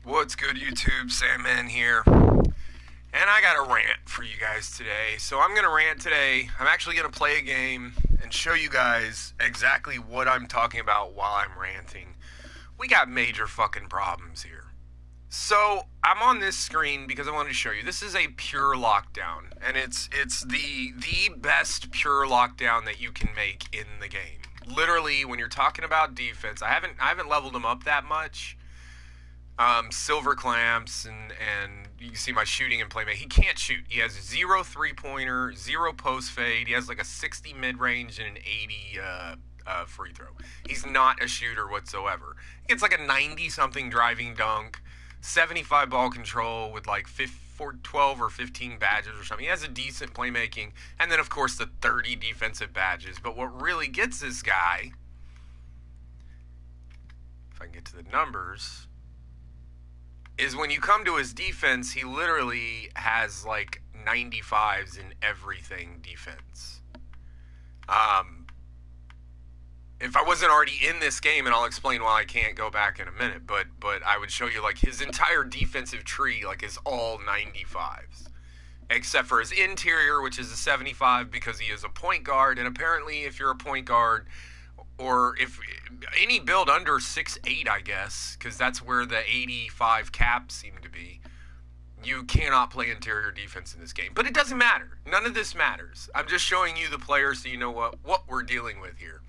What's good, YouTube? Sandman here. And I got a rant for you guys today. So I'm going to rant today. I'm actually going to play a game and show you guys exactly what I'm talking about while I'm ranting. We got major fucking problems here. So I'm on this screen because I wanted to show you. This is a pure lockdown. And it's the best pure lockdown that you can make in the game. Literally, when you're talking about defense, I haven't leveled them up that much. Silver clamps and you can see my shooting and playmaking. He can't shoot. He has 0 3-pointer, 0 post fade. He has like a 60 mid-range and an 80 free throw. He's not a shooter whatsoever. He gets like a 90-something driving dunk, 75 ball control with like 12 or 15 badges or something. He has a decent playmaking, and then of course the 30 defensive badges. But what really gets this guy, if I can get to the numbers, is when you come to his defense, he literally has like 95s in everything defense. If I wasn't already in this game, and I'll explain why I can't go back in a minute, but I would show you like his entire defensive tree like is all 95s. Except for his interior, which is a 75 because he is a point guard, and apparently if you're a point guard, or if any build under 6'8", I guess, because that's where the 85 caps seem to be, you cannot play interior defense in this game. But it doesn't matter. None of this matters. I'm just showing you the players so you know what we're dealing with here.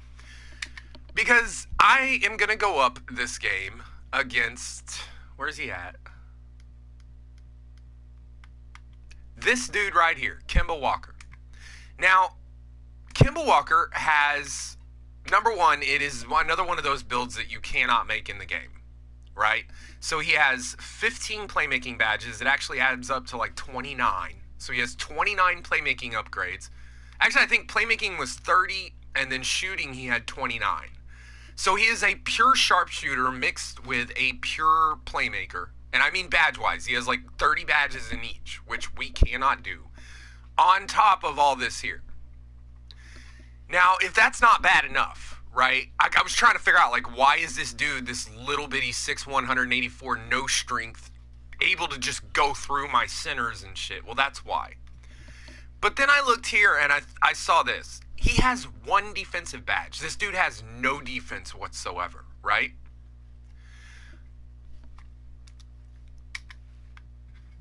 Because I am going to go up this game against, where's he at? This dude right here, Kemba Walker. Now, Kemba Walker has, number one, it is another one of those builds that you cannot make in the game, right? So he has 15 playmaking badges. It actually adds up to like 29. So he has 29 playmaking upgrades. Actually, I think playmaking was 30, and then shooting he had 29. So he is a pure sharpshooter mixed with a pure playmaker. And I mean badge-wise. He has like 30 badges in each, which we cannot do. On top of all this here. Now, if that's not bad enough, right? I was trying to figure out, like, why is this dude, this little bitty 6'1", 184, no strength, able to just go through my centers and shit? Well, that's why. But then I looked here and I saw this. He has one defensive badge. This dude has no defense whatsoever, right?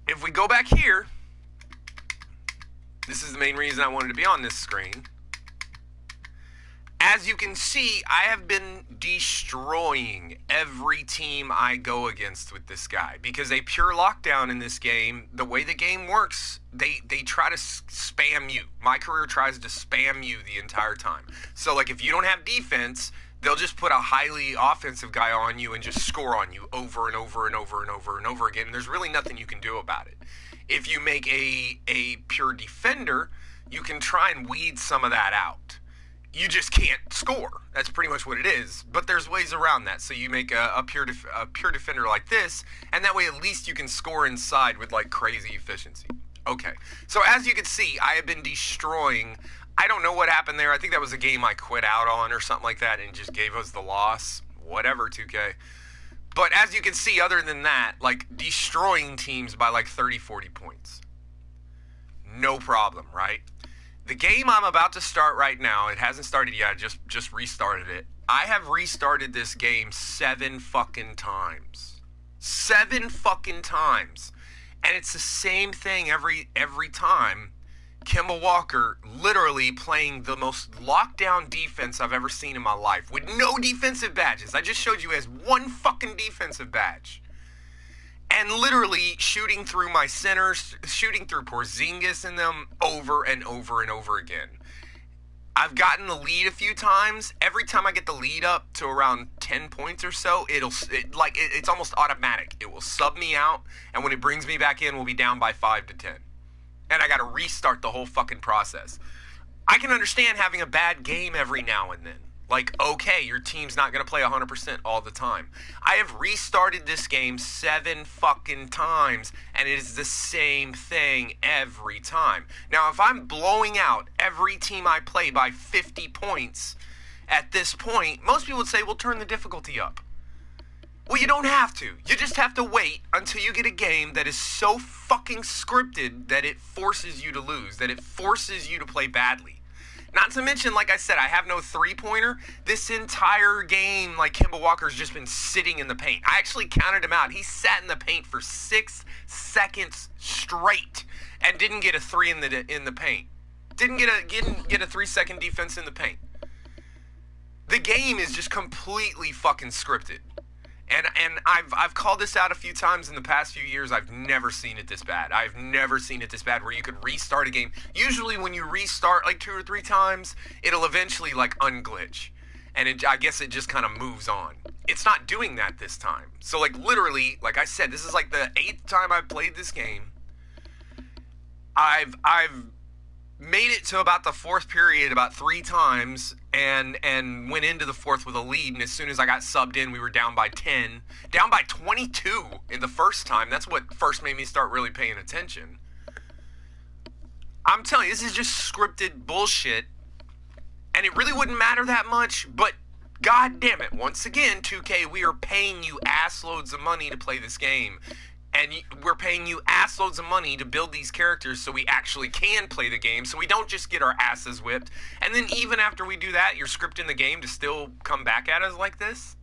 If we go back here, this is the main reason I wanted to be on this screen. As you can see, I have been destroying every team I go against with this guy. Because a pure lockdown in this game, the way the game works, they try to spam you. My career tries to spam you the entire time. So, like, if you don't have defense, they'll just put a highly offensive guy on you and just score on you over and over and over and over and over again. And there's really nothing you can do about it. If you make a pure defender, you can try and weed some of that out. You just can't score. That's pretty much what it is. But there's ways around that. So you make a pure defender like this, and that way at least you can score inside with like crazy efficiency. Okay. So as you can see, I have been destroying. I don't know what happened there. I think that was a game I quit out on or something like that and just gave us the loss. Whatever, 2K. But as you can see, other than that, like destroying teams by like 30, 40 points. No problem, right? The game I'm about to start right now, it hasn't started yet, I just restarted it. I have restarted this game 7 fucking times. 7 fucking times. And it's the same thing every time. Kemba Walker literally playing the most lockdown defense I've ever seen in my life with no defensive badges. I just showed you he has one fucking defensive badge. And literally shooting through my centers, shooting through Porzingis in them over and over and over again. I've gotten the lead a few times. Every time I get the lead up to around 10 points or so, it's almost automatic. It will sub me out, and when it brings me back in, we'll be down by 5 to 10. And I got to restart the whole fucking process. I can understand having a bad game every now and then. Like, okay, your team's not going to play 100% all the time. I have restarted this game 7 fucking times, and it is the same thing every time. Now, if I'm blowing out every team I play by 50 points, at this point, most people would say, well, turn the difficulty up. Well, you don't have to. You just have to wait until you get a game that is so fucking scripted that it forces you to lose, that it forces you to play badly. Not to mention, like I said, I have no three-pointer. This entire game, like, Kemba Walker's just been sitting in the paint. I actually counted him out. He sat in the paint for 6 seconds straight and didn't get a three in the paint. Didn't get a 3-second defense in the paint. The game is just completely fucking scripted. And I've called this out a few times in the past few years. I've never seen it this bad. I've never seen it this bad where you could restart a game. Usually when you restart like 2 or 3 times, it'll eventually like unglitch. And I guess it just kind of moves on. It's not doing that this time. So like literally, like I said, this is like the 8th time I've played this game. I've made it to about the 4th period about 3 times and went into the 4th with a lead, and as soon as I got subbed in, we were down by 10, down by 22 in the first time. That's what first made me start really paying attention. I'm telling you, this is just scripted bullshit, and it really wouldn't matter that much, but god damn it, once again, 2K, we are paying you ass loads of money to play this game. And we're paying you ass loads of money to build these characters so we actually can play the game, so we don't just get our asses whipped. And then even after we do that, you're scripting the game to still come back at us like this?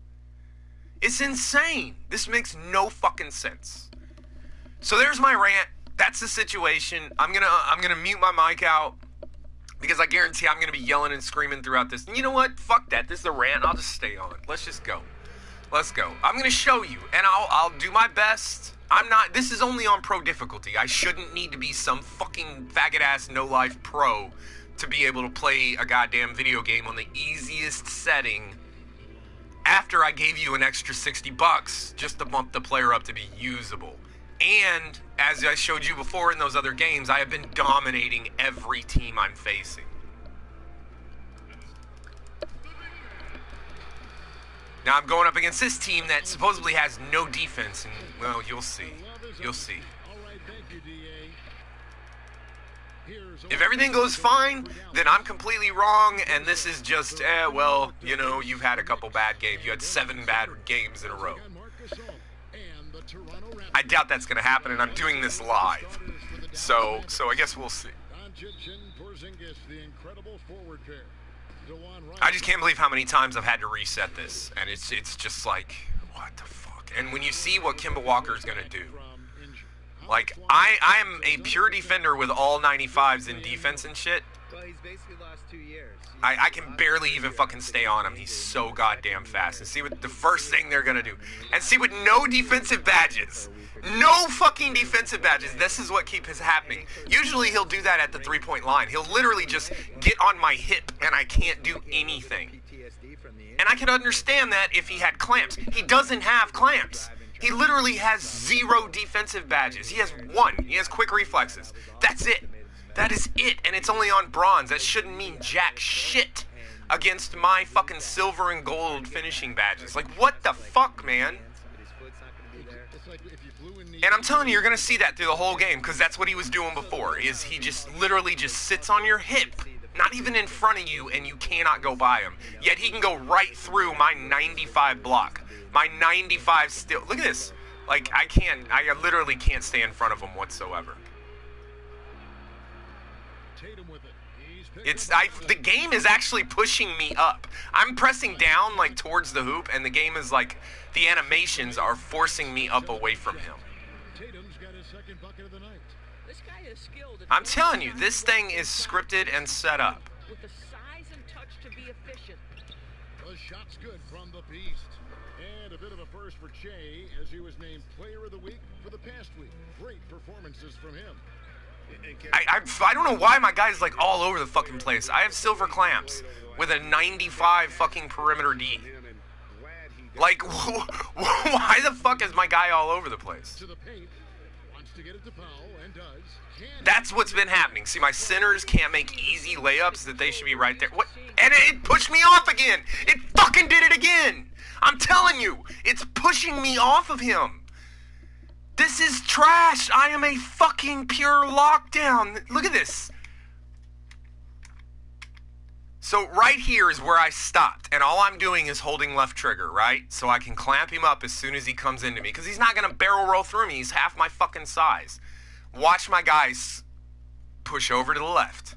It's insane. This makes no fucking sense. So there's my rant. That's the situation. I'm gonna mute my mic out because I guarantee I'm gonna be yelling and screaming throughout this. And you know what? Fuck that. This is the rant. I'll just stay on. Let's just go. Let's go. I'm gonna show you, and I'll do my best. This is only on pro difficulty. I shouldn't need to be some fucking faggot-ass no-life pro to be able to play a goddamn video game on the easiest setting after I gave you an extra $60 just to bump the player up to be usable. And, as I showed you before in those other games, I have been dominating every team I'm facing. Now I'm going up against this team that supposedly has no defense, and, well, you'll see. You'll see. If everything goes fine, then I'm completely wrong, and this is just, well, you know, you've had a couple bad games. You had 7 bad games in a row. I doubt that's going to happen, and I'm doing this live. So I guess we'll see. I just can't believe how many times I've had to reset this, and it's just like, what the fuck? And when you see what Kemba Walker's gonna do, like, I'm a pure defender with all 95s in defense and shit. Well, he's basically lost 2 years. I can barely even fucking stay on him. He's so goddamn fast. And see what the first thing they're gonna do. And see with no defensive badges. No fucking defensive badges. This is what keeps happening. Usually he'll do that at the 3-point line. He'll literally just get on my hip and I can't do anything. And I can understand that if he had clamps. He doesn't have clamps. He literally has 0 defensive badges. He has 1. He has quick reflexes. That's it. That is it, and it's only on bronze. That shouldn't mean jack shit against my fucking silver and gold finishing badges. Like, what the fuck, man? And I'm telling you, you're going to see that through the whole game, because that's what he was doing before, is he just literally just sits on your hip, not even in front of you, and you cannot go by him. Yet he can go right through my 95 block. My 95 still, look at this. Like, I literally can't stay in front of him whatsoever. The game is actually pushing me up. I'm pressing down like towards the hoop, and the game is like, the animations are forcing me up away from him. I'm telling you, this thing is scripted and set up. With the size and touch to be efficient. The shot's good from the Beast. And a bit of a first for Che, as he was named Player of the Week for the past week. Great performances from him. I don't know why my guy's like all over the fucking place. I have silver clamps with a 95 fucking perimeter D. Like, why the fuck is my guy all over the place? That's what's been happening. See, my centers can't make easy layups that they should be right there. What? And it pushed me off again. It fucking did it again. I'm telling you, it's pushing me off of him. This is trash. I am a fucking pure lockdown. Look at this. So right here is where I stopped, and all I'm doing is holding left trigger, right? So I can clamp him up as soon as he comes into me, because he's not going to barrel roll through me. He's half my fucking size. Watch my guys push over to the left.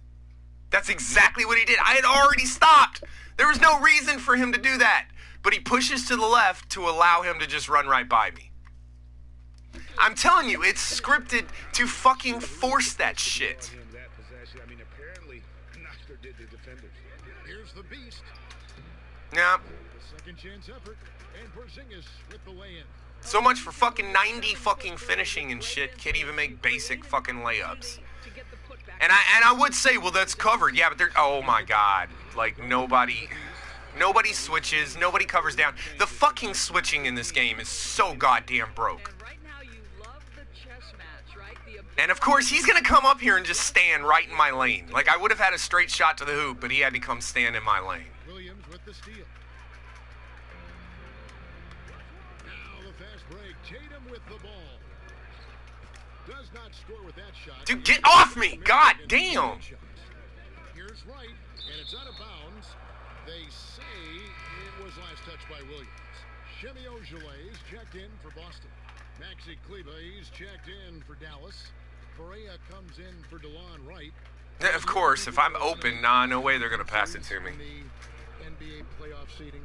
That's exactly what he did. I had already stopped. There was no reason for him to do that, but he pushes to the left to allow him to just run right by me. I'm telling you, it's scripted to fucking force that shit. I mean, apparently, neither did the defenders. Here's the beast. Yeah. The second chance effort, and Porzingis with the lay-in. So much for fucking 90 fucking finishing and shit. Can't even make basic fucking layups. And I would say, well, that's covered. Yeah, but they're, oh my God. Like, nobody switches. Nobody covers down. The fucking switching in this game is so goddamn broke. And of course, he's going to come up here and just stand right in my lane. Like, I would have had a straight shot to the hoop, but he had to come stand in my lane. Williams with the steal. Now the fast break. Tatum with the ball. Does not score with that shot. Dude, get off me! God damn! Here's right, and it's out of bounds. They say it was last touched by Williams. Shemi Ojeley's checked in for Boston. Maxi Kleber, he's checked in for Dallas. Correa comes in for DeLon Wright. Of course, if I'm open, nah, no way they're going to pass it to me. NBA playoff seeding.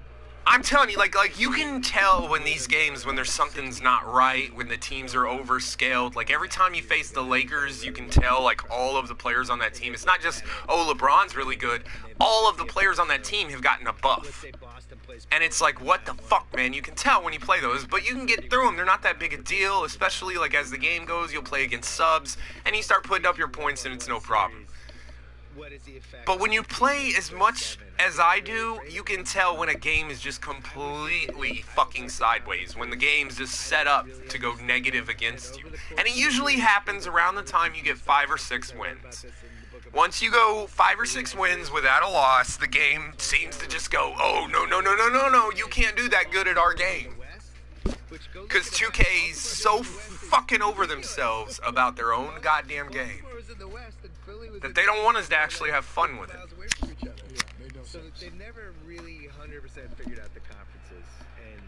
I'm telling you, like you can tell when these games, when there's something's not right, when the teams are overscaled. Like, every time you face the Lakers, you can tell, like, all of the players on that team. It's not just, oh, LeBron's really good. All of the players on that team have gotten a buff. And it's like, what the fuck, man? You can tell when you play those, but you can get through them. They're not that big a deal, especially, like, as the game goes, you'll play against subs, and you start putting up your points, and it's no problem. But when you play as much as I do, you can tell when a game is just completely fucking sideways, when the game's just set up to go negative against you. And it usually happens around the time you get 5 or 6 wins. Once you go 5 or 6 wins without a loss, the game seems to just go, oh, no, you can't do that good at our game. Because 2K's so fucking over themselves about their own goddamn game that they don't want us to actually have fun with it. So they've never really 100% figured out the conferences, and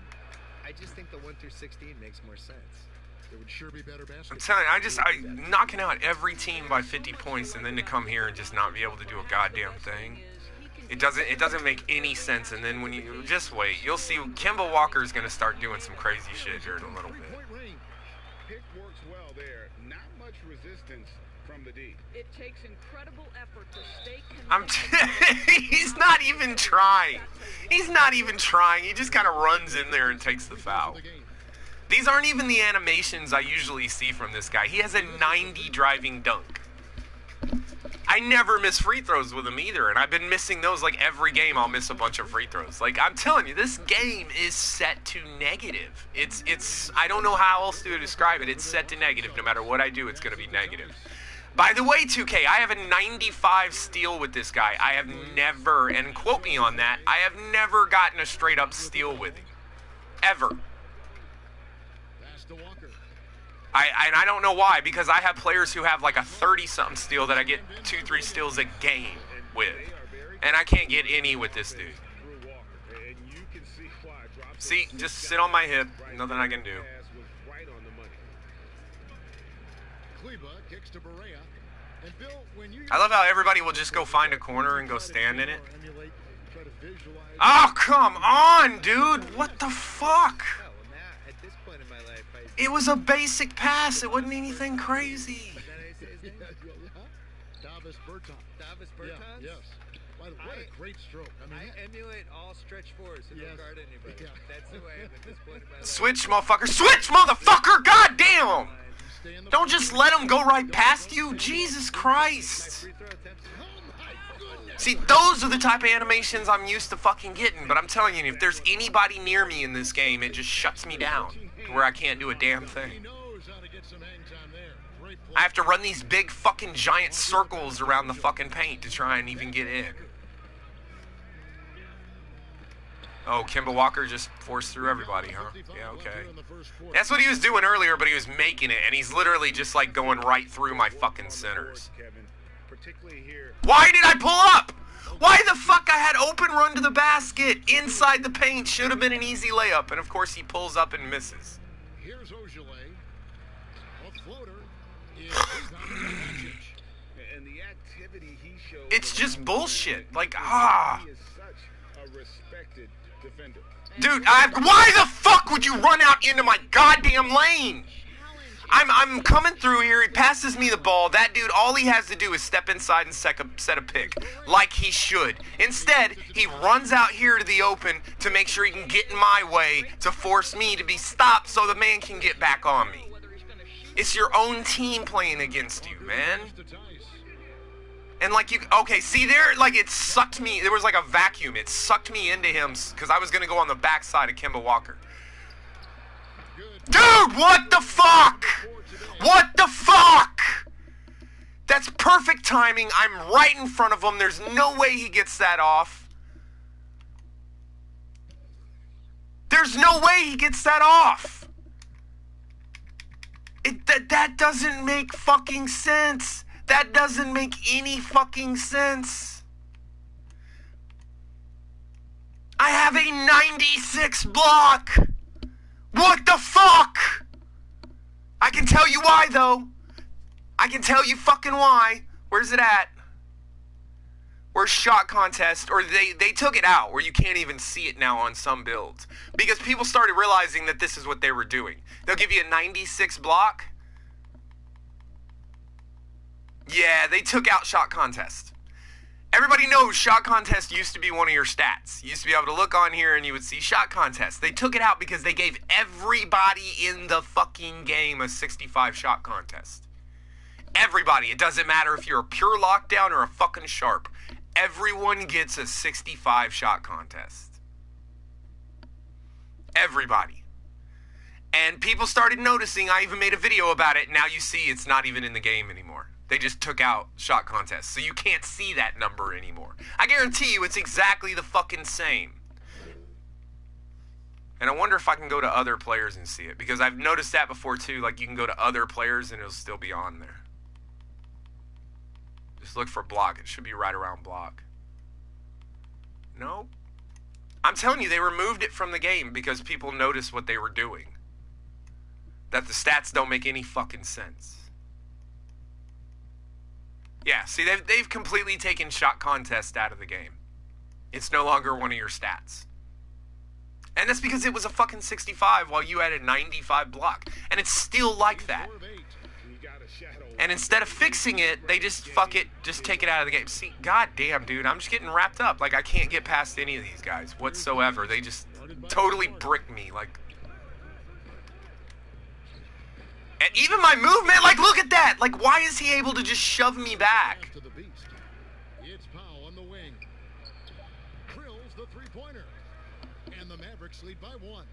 I just think the 1 through 16 makes more sense. It would sure be better basketball. I'm telling you, I knocking out every team by 50 points, and then to come here and just not be able to do a goddamn thing. It doesn't make any sense. And then when you just wait, you'll see Kemba Walker is going to start doing some crazy shit here in a little bit. Pick works well there. Not much resistance from the D. It takes incredible effort to stay He's not even trying. He's not even trying. He just kind of runs in there and takes the foul. These aren't even the animations I usually see from this guy. He has a 90 driving dunk. I never miss free throws with him either, and I've been missing those. Like, every game I'll miss a bunch of free throws. Like, I'm telling you, this game is set to negative. It's I don't know how else to describe it. It's set to negative. No matter what I do, it's going to be negative. By the way, 2K, I have a 95 steal with this guy. I have never, and quote me on that, I have never gotten a straight up steal with him. Ever. I don't know why, because I have players who have like a 30-something steal that I get 2-3 steals a game with. And I can't get any with this dude. See, just sit on my hip. Nothing I can do. I love how everybody will just go find a corner and go stand in it. Oh, come on, dude. What the fuck? It was a basic pass. It wasn't anything crazy. Davis Bertans? Yes. What a great stroke. I emulate all stretch fours and don't guard anybody. That's the way I am at this point in my life. Switch, motherfucker. Switch, motherfucker. God damn. Don't just let him go right past you. Jesus Christ. See, those are the type of animations I'm used to fucking getting. But I'm telling you, if there's anybody near me in this game, it just shuts me down to where I can't do a damn thing. I have to run these big fucking giant circles around the fucking paint to try and even get in. Oh, Kemba Walker just forced through everybody, huh? Yeah, okay. That's what he was doing earlier, but he was making it, and he's literally just like going right through my fucking centers. Why did I pull up? Why the fuck I had open run to the basket inside the paint? Should have been an easy layup. And of course he pulls up and misses. Here's Ojale. A floater is rebounded by Magic. And the activity he showed. It's just bullshit. Like, He is such a respected defender. Dude, why the fuck would you run out into my goddamn lane? I'm coming through here. He passes me the ball. That dude, all he has to do is step inside and set a pick, like he should. Instead, he runs out here to the open to make sure he can get in my way to force me to be stopped so the man can get back on me. It's your own team playing against you, man. And like okay, see there, like it sucked me. There was like a vacuum. It sucked me into him because I was going to go on the backside of Kemba Walker. Dude, what the fuck? What the fuck? That's perfect timing. I'm right in front of him. There's no way he gets that off. There's no way he gets that off. That doesn't make fucking sense. That doesn't make any fucking sense. I have a 96 block. What the fuck? I can tell you why, though. I can tell you fucking why. Where's it at? Where's shot contest? Or they took it out where you can't even see it now on some builds. Because people started realizing that this is what they were doing. They'll give you a 96 block. Yeah, they took out shot contest. Everybody knows shot contest used to be one of your stats. You used to be able to look on here and you would see shot contest. They took it out because they gave everybody in the fucking game a 65 shot contest. Everybody. It doesn't matter if you're a pure lockdown or a fucking sharp. Everyone gets a 65 shot contest. Everybody. And people started noticing. I even made a video about it. Now you see it's not even in the game anymore. They just took out shot contests, so you can't see that number anymore. I guarantee you it's exactly the fucking same. And I wonder if I can go to other players and see it, because I've noticed that before too. Like you can go to other players and it'll still be on there. Just look for block. It should be right around block. No. I'm telling you, they removed it from the game because people noticed what they were doing. That the stats don't make any fucking sense. Yeah, see, they've completely taken shot contest out of the game. It's no longer one of your stats. And that's because it was a fucking 65 while you had a 95 block. And it's still like that. And instead of fixing it, they just just take it out of the game. See, goddamn, dude, I'm just getting wrapped up. Like, I can't get past any of these guys whatsoever. They just totally brick me. Like, and even my movement, like, look at that. Like, why is he able to just shove me back? It's Powell on the wing. Drills the three-pointer. And the Mavericks lead by 1.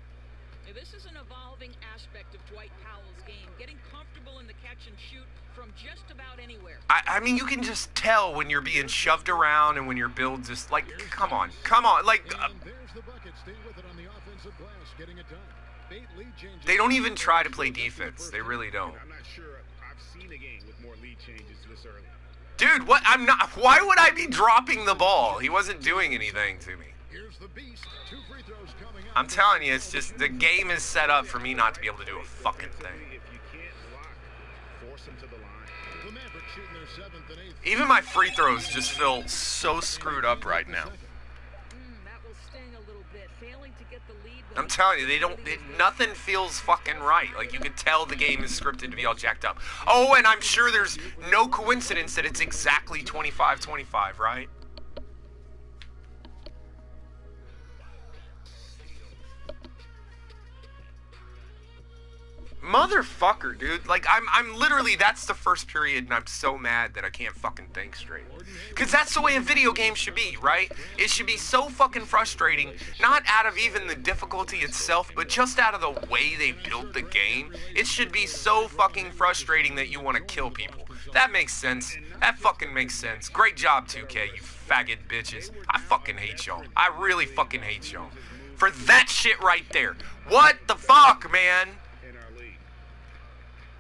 This is an evolving aspect of Dwight Powell's game, getting comfortable in the catch and shoot from just about anywhere. I mean, you can just tell when you're being shoved around and when your build just, like, come on, like, There's the bucket. Stay with it on the offensive glass, getting it done. they don't even try to play defense. They really don't. I'm not sure I've seen a game with more lead changes this early. Dude, what? Why would I be dropping the ball? He wasn't doing anything to me. Here's the beast. 2 free throws coming up. I'm telling you, it's just the game is set up for me not to be able to do a fucking thing. If you can't block, force them to the line. The Mavericks shooting their 7th and 8th. Even my free throws just feel so screwed up right now. That will sting a little bit. Failing to get the lead. I'm telling you, nothing feels fucking right. Like, you can tell the game is scripted to be all jacked up. Oh, and I'm sure there's no coincidence that it's exactly 25-25, right? Motherfucker, dude. Like, I'm literally, that's the first period, and I'm so mad that I can't fucking think straight. Because that's the way a video game should be, right? It should be so fucking frustrating, not out of even the difficulty itself, but just out of the way they built the game. It should be so fucking frustrating that you want to kill people. That makes sense. That fucking makes sense. Great job, 2K, you faggot bitches. I fucking hate y'all. I really fucking hate y'all. For that shit right there. What the fuck, man?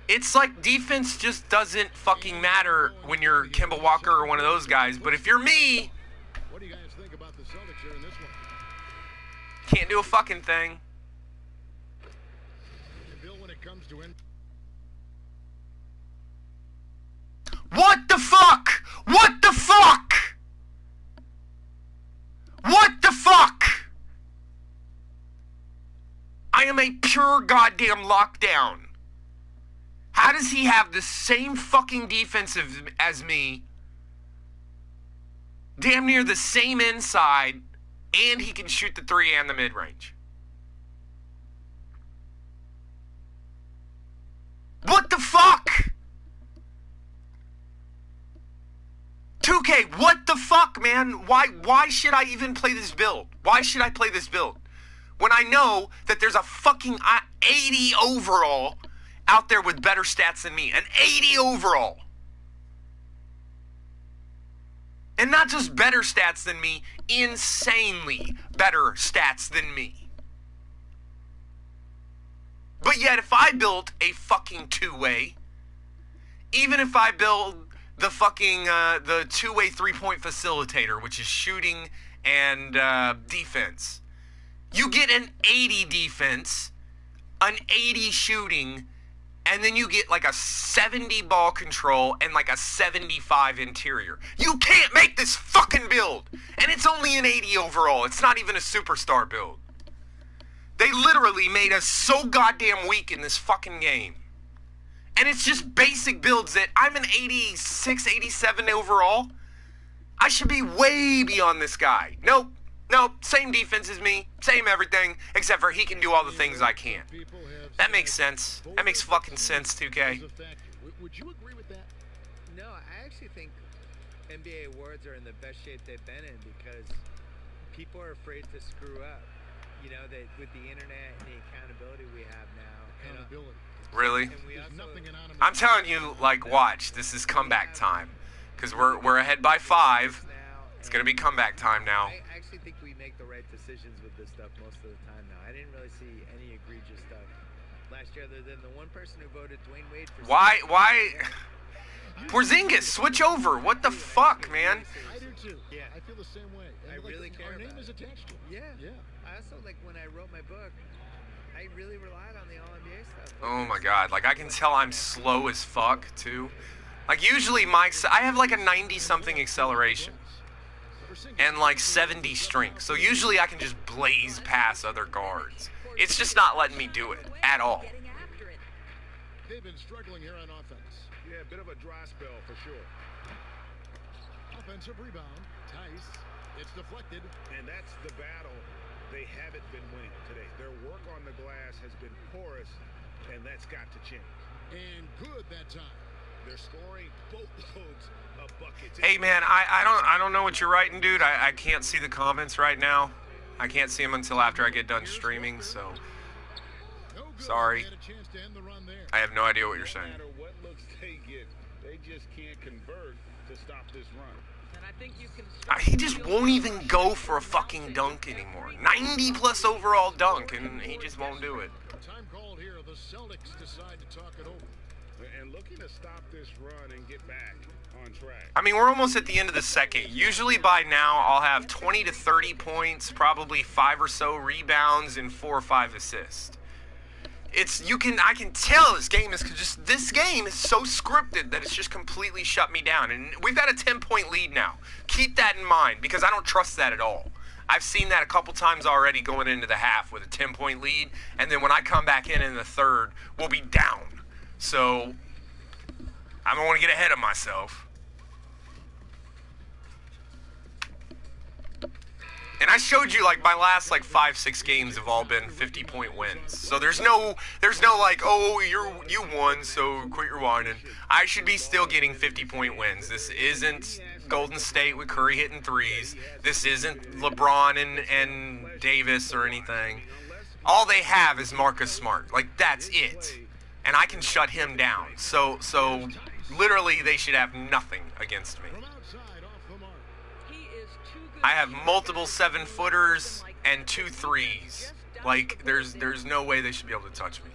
It's like defense just doesn't fucking matter when you're Kemba Walker or one of those guys. But if you're me, Can't do a fucking thing. And Bill, when it comes to What the fuck? What the fuck? What the fuck? I am a pure goddamn lockdown. How does he have the same fucking defensive as me? Damn near the same inside, and he can shoot the three and the mid-range. What the fuck? 2K, what the fuck, man? Why should I even play this build? Why should I play this build? When I know that there's a fucking 80 overall out there with better stats than me. An 80 overall. And not just better stats than me, insanely better stats than me. But yet, if I built a fucking two-way, even if I build the fucking, the two-way three-point facilitator, which is shooting and defense, you get an 80 defense, an 80 shooting, and then you get like a 70 ball control and like a 75 interior. You can't make this fucking build. And it's only an 80 overall. It's not even a superstar build. They literally made us so goddamn weak in this fucking game. And it's just basic builds that I'm an 86, 87 overall. I should be way beyond this guy. Nope. Same defense as me. Same everything. Except for he can do all the things I can't. That makes sense. That makes fucking sense, 2K. Would you agree with that? No, I actually think NBA awards are in the best shape they've been in because people are afraid to screw up. You know, that with the internet and the accountability we have now. Accountability. Really? And we also, I'm telling you, like, watch. This is comeback time. Because we're ahead by 5. It's going to be comeback time now. I actually think we make the right decisions with this stuff most of the time now. I didn't really see any egregious stuff last year other than the one person who voted Dwayne Wade for... Why? Porzingis, switch over. What the fuck, man? I do too. Yeah. I feel the same way. And I really care Our name about is it. attached to it. Yeah. I also, like, when I wrote my book, I really relied on the All-NBA stuff. Oh my god. Like, I can tell I'm slow as fuck, too. Like, usually I have like a 90-something acceleration. And like 70 strength. So usually I can just blaze past other guards. It's just not letting me do it at all. They've been struggling here on offense. Yeah, a bit of a dry spell for sure. Offensive rebound. Tice. It's deflected. And that's the battle they haven't been winning today. Their work on the glass has been porous, and that's got to change. And good that time. They're scoring boatloads of buckets. Hey man, I don't know what you're writing, dude. I can't see the comments right now. I can't see them until after I get done streaming, so No good. sorry. They had a chance to end the run there. I have no idea what you're saying. No matter what looks they get, they just can't convert to stop this run. And I think you can He just won't even go for a fucking dunk anymore. 90 plus overall dunk, and he just won't do it. Time called here. The Celtics decide to talk it over. And looking to stop this run and get back on track. I mean, we're almost at the end of the second. Usually by now, I'll have 20 to 30 points, probably 5 or so rebounds, and 4 or 5 assists. I can tell this game is so scripted that it's just completely shut me down. And we've got a 10-point lead now. Keep that in mind, because I don't trust that at all. I've seen that a couple times already going into the half with a 10-point lead, and then when I come back in the third, we'll be down. So I don't want to get ahead of myself. And I showed you, like, my last, like, 5-6 games have all been 50-point wins. So there's no like, oh, you won, so quit your whining. I should be still getting 50-point wins. This isn't Golden State with Curry hitting threes. This isn't LeBron and Davis or anything. All they have is Marcus Smart. Like, that's it. And I can shut him down. So literally, they should have nothing against me. From outside, off the mark. He is too good. I have multiple 7-footers and 2 threes. Like, there's no way they should be able to touch me.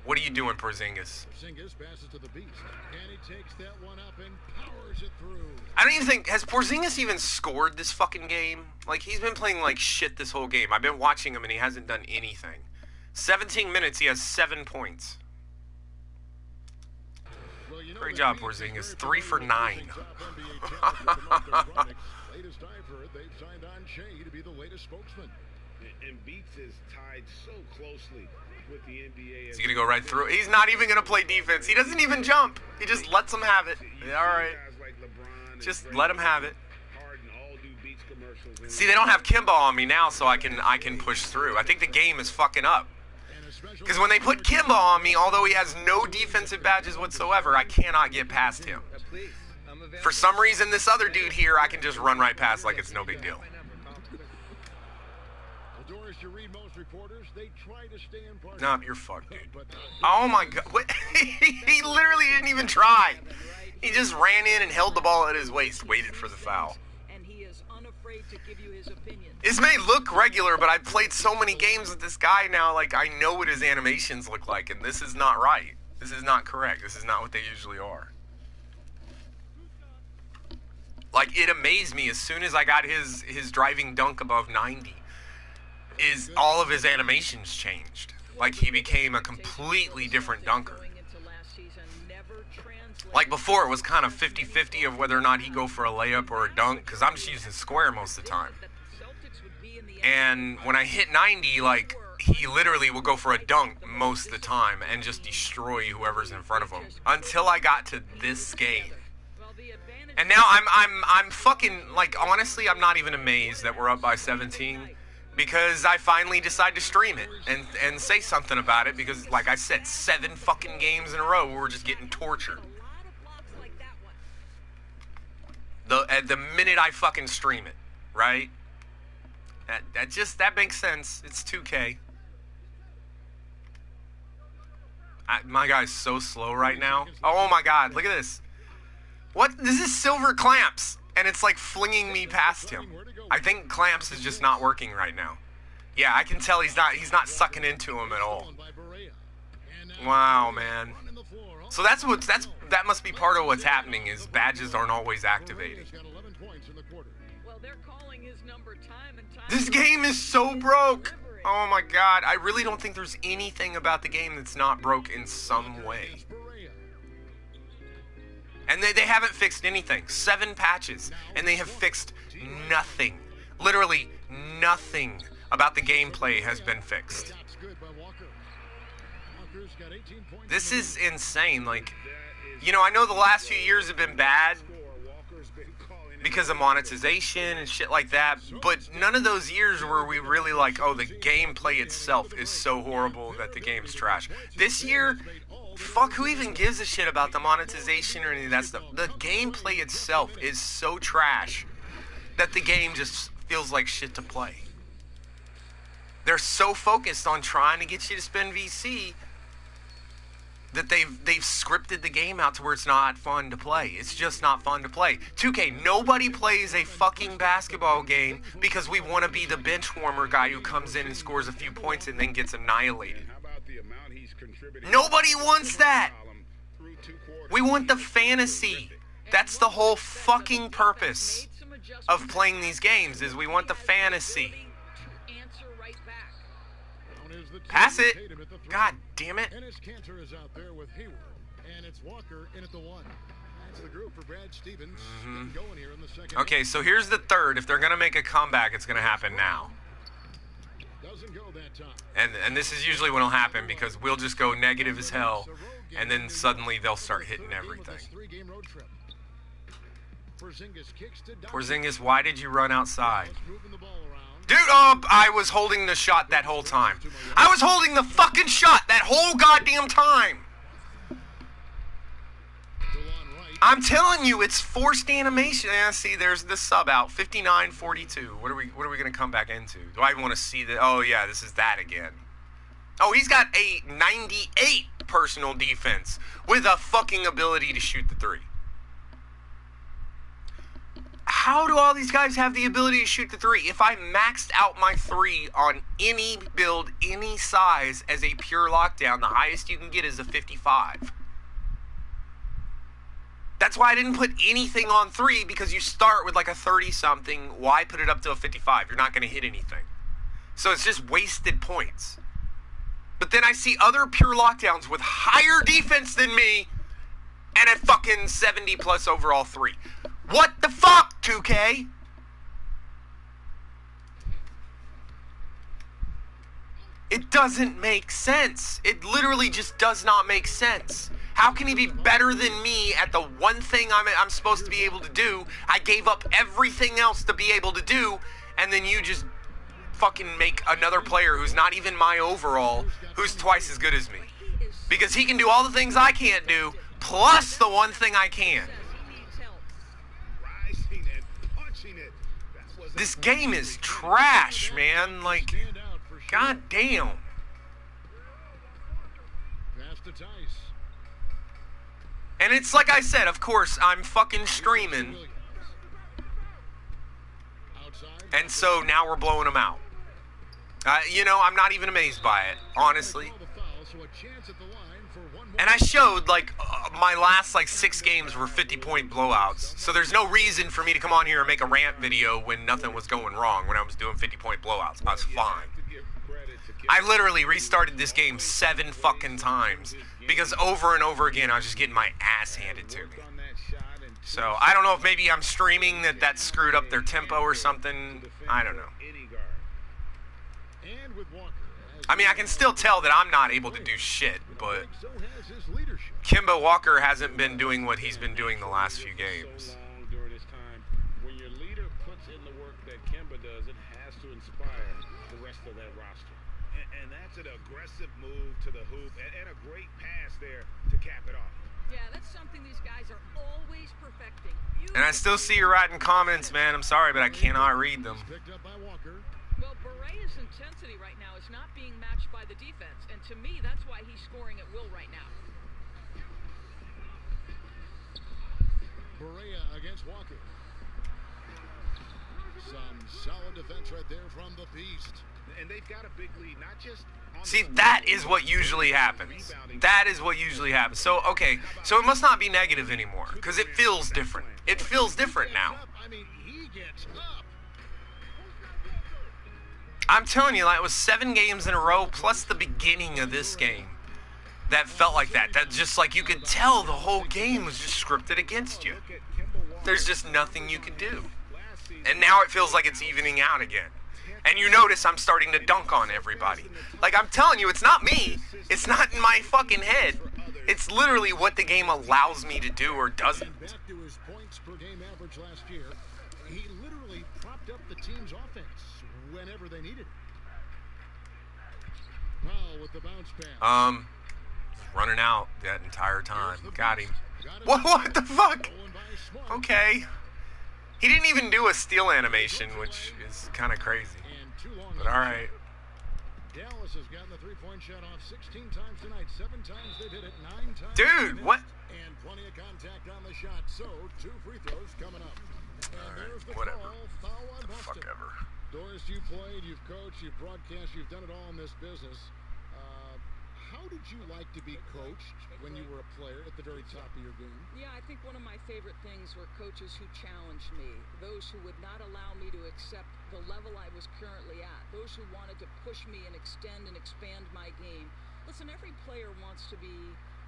What are you doing, Porzingis? Porzingis passes to the beast, and he takes that one up and powers it through. I don't even think, has Porzingis even scored this fucking game? Like, he's been playing like shit this whole game. I've been watching him and he hasn't done anything. 17 minutes, he has 7 points. Well, you know, Great job, Porzingis. 3 for 9. Latest I've heard, they've signed on Shea to be the latest spokesman. And Beats is tied so closely with the NBA. He's going to go right through. He's not even going to play defense. He doesn't even jump. He just lets them have it. Yeah, all right. Just let him have it. See, they don't have Kimba on me now, so I can push through. I think the game is fucking up. Because when they put Kimba on me, although he has no defensive badges whatsoever, I cannot get past him. For some reason, this other dude here, I can just run right past like it's no big deal. No, you're fucked, dude. Oh my god. What? He literally didn't even try. He just ran in and held the ball at his waist, waited for the foul. And he is unafraid to give you his opinion. This may look regular, but I've played so many games with this guy now, like, I know what his animations look like, and this is not right. This is not correct. This is not what they usually are. Like, it amazed me as soon as I got his driving dunk above 90, is all of his animations changed. Like, he became a completely different dunker. Like, before, it was kind of 50-50 of whether or not he'd go for a layup or a dunk, because I'm just using square most of the time. And when I hit 90, like, he literally will go for a dunk most of the time and just destroy whoever's in front of him. Until I got to this game. And now I'm fucking, like, honestly, I'm not even amazed that we're up by 17. Because I finally decided to stream it and say something about it. Because, like I said, 7 fucking games in a row, we're just getting tortured. The minute I fucking stream it, right? That makes sense. It's 2K. My guy's so slow right now. Oh my god, look at this. What? This is silver clamps, and it's like flinging me past him. I think clamps is just not working right now. Yeah, I can tell he's not sucking into him at all. Wow, man. So that must be part of what's happening is badges aren't always activated. Well, they're calling his number time and time. This game is so broke. Oh my god, I really don't think there's anything about the game that's not broke in some way. And they haven't fixed anything. 7 patches, and they have fixed nothing. Literally nothing about the gameplay has been fixed. This is insane. Like, you know, I know the last few years have been bad because of monetization and shit like that, but none of those years were we really like, oh, the gameplay itself is so horrible that the game's trash. This year, fuck, who even gives a shit about the monetization or any of that stuff? The gameplay itself is so trash that the game just feels like shit to play. They're so focused on trying to get you to spend VC that they've scripted the game out to where it's not fun to play. It's just not fun to play. 2K, nobody plays a fucking basketball game because we want to be the bench warmer guy who comes in and scores a few points and then gets annihilated. Nobody wants that. We want the fantasy. That's the whole fucking purpose of playing these games, is we want the fantasy. Pass it. God damn it. And his Cantor is out there with Hayward, and it's Walker in at the 1. That's the group for Brad Stevens. Going here in the second. Okay, so here's the third. If they're going to make a comeback, it's going to happen now. Doesn't go that time. And this is usually when it'll happen because we'll just go negative as hell, and then suddenly they'll start hitting everything. Porzingis, why did you run outside? Dude, oh, I was holding the shot that whole time. I was holding the fucking shot that whole goddamn time. I'm telling you, it's forced animation. Yeah, see, there's the sub out. 59-42. What are we going to come back into? Do I want to see that? Oh, yeah, this is that again. Oh, he's got a 98 personal defense with a fucking ability to shoot the 3. How do all these guys have the ability to shoot the three? If I maxed out my three on any build, any size as a pure lockdown, the highest you can get is a 55. That's why I didn't put anything on three, because you start with like a 30-something. Why put it up to a 55? You're not going to hit anything. So it's just wasted points. But then I see other pure lockdowns with higher defense than me and a fucking 70-plus overall three. What the fuck, 2K? It doesn't make sense. It literally just does not make sense. How can he be better than me at the one thing I'm supposed to be able to do? I gave up everything else to be able to do, and then you just fucking make another player who's not even my overall, who's twice as good as me. Because he can do all the things I can't do, plus the one thing I can. This game is trash, man. Like, goddamn. And it's like I said, of course, I'm fucking streaming. And so now we're blowing them out. You know, I'm not even amazed by it, honestly. And I showed, like, my last, like, 6 games were 50-point blowouts. So there's no reason for me to come on here and make a rant video when nothing was going wrong, when I was doing 50-point blowouts. I was fine. I literally restarted this game 7 fucking times because over and over again I was just getting my ass handed to me. So I don't know if maybe I'm streaming that screwed up their tempo or something. I don't know. I mean, I can still tell that I'm not able to do shit, but Kemba Walker hasn't been doing what he's been doing the last few games. When your leader puts in the work that Kemba does, it has to inspire the rest of that roster. And that's an aggressive move to the hoop and a great pass there to cap it off. Yeah, that's something these guys are always perfecting. And I still see you writing comments, man. I'm sorry, but I cannot read them. Well, Berea's intensity right now is not being matched by the defense, and to me, that's why he's scoring at will right now. Berea against Walker. Some solid defense right there from the Beast. And they've got a big lead, not just on See, that is what usually happens. That is what usually happens. So, okay, so it must not be negative anymore, because it feels different. It feels different now. I mean, he gets up. I'm telling you, like, it was 7 games in a row, plus the beginning of this game, that felt like that. That just, like, you could tell the whole game was just scripted against you. There's just nothing you could do. And now it feels like it's evening out again. And you notice I'm starting to dunk on everybody. Like, I'm telling you, it's not me. It's not in my fucking head. It's literally what the game allows me to do or doesn't. Back to his points per game average last year. He literally propped up the team's offense whenever they needed. Powell with the bounce pass. Running out that entire time. Got him. What the fuck? Okay. He didn't even do a steal animation, which is kind of crazy. But alright. Dallas has gotten the three-point shot off 16 times tonight. 7 times they've hit it, 9 times. Dude, what? And plenty of contact on the shot. So 2 free throws coming up. And there's the whatever. call. Foul on Boston. Fuck ever. Doris, you've played, you've coached, you've broadcast, you've done it all in this business. How did you like to be coached when you were a player at the very top of your game? Yeah, I think one of my favorite things were coaches who challenged me, those who would not allow me to accept the level I was currently at, those who wanted to push me and extend and expand my game. Listen, every player wants to be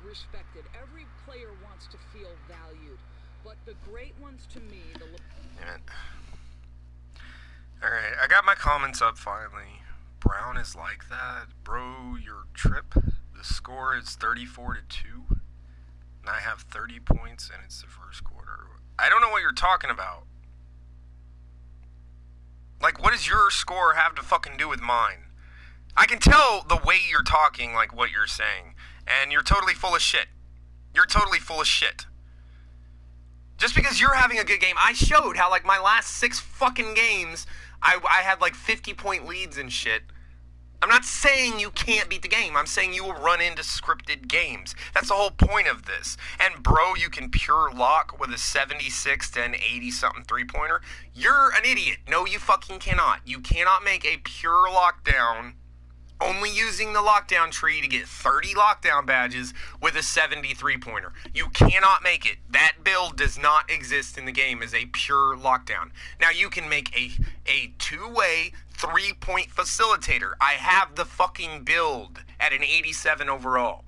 respected. Every player wants to feel valued. But the great ones to me, Damn it. Alright, I got my comments up finally. Brown is like that. Bro, your trip. The score is 34-2. And I have 30 points and it's the first quarter. I don't know what you're talking about. Like, what does your score have to fucking do with mine? I can tell the way you're talking, like, what you're saying. And you're totally full of shit. You're totally full of shit. Just because you're having a good game, I showed how, like, my last 6 fucking games, I had, like, 50-point leads and shit. I'm not saying you can't beat the game. I'm saying you will run into scripted games. That's the whole point of this. And bro, you can pure lock with a 76 to an 80-something three-pointer. You're an idiot. No, you fucking cannot. You cannot make a pure lockdown only using the lockdown tree to get 30 lockdown badges with a 73-pointer. You cannot make it. That build does not exist in the game as a pure lockdown. Now, you can make a two-way three-point facilitator. I have the fucking build at an 87 overall.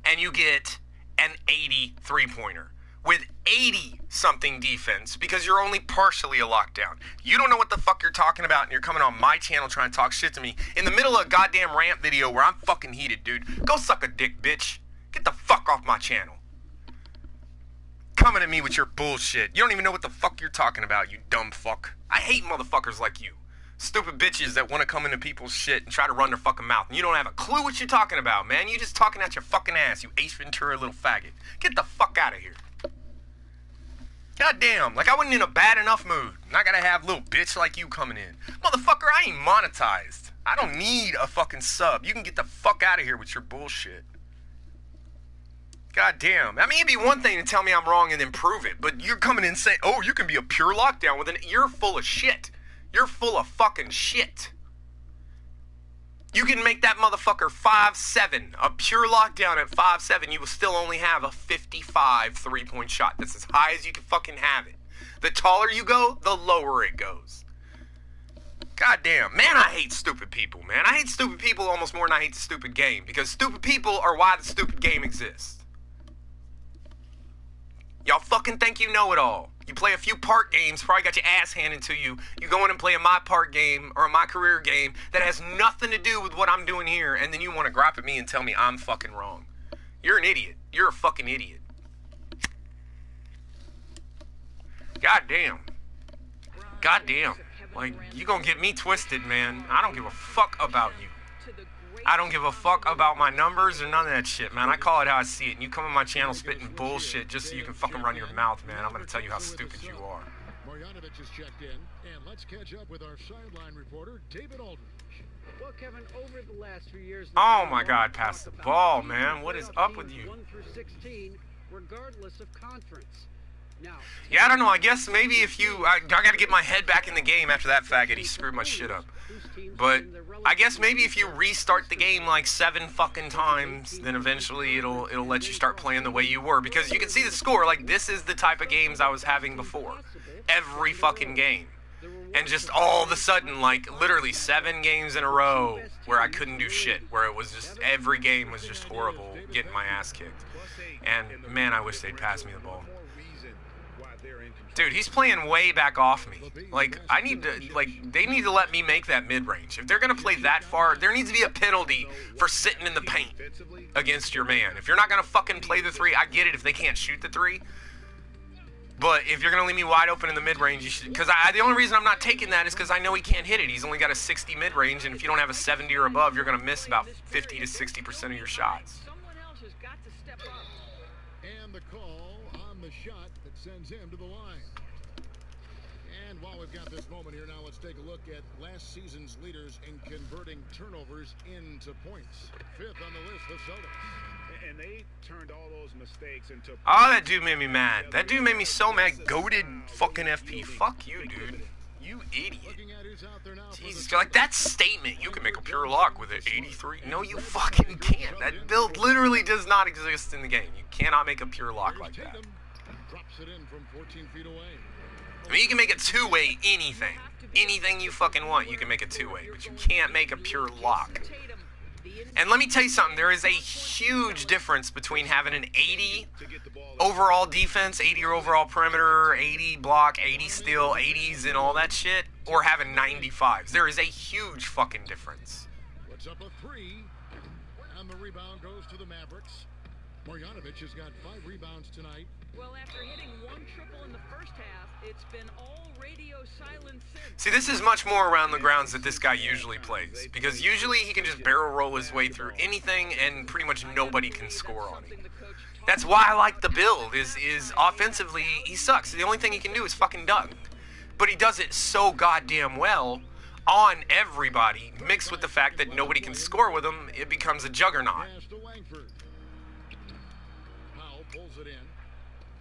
And you get an 80 three-pointer with 80-something defense because you're only partially a lockdown. You don't know what the fuck you're talking about, and you're coming on my channel trying to talk shit to me in the middle of a goddamn rant video where I'm fucking heated, dude. Go suck a dick, bitch. Get the fuck off my channel. Coming at me with your bullshit. You don't even know what the fuck you're talking about, you dumb fuck. I hate motherfuckers like you. Stupid bitches that want to come into people's shit and try to run their fucking mouth. And you don't have a clue what you're talking about, man. You just talking out your fucking ass, you Ace Ventura little faggot. Get the fuck out of here. God damn, like I wasn't in a bad enough mood. And I gotta have little bitch like you coming in. Motherfucker, I ain't monetized. I don't need a fucking sub. You can get the fuck out of here with your bullshit. God damn. I mean, it'd be one thing to tell me I'm wrong and then prove it. But you're coming in saying, oh, you can be a pure lockdown with an... You're full of shit. You're full of fucking shit. You can make that motherfucker 5'7", a pure lockdown at 5'7", you will still only have a 55 three-point shot. That's as high as you can fucking have it. The taller you go, the lower it goes. God damn. Man, I hate stupid people, man. I hate stupid people almost more than I hate the stupid game. Because stupid people are why the stupid game exists. Y'all fucking think you know it all. You play a few part games, probably got your ass handed to you. You go in and play a my part game or a my career game that has nothing to do with what I'm doing here, and then you want to grab at me and tell me I'm fucking wrong. You're an idiot. You're a fucking idiot. God damn. God damn. Like, you gonna get me twisted, man. I don't give a fuck about you. I don't give a fuck about my numbers or none of that shit, man. I call it how I see it. And you come on my channel spitting bullshit just so you can fucking run your mouth, man. I'm gonna tell you how stupid you are. Marjanovic is checked in, and let's catch up with our sideline reporter, David Aldridge. Well, Kevin, over the last few years... Oh my God, pass the ball, man. What is up with you? 1 through 16, regardless of conference. Now, yeah, I don't know. I guess maybe if you... I gotta get my head back in the game after that faggot. He screwed my shit up. But I guess maybe if you restart the game like 7 fucking times, then eventually it'll let you start playing the way you were. Because you can see the score. Like, this is the type of games I was having before. Every fucking game. And just all of a sudden, like, literally 7 games in a row where I couldn't do shit. Where it was just, every game was just horrible, getting my ass kicked. And, man, I wish they'd pass me the ball. Dude, he's playing way back off me. Like, I need to, like, they need to let me make that mid-range. If they're going to play that far, there needs to be a penalty for sitting in the paint against your man. If you're not going to fucking play the 3, I get it if they can't shoot the 3. But if you're going to leave me wide open in the mid-range, you should, because the only reason I'm not taking that is because I know he can't hit it. He's only got a 60 mid-range, and if you don't have a 70 or above, you're going to miss about 50 to 60% of your shots. Someone else has got to step up. And the call on the shot that sends him to the line. And while we've got this moment here, now let's take a look at last season's leaders in converting turnovers into points. 5th on the list, the Celtics. And they turned all those mistakes into... Oh, that dude made me mad. That dude made me so mad. Goated fucking FP. Fuck you, dude. You idiot. Jesus, like, that statement, you can make a pure lock with an 83. No, you fucking can't. That build literally does not exist in the game. You cannot make a pure lock like that. Drops it in from 14 feet away. I mean, you can make a two-way anything. Anything you fucking want, you can make a two-way. But you can't make a pure lock. And let me tell you something. There is a huge difference between having an 80 overall defense, 80 overall perimeter, 80 block, 80 steal, 80s and all that shit, or having 95s. There is a huge fucking difference. Puts up a 3, and the rebound goes to the Mavericks. Marjanovic has got 5 rebounds tonight. Well, after hitting 1 triple in the first half, it's been all radio silence since. See, this is much more around the grounds that this guy usually plays. Because usually he can just barrel roll his way through anything and pretty much nobody can score on him. That's why I like the build, is offensively, he sucks. The only thing he can do is fucking dunk. But he does it so goddamn well, on everybody, mixed with the fact that nobody can score with him, it becomes a juggernaut. Pass to Langford. Powell pulls it in.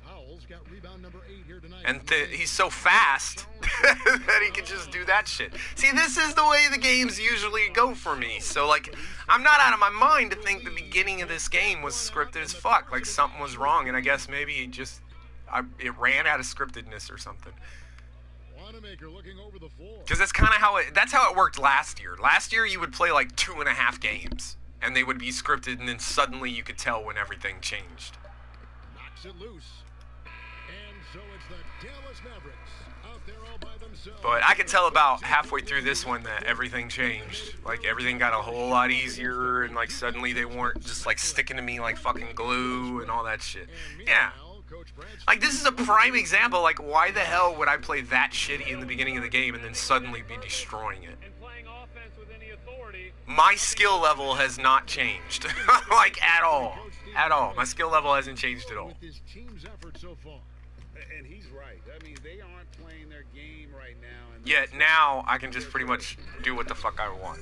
Powell's got rebound number 8 here tonight. And he's so fast that he can just do that shit. See, this is the way the games usually go for me. So, like, I'm not out of my mind to think the beginning of this game was scripted as fuck. Like, something was wrong, and I guess maybe it ran out of scriptedness or something. Wanamaker looking over the floor. Because that's kind of how it worked last year. Last year, you would play like 2.5 games, and they would be scripted, and then suddenly you could tell when everything changed. Knocks it loose. And so it's the Dallas Mavericks out there all by themselves. But I could tell about halfway through this one that everything changed. Like, everything got a whole lot easier, and like suddenly they weren't just like sticking to me like fucking glue and all that shit. Yeah. Like, this is a prime example. Like, why the hell would I play that shitty in the beginning of the game and then suddenly be destroying it? My skill level has not changed. Like, at all. At all. My skill level hasn't changed at all. With his team's effort so far. And he's right. I mean, they aren't playing their game right now. And Yet now, I can just pretty much do what the fuck I want.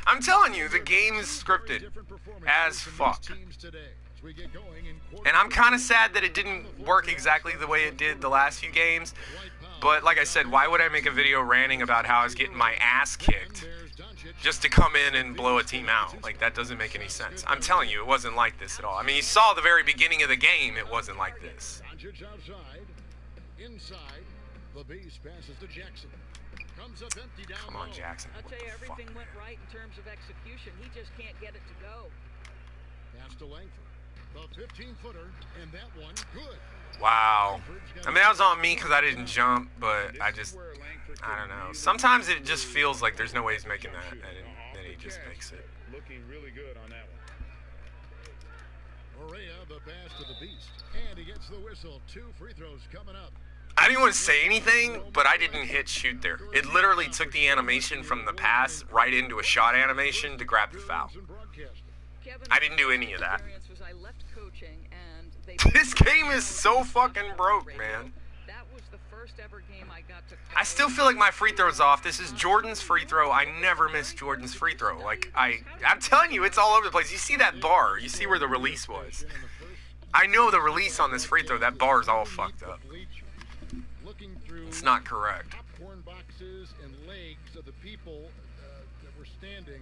I'm telling you, the game is scripted as fuck. And I'm kind of sad that it didn't work exactly the way it did the last few games. But like I said, why would I make a video ranting about how I was getting my ass kicked just to come in and blow a team out? Like, that doesn't make any sense. I'm telling you, it wasn't like this at all. I mean, you saw the very beginning of the game, it wasn't like this. Inside, the base passes to Jackson. Comes up empty down Come on, low. Jackson. I'll What tell you, the everything fuck? went right in terms of execution. He just can't get it to go. Pass to Langford. The 15-footer, and that one good. Wow. I mean, that was on me because I didn't jump, but I don't know. Sometimes it just feels like there's no way he's making that, and then he just makes it. looking really good on that one. Correa, the pass to the beast. And he gets the whistle. 2 free throws coming up. I didn't want to say anything, but I didn't hit shoot there. It literally took the animation from the pass right into a shot animation to grab the foul. Kevin, I didn't do any of that. experience was I left coaching and they This game is so fucking broke, man. That was the first ever game I got to I still feel like my free throw's off. This is Jordan's free throw. I never miss Jordan's free throw. Like, I'm telling you, it's all over the place. You see that bar. You see where the release was. I know the release on this free throw. That bar's all fucked up. It's not correct. Popcorn boxes and legs of the people that were standing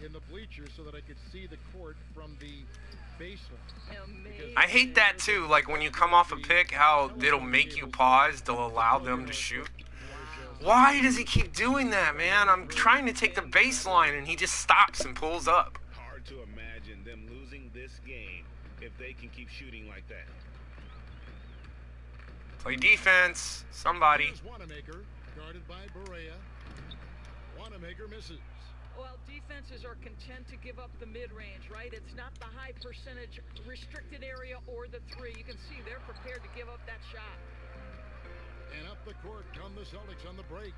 in the bleachers so that I could see the court from the baseline. I hate that too, like when you come off a pick, how it'll make you pause to allow them to shoot. Why does he keep doing that, man? I'm trying to take the baseline and he just stops and pulls up. Hard to imagine them losing this game if they can keep shooting like that. Play defense, somebody. Here's Wanamaker, guarded by Berea. Wanamaker misses. Well, defenses are content to give up the mid-range, right? It's not the high percentage restricted area or the three. You can see they're prepared to give up that shot. And up the court come the Celtics on the break.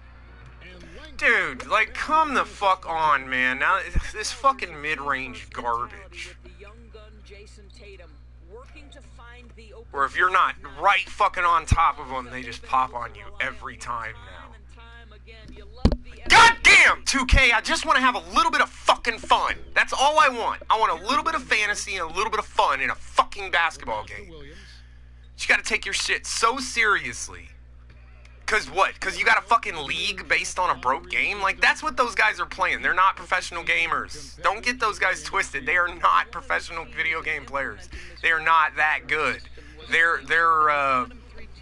And Langford, Dude, like, come the fuck on, man. Now, this fucking mid-range garbage. With the young gun Jason Tatum working to find the open Where if you're not right fucking on top of them, they just pop on you every time now. God damn, 2K, I just want to have a little bit of fucking fun. That's all I want. I want a little bit of fantasy and a little bit of fun in a fucking basketball game. Williams. You gotta take your shit so seriously. Cause what? Cause you got a fucking league based on a broke game? Like, that's what those guys are playing. They're not professional gamers. Don't get those guys twisted. They are not professional video game players. They are not that good. Their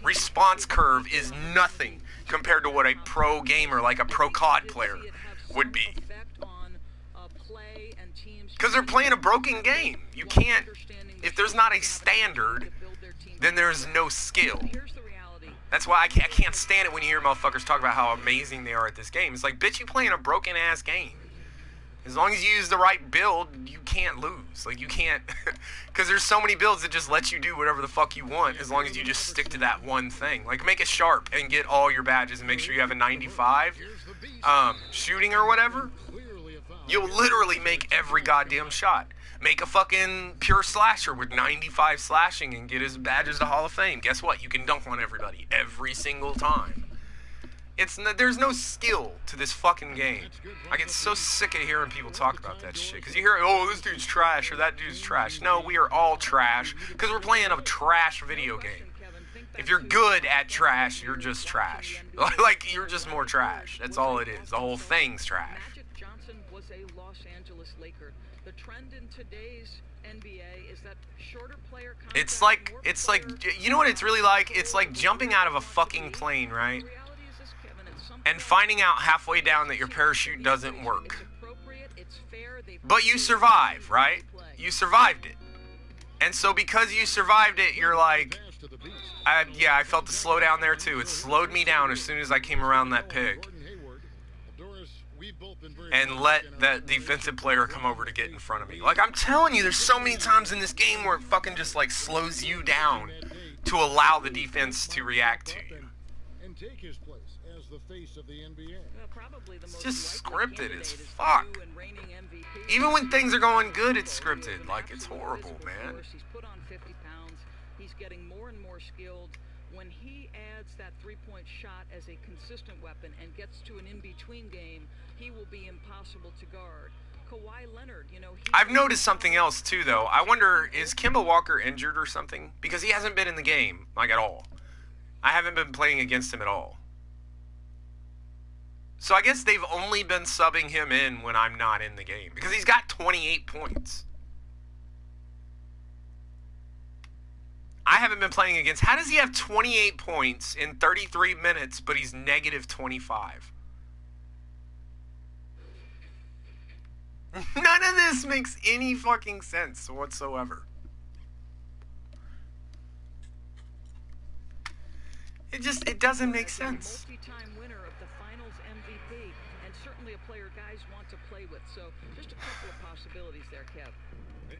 response curve is nothing compared to what a pro gamer, like a pro COD player, would be. Because they're playing a broken game. You can't, if there's not a standard, then there's no skill. That's why I can't stand it when you hear motherfuckers talk about how amazing they are at this game. It's like, bitch, you playing a broken-ass game. As long as you use the right build, you can't lose. Like, you can't, because there's so many builds that just let you do whatever the fuck you want as long as you just stick to that one thing. Like, make it sharp and get all your badges and make sure you have a 95 shooting or whatever. You'll literally make every goddamn shot. Make a fucking pure slasher with 95 slashing and get his badges to Hall of Fame. Guess what? You can dunk on everybody every single time. There's no skill to this fucking game. I get so sick of hearing people talk about that shit. Because you hear, oh, this dude's trash or that dude's trash. No, we are all trash because we're playing a trash video game. If you're good at trash, you're just trash. Like, you're just more trash. That's all it is. The whole thing's trash. Magic Johnson was a Los Angeles Laker. The trend in today's NBA is that shorter player it's like, you know what it's really like? It's like jumping out of a fucking plane, right? And finding out halfway down that your parachute doesn't work. But you survive, right? You survived it. And so because you survived it, you're like, yeah, I felt the slowdown there too. It slowed me down as soon as I came around that pig. And let that defensive player come over to get in front of me. Like, I'm telling you, there's so many times in this game where it fucking just, like, slows you down to allow the defense to react to you. And take his place as the face of the NBA. It's just scripted as fuck. Even when things are going good, it's scripted. Like, it's horrible, man. He's put on 50 pounds. He's getting more and more skilled. When he adds that three-point shot as a consistent weapon and gets to an in-between game, he will be impossible to guard. Kawhi Leonard, you know, I've noticed something else too, though. I wonder, is Kemba Walker injured or something? Because he hasn't been in the game, like, at all. I haven't been playing against him at all. So I guess they've only been subbing him in when I'm not in the game. Because he's got 28 points. I haven't been playing against... How does he have 28 points in 33 minutes, but he's negative 25? None of this makes any fucking sense whatsoever. It doesn't make sense. Multi-time winner of the Finals MVP, and certainly a player guys want to play with. So just a couple of possibilities there, Kev.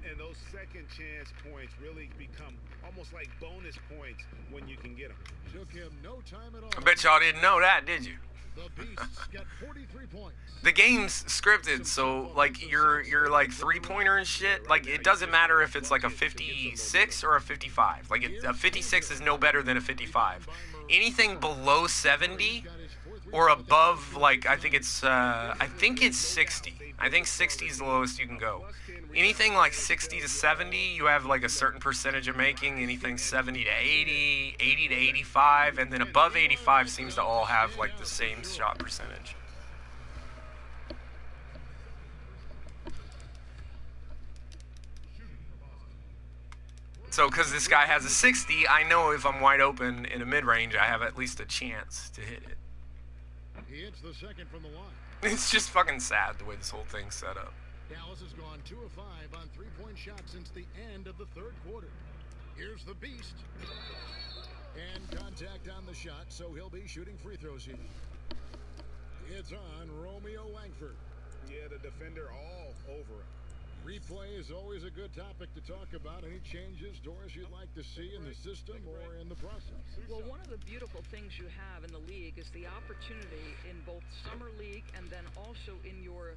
And those second chance points really become almost like bonus points when you can get them. Took him no time at all. I bet y'all didn't know that, did you? The Beasts got 43 points. The game's scripted, so like your like three-pointer and shit, like it doesn't matter if it's like a 56 or a 55. Like a 56 is no better than a 55. Anything below 70 or above, like I think it's 60. I think 60 is the lowest you can go. Anything like 60 to 70, you have like a certain percentage of making. Anything 70 to 80, 80 to 85, and then above 85 seems to all have like the same shot percentage. So because this guy has a 60, I know if I'm wide open in a mid-range, I have at least a chance to hit it. He hits the second from the line. It's just fucking sad the way this whole thing's set up. Dallas has gone 2 of 5 on three-point shots since the end of the third quarter. Here's the Beast. And contact on the shot, so he'll be shooting free throws here. It's on Romeo Langford. Yeah, the defender all over him. Replay is always a good topic to talk about. Any changes, Doris, you'd like to see in the system or in the process? Well, one of the beautiful things you have in the league is the opportunity in both Summer League and then also in your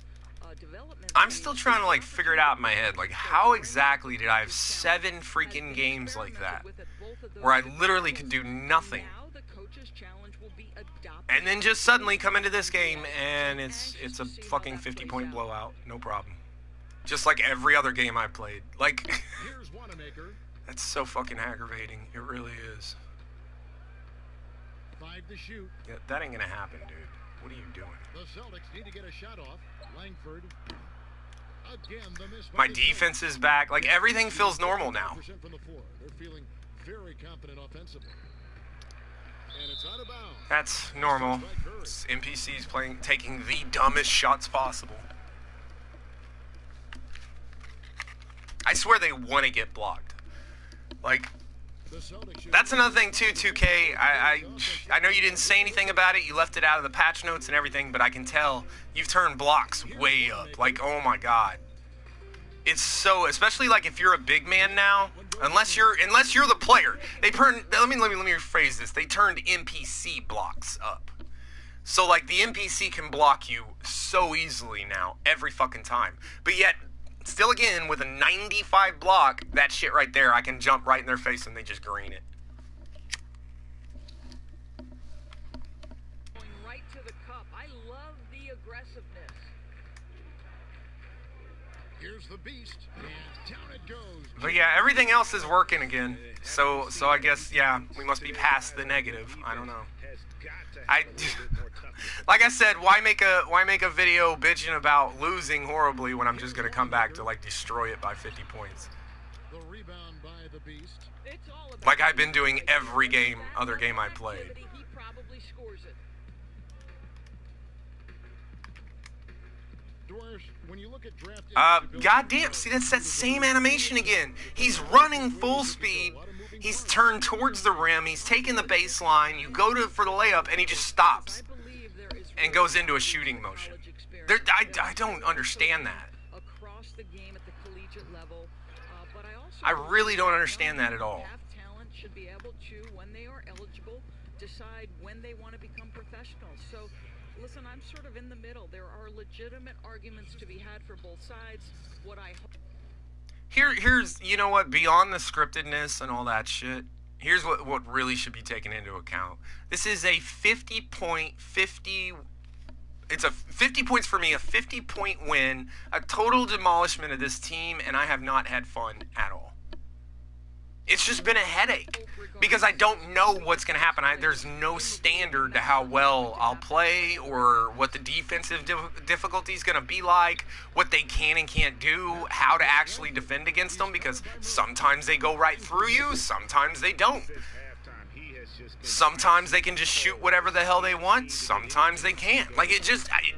development. I'm still trying to like figure it out in my head. Like, how exactly did I have 7 freaking games like that where I literally could do nothing? And then just suddenly come into this game and it's a fucking 50-point blowout. No problem. Just like every other game I played. Like, Here's Wanamaker. That's so fucking aggravating. It really is. 5 to shoot. Yeah, that ain't gonna happen, dude. What are you doing? The Celtics need to get a shot off. Langford. Again, the miss by My the defense is back. Like, everything feels normal now. 10% from the floor. They're feeling very confident offensively. And it's out of bounds. That's normal. It's NPCs taking the dumbest shots possible. I swear they want to get blocked. Like, that's another thing too, 2K. I know you didn't say anything about it. You left it out of the patch notes and everything, but I can tell you've turned blocks way up. Like, oh my god. It's so, especially like if you're a big man now, unless you're the player. Let me rephrase this. They turned NPC blocks up. So like the NPC can block you so easily now every fucking time. But yet still, again, with a 95 block, that shit right there, I can jump right in their face and they just green it. Here's the beast, and down it goes. But yeah, everything else is working again. So I guess, yeah, we must be past the negative. I don't know. Like I said, why make a video bitching about losing horribly when I'm just gonna come back to like destroy it by 50 points? The rebound by the beast. Like I've been doing every other game I played. He probably scores it. Dwars, when you look at draft Goddamn, see, that's that same animation again. He's running full speed. He's turned towards the rim. He's taking the baseline. You go for the layup, and he just stops and goes into a shooting motion. I don't understand that. Across the game at the collegiate level, but I also I really don't understand that at all. have talent should be able to, when they are eligible, decide when they want to become professionals. So, listen, I'm sort of in the middle. There are legitimate arguments to be had for both sides. What I hope. Here's, you know what, beyond the scriptedness and all that shit, here's what really should be taken into account. This is a 50 points for me, a 50-point win, a total demolishment of this team, and I have not had fun at all. It's just been a headache because I don't know what's going to happen. There's no standard to how well I'll play or what the defensive difficulty is going to be like, what they can and can't do, how to actually defend against them, because sometimes they go right through you, sometimes they don't. Sometimes they can just shoot whatever the hell they want, sometimes they can't. Like,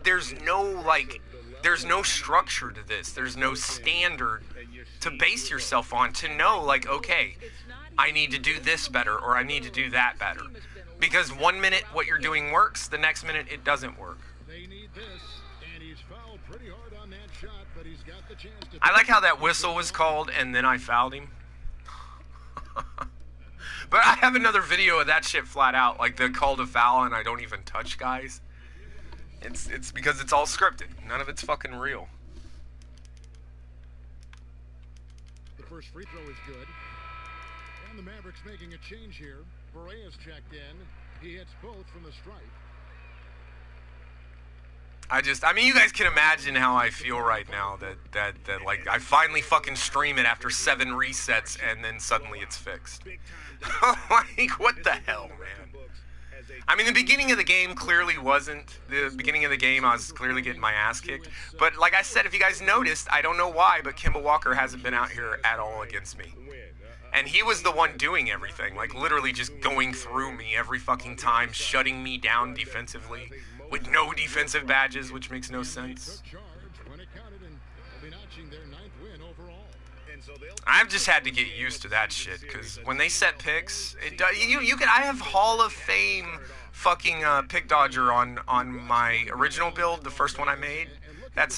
there's no structure to this. There's no standard to base yourself on to know, like, okay, I need to do this better or I need to do that better. Because 1 minute what you're doing works, the next minute it doesn't work. They need this, and he's fouled pretty hard on that shot, but he's got the chance to. I like how that whistle was called and then I fouled him. But I have another video of that shit flat out, like the call to foul and I don't even touch guys. It's because it's all scripted. None of it's fucking real. The first free throw is good. And the Mavericks making a change here. Berea's checked in. He hits both from the stripe. I mean, you guys can imagine how I feel right now that like, I finally fucking stream it after 7 resets and then suddenly it's fixed. Like, what the hell, man? I mean, the beginning of the game clearly wasn't. The beginning of the game, I was clearly getting my ass kicked. But like I said, if you guys noticed, I don't know why, but Kemba Walker hasn't been out here at all against me. And he was the one doing everything, like literally just going through me every fucking time, shutting me down defensively with no defensive badges, which makes no sense. I've just had to get used to that shit, because when they set picks, I have Hall of Fame fucking pick dodger on my original build, the first one I made.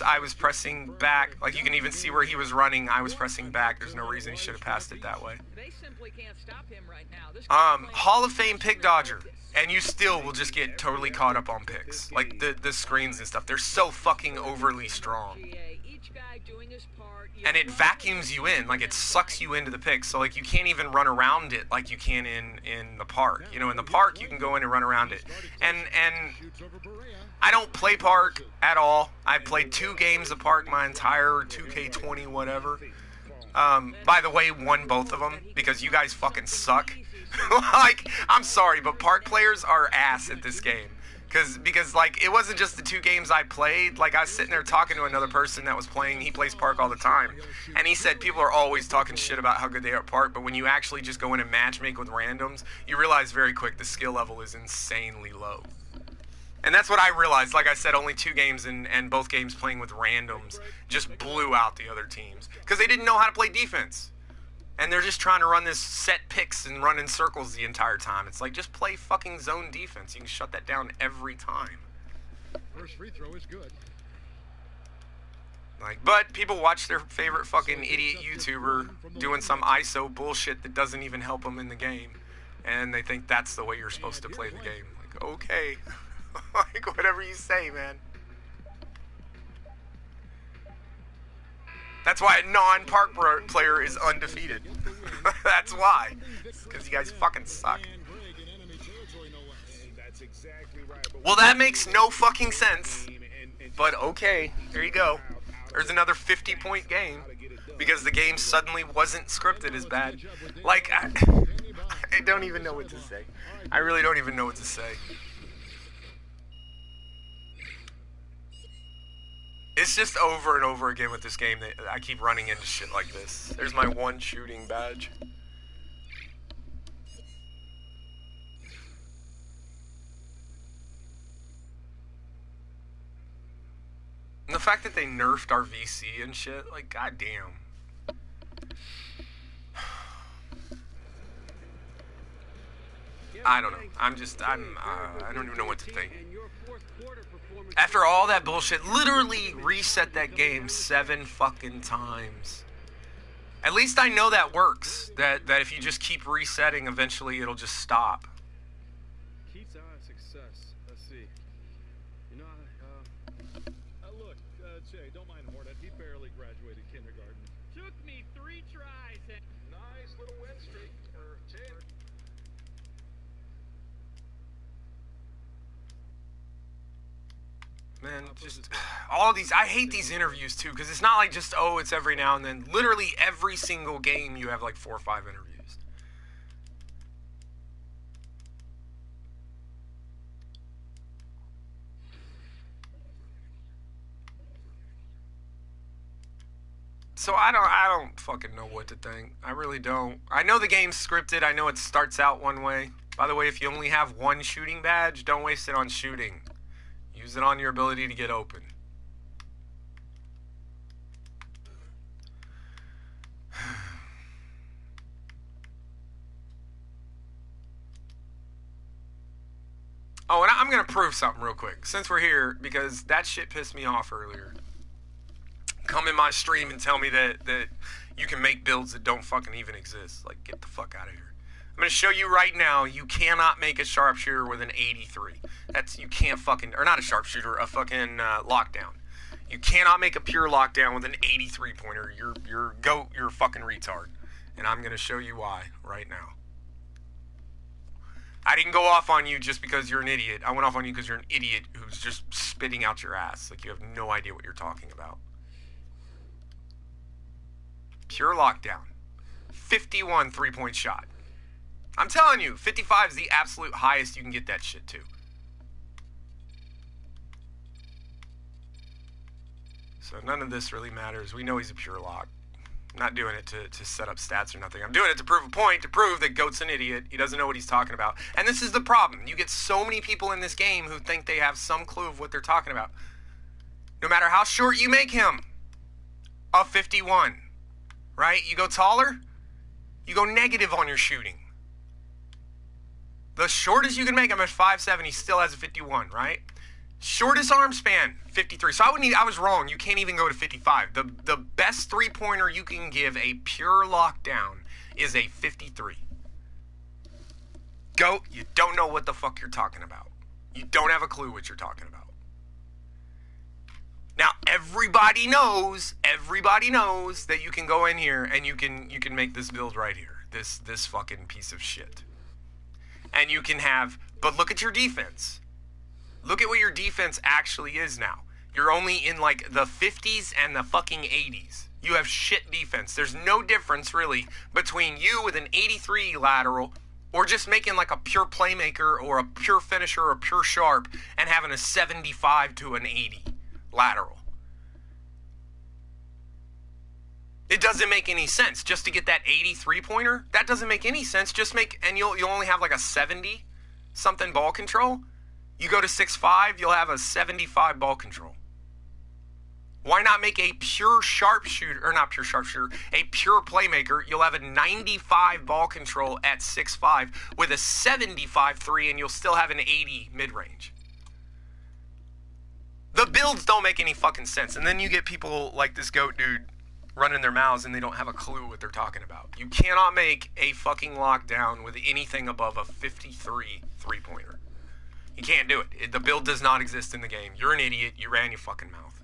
I was pressing back, like you can even see where he was running, I was pressing back. There's no reason he should have passed it that way. They simply can't stop him right now. Hall of Fame pick dodger, and you still will just get totally caught up on picks. Like the screens and stuff, they're so fucking overly strong. Each guy doing his part. And it vacuums you in, like it sucks you into the pick, so like you can't even run around it like you can in the park. You know, in the park you can go in and run around it. And I don't play park at all. I played 2 games of park my entire 2K20 whatever. By the way, won both of them because you guys fucking suck. Like, I'm sorry, but park players are ass at this game. Because like, it wasn't just the 2 games I played. Like, I was sitting there talking to another person that was playing. He plays park all the time. And he said people are always talking shit about how good they are at park, but when you actually just go in and matchmake with randoms, you realize very quick the skill level is insanely low. And that's what I realized. Like I said, only 2 games and both games playing with randoms just blew out the other teams. Because they didn't know how to play defense. And they're just trying to run this set picks and run in circles the entire time. It's like, just play fucking zone defense. You can shut that down every time. First free throw is good. Like, but people watch their favorite fucking idiot YouTuber doing some ISO bullshit that doesn't even help them in the game. And they think that's the way you're supposed to play the game. Like, okay. Like, whatever you say, man. That's why a non-park player is undefeated. That's why. Because you guys fucking suck. Well, that makes no fucking sense. But okay, there you go. There's another 50-point game because the game suddenly wasn't scripted as bad. Like, I don't even know what to say. I really don't even know what to say. It's just over and over again with this game that I keep running into shit like this. There's my one shooting badge. And the fact that they nerfed our VC and shit, like, goddamn. I don't know. I don't even know what to think. After all that bullshit, literally reset that game 7 fucking times. At least I know that works. That if you just keep resetting, eventually it'll just stop. Key to our success. Let's see. You know, look, Jay, don't mind Hornet. He barely graduated kindergarten. Took me 3 tries. Nice little win streak for Jay. Man, just all these, I hate these interviews too, because it's not like just, oh, it's every now and then. Literally every single game you have like 4 or 5 interviews. So I don't fucking know what to think. I really don't. I know the game's scripted. I know it starts out one way. By the way, if you only have one shooting badge, don't waste it on shooting. Use it on your ability to get open. Oh, and I'm going to prove something real quick, since we're here, because that shit pissed me off earlier. Come in my stream and tell me that you can make builds that don't fucking even exist. Like, get the fuck out of here. I'm going to show you right now, you cannot make a sharpshooter with an 83. You can't fucking, or not a sharpshooter, a fucking lockdown. You cannot make a pure lockdown with an 83 pointer. You're a fucking retard. And I'm going to show you why right now. I didn't go off on you just because you're an idiot. I went off on you because you're an idiot who's just spitting out your ass. Like, you have no idea what you're talking about. Pure lockdown. 51 3-point shot. I'm telling you, 55 is the absolute highest you can get that shit to. So none of this really matters. We know he's a pure lock. I'm not doing it to set up stats or nothing. I'm doing it to prove a point, to prove that Goat's an idiot. He doesn't know what he's talking about. And this is the problem. You get so many people in this game who think they have some clue of what they're talking about. No matter how short you make him, a 51, right? You go taller, you go negative on your shooting. The shortest you can make him at 5'7", he still has a 51, right? Shortest arm span, 53. So I was wrong. You can't even go to 55. The best three-pointer you can give a pure lockdown is a 53. Goat, you don't know what the fuck you're talking about. You don't have a clue what you're talking about. Now, everybody knows that you can go in here and you can make this build right here. This fucking piece of shit. And you can have, but look at your defense. Look at what your defense actually is now. You're only in like the 50s and the fucking 80s. You have shit defense. There's no difference really between you with an 83 lateral or just making like a pure playmaker or a pure finisher or a pure sharp and having a 75 to an 80 lateral. It doesn't make any sense just to get that 83 pointer. That doesn't make any sense. Just make, and you'll only have like a 70 something ball control. You go to 6'5", you'll have a 75 ball control. Why not make a pure sharpshooter, or not pure sharpshooter, a pure playmaker? You'll have a 95 ball control at 6'5", with a 75 3, and you'll still have an 80 mid-range. The builds don't make any fucking sense. And then you get people like this Goat dude running their mouths and they don't have a clue what they're talking about. You cannot make a fucking lockdown with anything above a 53 three-pointer. You can't do it. The build does not exist in the game. You're an idiot. You ran your fucking mouth.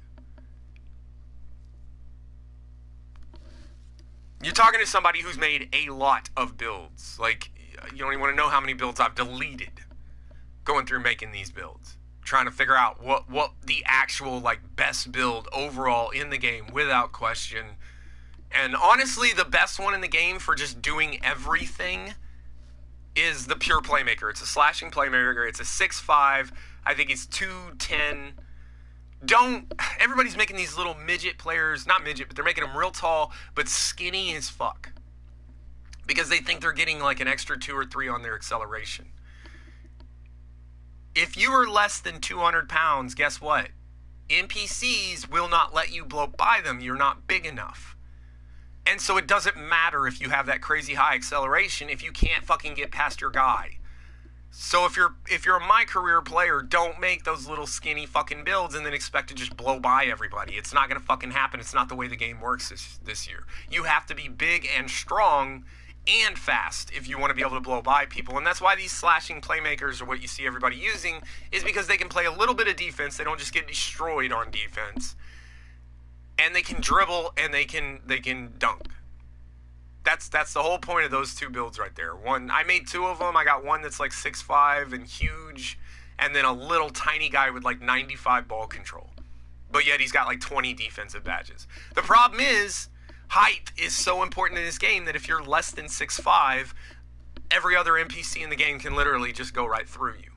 You're talking to somebody who's made a lot of builds. Like, you don't even want to know how many builds I've deleted going through making these builds. trying to figure out what the actual like best build overall in the game without question. And honestly, the best one in the game for just doing everything is the pure playmaker. It's a slashing playmaker. It's a 6'5". I think he's 210. Everybody's making these little midget players, not midget, but they're making them real tall, but skinny as fuck. Because they think they're getting like an extra 2 or 3 on their acceleration. If you are less than 200 pounds, guess what? NPCs will not let you blow by them. You're not big enough. And so it doesn't matter if you have that crazy high acceleration if you can't fucking get past your guy. So if you're a my career player, don't make those little skinny fucking builds and then expect to just blow by everybody. It's not going to fucking happen. It's not the way the game works this year. You have to be big and strong and fast if you want to be able to blow by people. And that's why these slashing playmakers are what you see everybody using, is because they can play a little bit of defense. They don't just get destroyed on defense. And they can dribble and they can dunk. That's the whole point of those two builds right there. I made 2 of them. I got one that's like 6'5" and huge, and then a little tiny guy with like 95 ball control. But yet he's got like 20 defensive badges. The problem is, height is so important in this game that if you're less than 6'5", every other NPC in the game can literally just go right through you.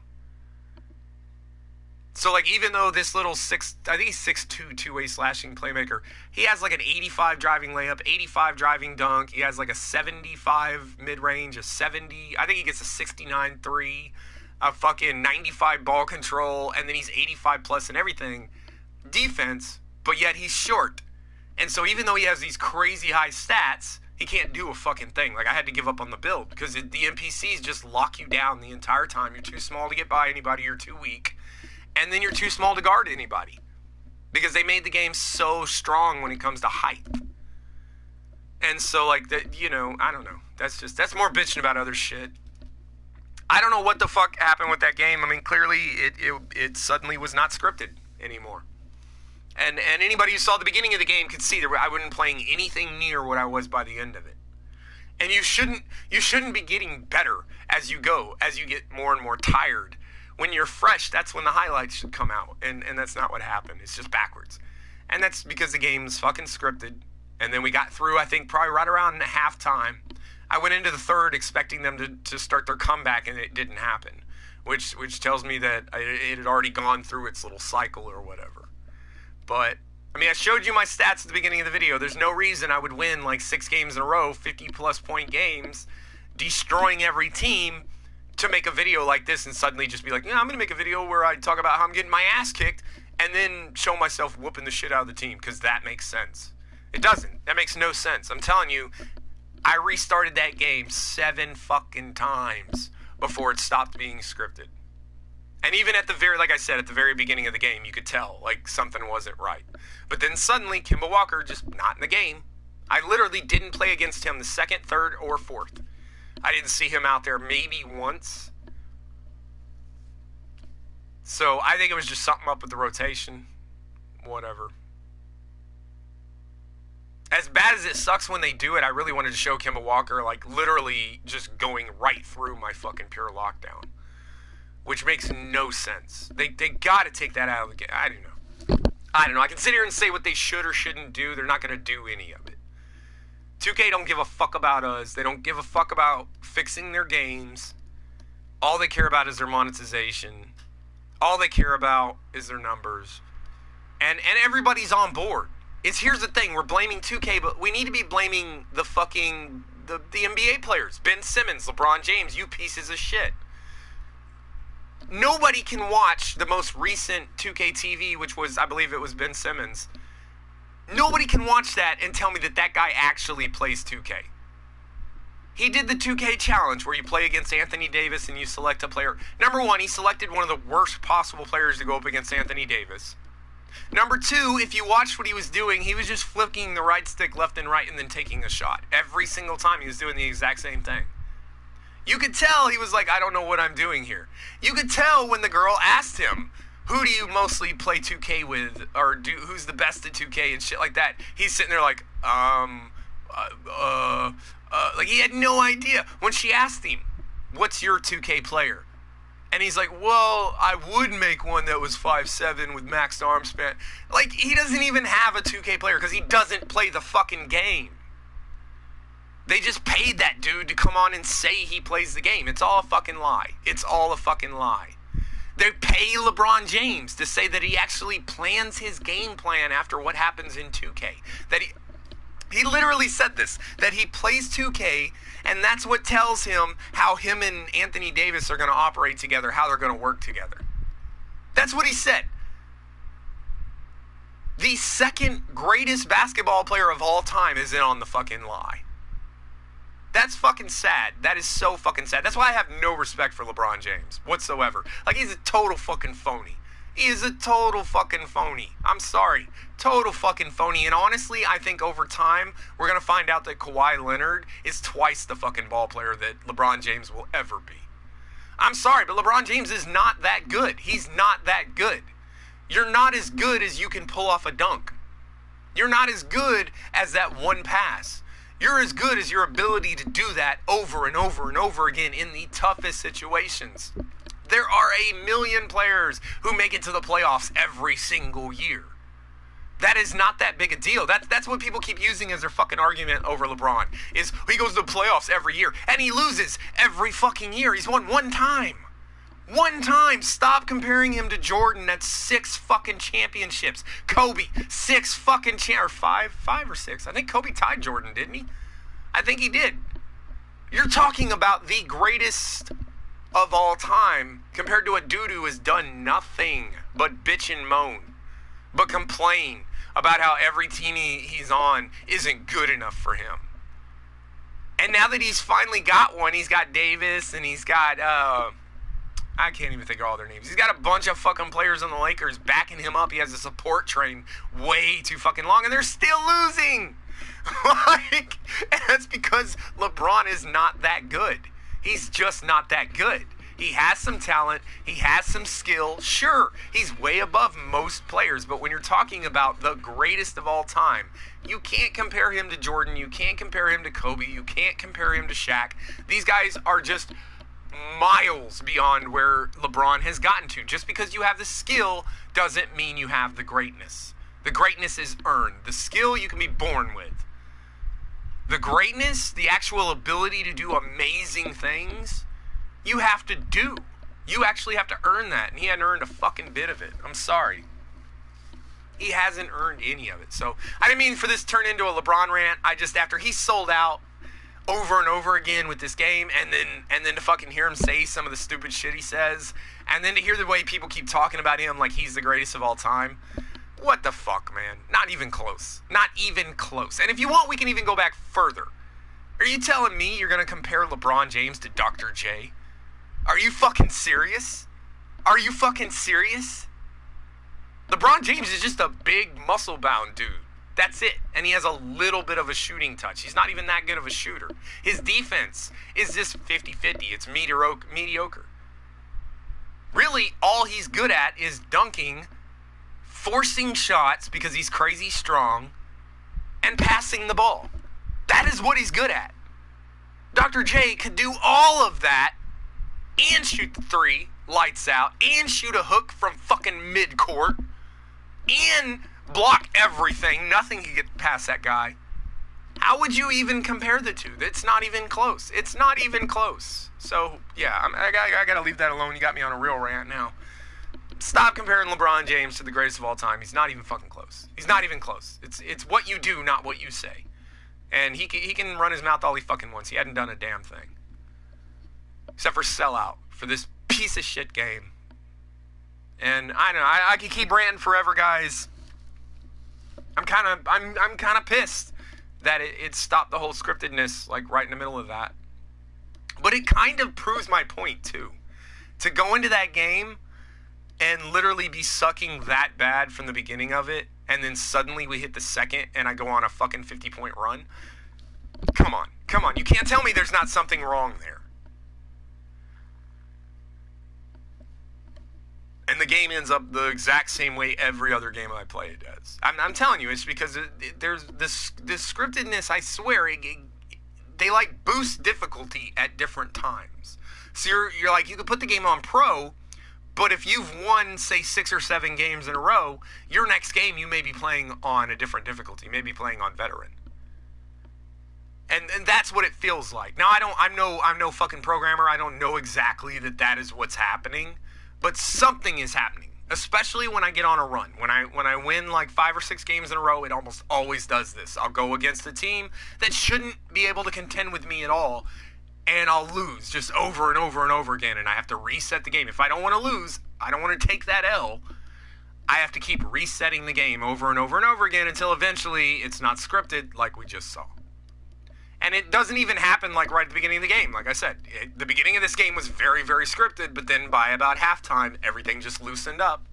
So, like, even though this little I think he's 6'2", two-way slashing playmaker, he has like an 85 driving layup, 85 driving dunk. He has like a 75 mid-range, a 70. I think he gets a 69 3, a fucking 95 ball control, and then he's 85 plus and everything. Defense, but yet he's short. And so even though he has these crazy high stats, he can't do a fucking thing. Like, I had to give up on the build because the NPCs just lock you down the entire time. You're too small to get by anybody. You're too weak. And then you're too small to guard anybody because they made the game so strong when it comes to height. And so, like, I don't know. That's more bitching about other shit. I don't know what the fuck happened with that game. I mean, clearly it suddenly was not scripted anymore. And anybody who saw the beginning of the game could see that I wasn't playing anything near what I was by the end of it. And you shouldn't be getting better as you go, as you get more and more tired. When you're fresh, that's when the highlights should come out. And that's not what happened. It's just backwards. And that's because the game's fucking scripted. And then we got through, I think, probably right around halftime. I went into the third expecting them to start their comeback, and it didn't happen. Which tells me that it had already gone through its little cycle or whatever. But, I mean, I showed you my stats at the beginning of the video. There's no reason I would win like 6 games in a row, 50-plus point games, destroying every team, to make a video like this and suddenly just be like, I'm going to make a video where I talk about how I'm getting my ass kicked and then show myself whooping the shit out of the team, because that makes sense. It doesn't. That makes no sense. I'm telling you, I restarted that game 7 fucking times before it stopped being scripted. And even at the very beginning of the game, you could tell, like, something wasn't right. But then suddenly, Kemba Walker just not in the game. I literally didn't play against him the 2nd, 3rd, or 4th. I didn't see him out there maybe once. So I think it was just something up with the rotation. Whatever. As bad as it sucks when they do it, I really wanted to show Kemba Walker, like, literally just going right through my fucking pure lockdown. Which makes no sense. They got to take that out of the game. I don't know. I can sit here and say what they should or shouldn't do. They're not going to do any of it. 2K don't give a fuck about us. They don't give a fuck about fixing their games. All they care about is their monetization. All they care about is their numbers. And everybody's on board. Here's the thing. We're blaming 2K, but we need to be blaming the NBA players. Ben Simmons, LeBron James, you pieces of shit. Nobody can watch the most recent 2K TV, which was, I believe it was Ben Simmons. Nobody can watch that and tell me that guy actually plays 2K. He did the 2K challenge where you play against Anthony Davis and you select a player. Number 1, he selected one of the worst possible players to go up against Anthony Davis. Number 2, if you watched what he was doing, he was just flicking the right stick left and right and then taking a shot. Every single time he was doing the exact same thing. You could tell he was like, I don't know what I'm doing here. You could tell when the girl asked him, who do you mostly play 2K with, or who's the best at 2K and shit like that. He's sitting there like, like he had no idea. When she asked him, what's your 2K player? And he's like, well, I would make one that was 5'7" with maxed arm span. Like, he doesn't even have a 2K player because he doesn't play the fucking game. They just paid that dude to come on and say he plays the game. It's all a fucking lie. It's all a fucking lie. They pay LeBron James to say that he actually plans his game plan after what happens in 2K. That he literally said this, that he plays 2K, and that's what tells him how him and Anthony Davis are going to operate together, how they're going to work together. That's what he said. The second greatest basketball player of all time is in on the fucking lie. That's fucking sad. That is so fucking sad. That's why I have no respect for LeBron James whatsoever. Like, he's a total fucking phony. He is a total fucking phony. I'm sorry. Total fucking phony. And honestly, I think over time, we're going to find out that Kawhi Leonard is twice the fucking ball player that LeBron James will ever be. I'm sorry, but LeBron James is not that good. He's not that good. You're not as good as you can pull off a dunk. You're not as good as that one pass. You're as good as your ability to do that over and over and over again in the toughest situations. There are 1 million players who make it to the playoffs every single year. That is not that big a deal. That's what people keep using as their fucking argument over LeBron. Is he goes to the playoffs every year and he loses every fucking year. He's won one time. One time. Stop comparing him to Jordan. That's 6 fucking championships. Kobe, 6 fucking or 5 or 6. I think Kobe tied Jordan, didn't he? I think he did. You're talking about the greatest of all time compared to a dude who has done nothing but bitch and moan, but complain about how every team he's on isn't good enough for him. And now that he's finally got one, he's got Davis and he's got I can't even think of all their names. He's got a bunch of fucking players on the Lakers backing him up. He has a support train way too fucking long, and they're still losing. Like, and that's because LeBron is not that good. He's just not that good. He has some talent. He has some skill. Sure, he's way above most players, but when you're talking about the greatest of all time, you can't compare him to Jordan. You can't compare him to Kobe. You can't compare him to Shaq. These guys are just miles beyond where LeBron has gotten to. Just because you have the skill doesn't mean you have the greatness. The greatness is earned. The skill you can be born with. The greatness, the actual ability to do amazing things, you have to do. You actually have to earn that, and he hadn't earned a fucking bit of it. I'm sorry. He hasn't earned any of it. So, I didn't mean for this to turn into a LeBron rant. I just, after he sold out over and over again with this game, and then to fucking hear him say some of the stupid shit he says, and then to hear the way people keep talking about him like he's the greatest of all time. What the fuck, man? Not even close. Not even close. And if you want, we can even go back further. Are you telling me you're going to compare LeBron James to Dr. J? Are you fucking serious? Are you fucking serious? LeBron James is just a big muscle-bound dude. That's it. And he has a little bit of a shooting touch. He's not even that good of a shooter. His defense is just 50-50. It's mediocre. Really, all he's good at is dunking, forcing shots because he's crazy strong, and passing the ball. That is what he's good at. Dr. J could do all of that and shoot the three, lights out, and shoot a hook from fucking mid-court, and block everything. Nothing can get past that guy. How would you even compare the two? It's not even close. It's not even close. So, yeah, I gotta leave that alone. You got me on a real rant now. Stop comparing LeBron James to the greatest of all time. He's not even fucking close. He's not even close. It's what you do, not what you say. And he can run his mouth all he fucking wants. He hadn't done a damn thing. Except for sell out for this piece of shit game. And I don't know, I could keep ranting forever, guys. I'm kind of pissed that it stopped the whole scriptedness, like, right in the middle of that. But it kind of proves my point, too. To go into that game and literally be sucking that bad from the beginning of it, and then suddenly we hit the second and I go on a fucking 50-point run. Come on. You can't tell me there's not something wrong there. And the game ends up the exact same way every other game I play it does. I'm telling you, it's because there's this scriptedness, I swear, they like boost difficulty at different times. So you're like, you could put the game on pro, but if you've won, say, 6 or 7 games in a row, your next game you may be playing on a different difficulty, maybe playing on veteran. And that's what it feels like. Now I'm no fucking programmer. I don't know exactly that is what's happening, but something is happening. Especially when I get on a run. When I win like 5 or 6 games in a row, it almost always does this. I'll go against a team that shouldn't be able to contend with me at all, and I'll lose just over and over and over again, and I have to reset the game. If I don't want to lose, I don't want to take that L, I have to keep resetting the game over and over and over again until eventually it's not scripted like we just saw. And it doesn't even happen like right at the beginning of the game. Like I said, the beginning of this game was very, very scripted, but then by about halftime, everything just loosened up.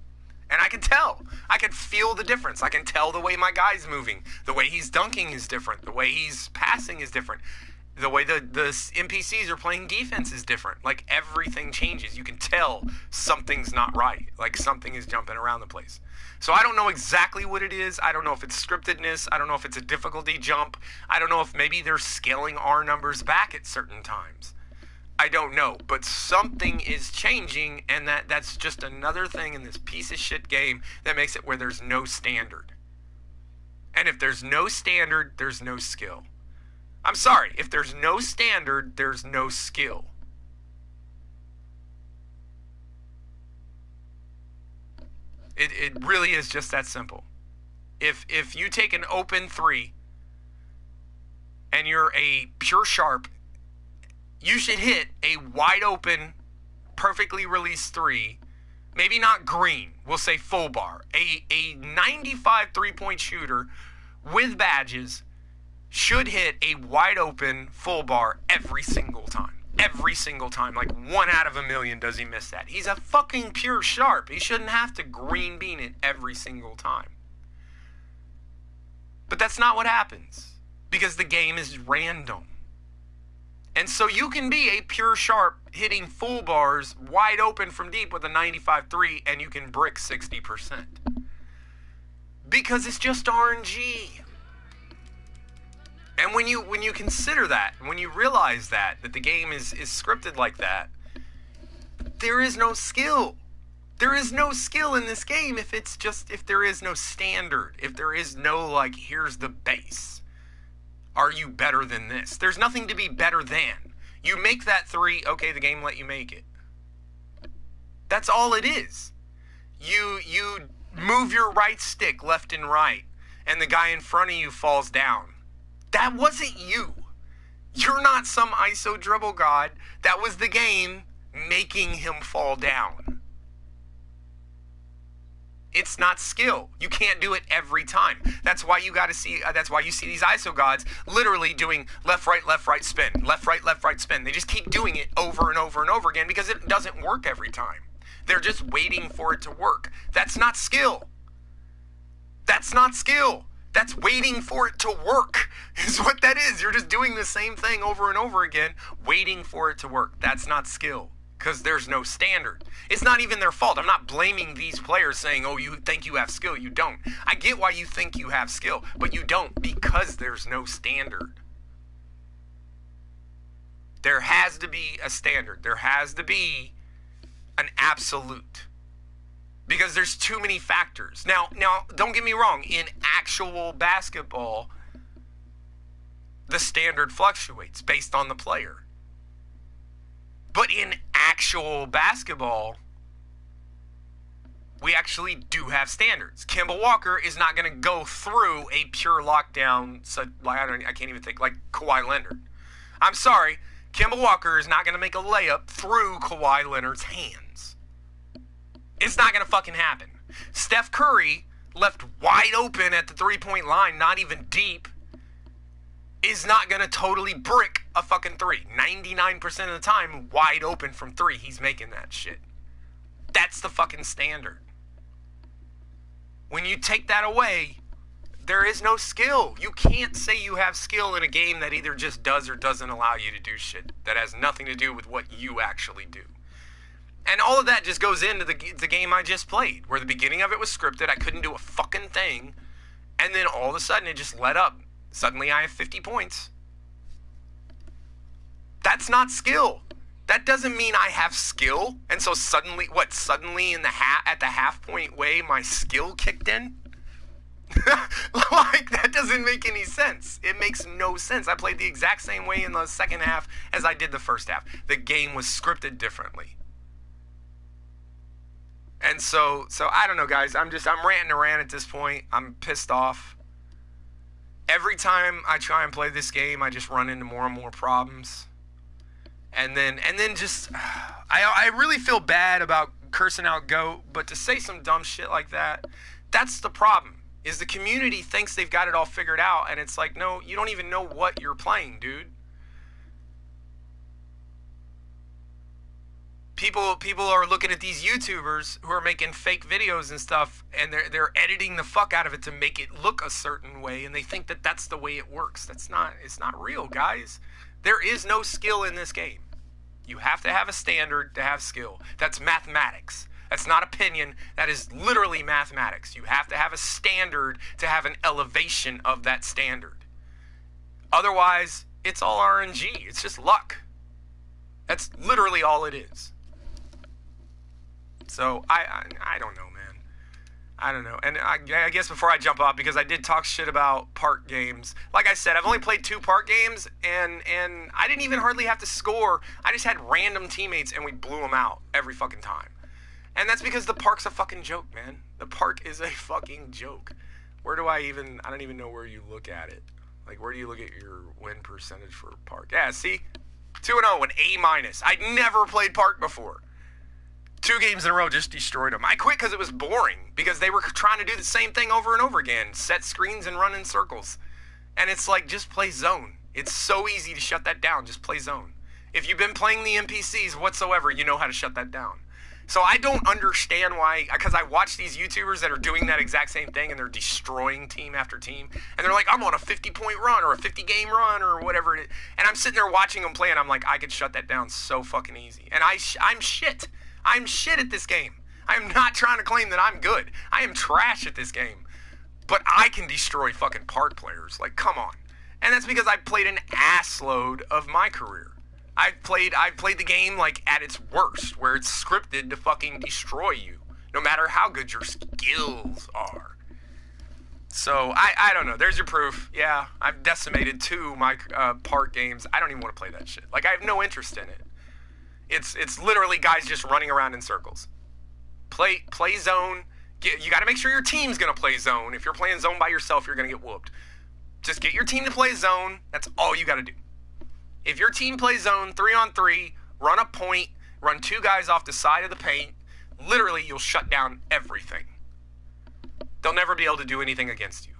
And I can tell. I can feel the difference. I can tell the way my guy's moving. The way he's dunking is different. The way he's passing is different. The way the NPCs are playing defense is different. Like, everything changes. You can tell something's not right. Like, something is jumping around the place. So I don't know exactly what it is. I don't know if it's scriptedness. I don't know if it's a difficulty jump. I don't know if maybe they're scaling our numbers back at certain times. I don't know. But something is changing, and that's just another thing in this piece of shit game that makes it where there's no standard. And if there's no standard, there's no skill. I'm sorry, if there's no standard, there's no skill. It really is just that simple. If you take an open 3 and you're a pure sharp, you should hit a wide open, perfectly released 3, maybe not green, we'll say full bar, a 95 3-point shooter with badges should hit a wide open full bar every single time. Every single time. Like 1 out of a million does he miss that. He's a fucking pure sharp. He shouldn't have to green bean it every single time. But that's not what happens. Because the game is random. And so you can be a pure sharp hitting full bars wide open from deep with a 95-3 and you can brick 60%. Because it's just RNG. And when you consider that, when you realize that the game is scripted like that, there is no skill. There is no skill in this game if there is no standard, if there is no, like, here's the base. Are you better than this? There's nothing to be better than. You make that 3, okay, the game let you make it. That's all it is. You move your right stick left and right, and the guy in front of you falls down. That wasn't you. You're not some ISO dribble god. That was the game making him fall down. It's not skill. You can't do it every time. That's why you got to see. That's why you see these ISO gods literally doing left, right, spin, left, right, spin. They just keep doing it over and over and over again because it doesn't work every time. They're just waiting for it to work. That's not skill. That's not skill. That's waiting for it to work, is what that is. You're just doing the same thing over and over again, waiting for it to work. That's not skill, because there's no standard. It's not even their fault. I'm not blaming these players saying, oh, you think you have skill. You don't. I get why you think you have skill, but you don't because there's no standard. There has to be a standard. There has to be an absolute. Because there's too many factors. Now, don't get me wrong. In actual basketball, the standard fluctuates based on the player. But in actual basketball, we actually do have standards. Kemba Walker is not going to go through a pure lockdown, I can't even think, like Kawhi Leonard. I'm sorry, Kemba Walker is not going to make a layup through Kawhi Leonard's hands. It's not going to fucking happen. Steph Curry, left wide open at the three-point line, not even deep, is not going to totally brick a fucking 3. 99% of the time, wide open from 3, he's making that shit. That's the fucking standard. When you take that away, there is no skill. You can't say you have skill in a game that either just does or doesn't allow you to do shit that has nothing to do with what you actually do. And all of that just goes into the game I just played, where the beginning of it was scripted. I couldn't do a fucking thing. And then all of a sudden, it just let up. Suddenly, I have 50 points. That's not skill. That doesn't mean I have skill. And so suddenly in the at the half point way, my skill kicked in? Like, that doesn't make any sense. It makes no sense. I played the exact same way in the second half as I did the first half. The game was scripted differently. And so I don't know, guys. I'm ranting around at this point. I'm pissed off. Every time I try and play this game, I just run into more and more problems. And then just, I really feel bad about cursing out GOAT, but to say some dumb shit like that, that's the problem. Is the community thinks they've got it all figured out, and it's like, no, you don't even know what you're playing, dude. People are looking at these YouTubers who are making fake videos and stuff, and they're editing the fuck out of it to make it look a certain way, and they think that that's the way it works. It's not real, guys. There is no skill in this game. You have to have a standard to have skill. That's mathematics. That's not opinion. That is literally mathematics. You have to have a standard to have an elevation of that standard. Otherwise, it's all RNG. It's just luck. That's literally all it is. So, I don't know, man. I don't know. And I guess before I jump off, because I did talk shit about park games. Like I said, I've only played 2 park games, and I didn't even hardly have to score. I just had random teammates, and we blew them out every fucking time. And that's because the park's a fucking joke, man. The park is a fucking joke. I don't even know where you look at it. Like, where do you look at your win percentage for park? Yeah, see? 2-0, an A-. I'd never played park before. 2 games in a row, just destroyed them. I quit because it was boring, because they were trying to do the same thing over and over again. Set screens and run in circles. And it's like, just play zone. It's so easy to shut that down. Just play zone. If you've been playing the NPCs whatsoever, you know how to shut that down. So I don't understand why, because I watch these YouTubers that are doing that exact same thing, and they're destroying team after team, and they're like, I'm on a 50-point run or a 50-game run or whatever it is. And I'm sitting there watching them play, and I'm like, I could shut that down so fucking easy. And I'm shit. I'm shit at this game. I'm not trying to claim that I'm good. I am trash at this game. But I can destroy fucking park players. Like, come on. And that's because I played an ass load of my career. I've played the game like at its worst, where it's scripted to fucking destroy you, no matter how good your skills are. So I don't know. There's your proof. Yeah, I've decimated 2 my park games. I don't even want to play that shit. Like, I have no interest in it. It's literally guys just running around in circles. Play zone. You got to make sure your team's gonna play zone. If you're playing zone by yourself, you're gonna get whooped. Just get your team to play zone. That's all you got to do. If your team plays zone 3-on-3, run a point, run 2 guys off the side of the paint, literally you'll shut down everything. They'll never be able to do anything against you.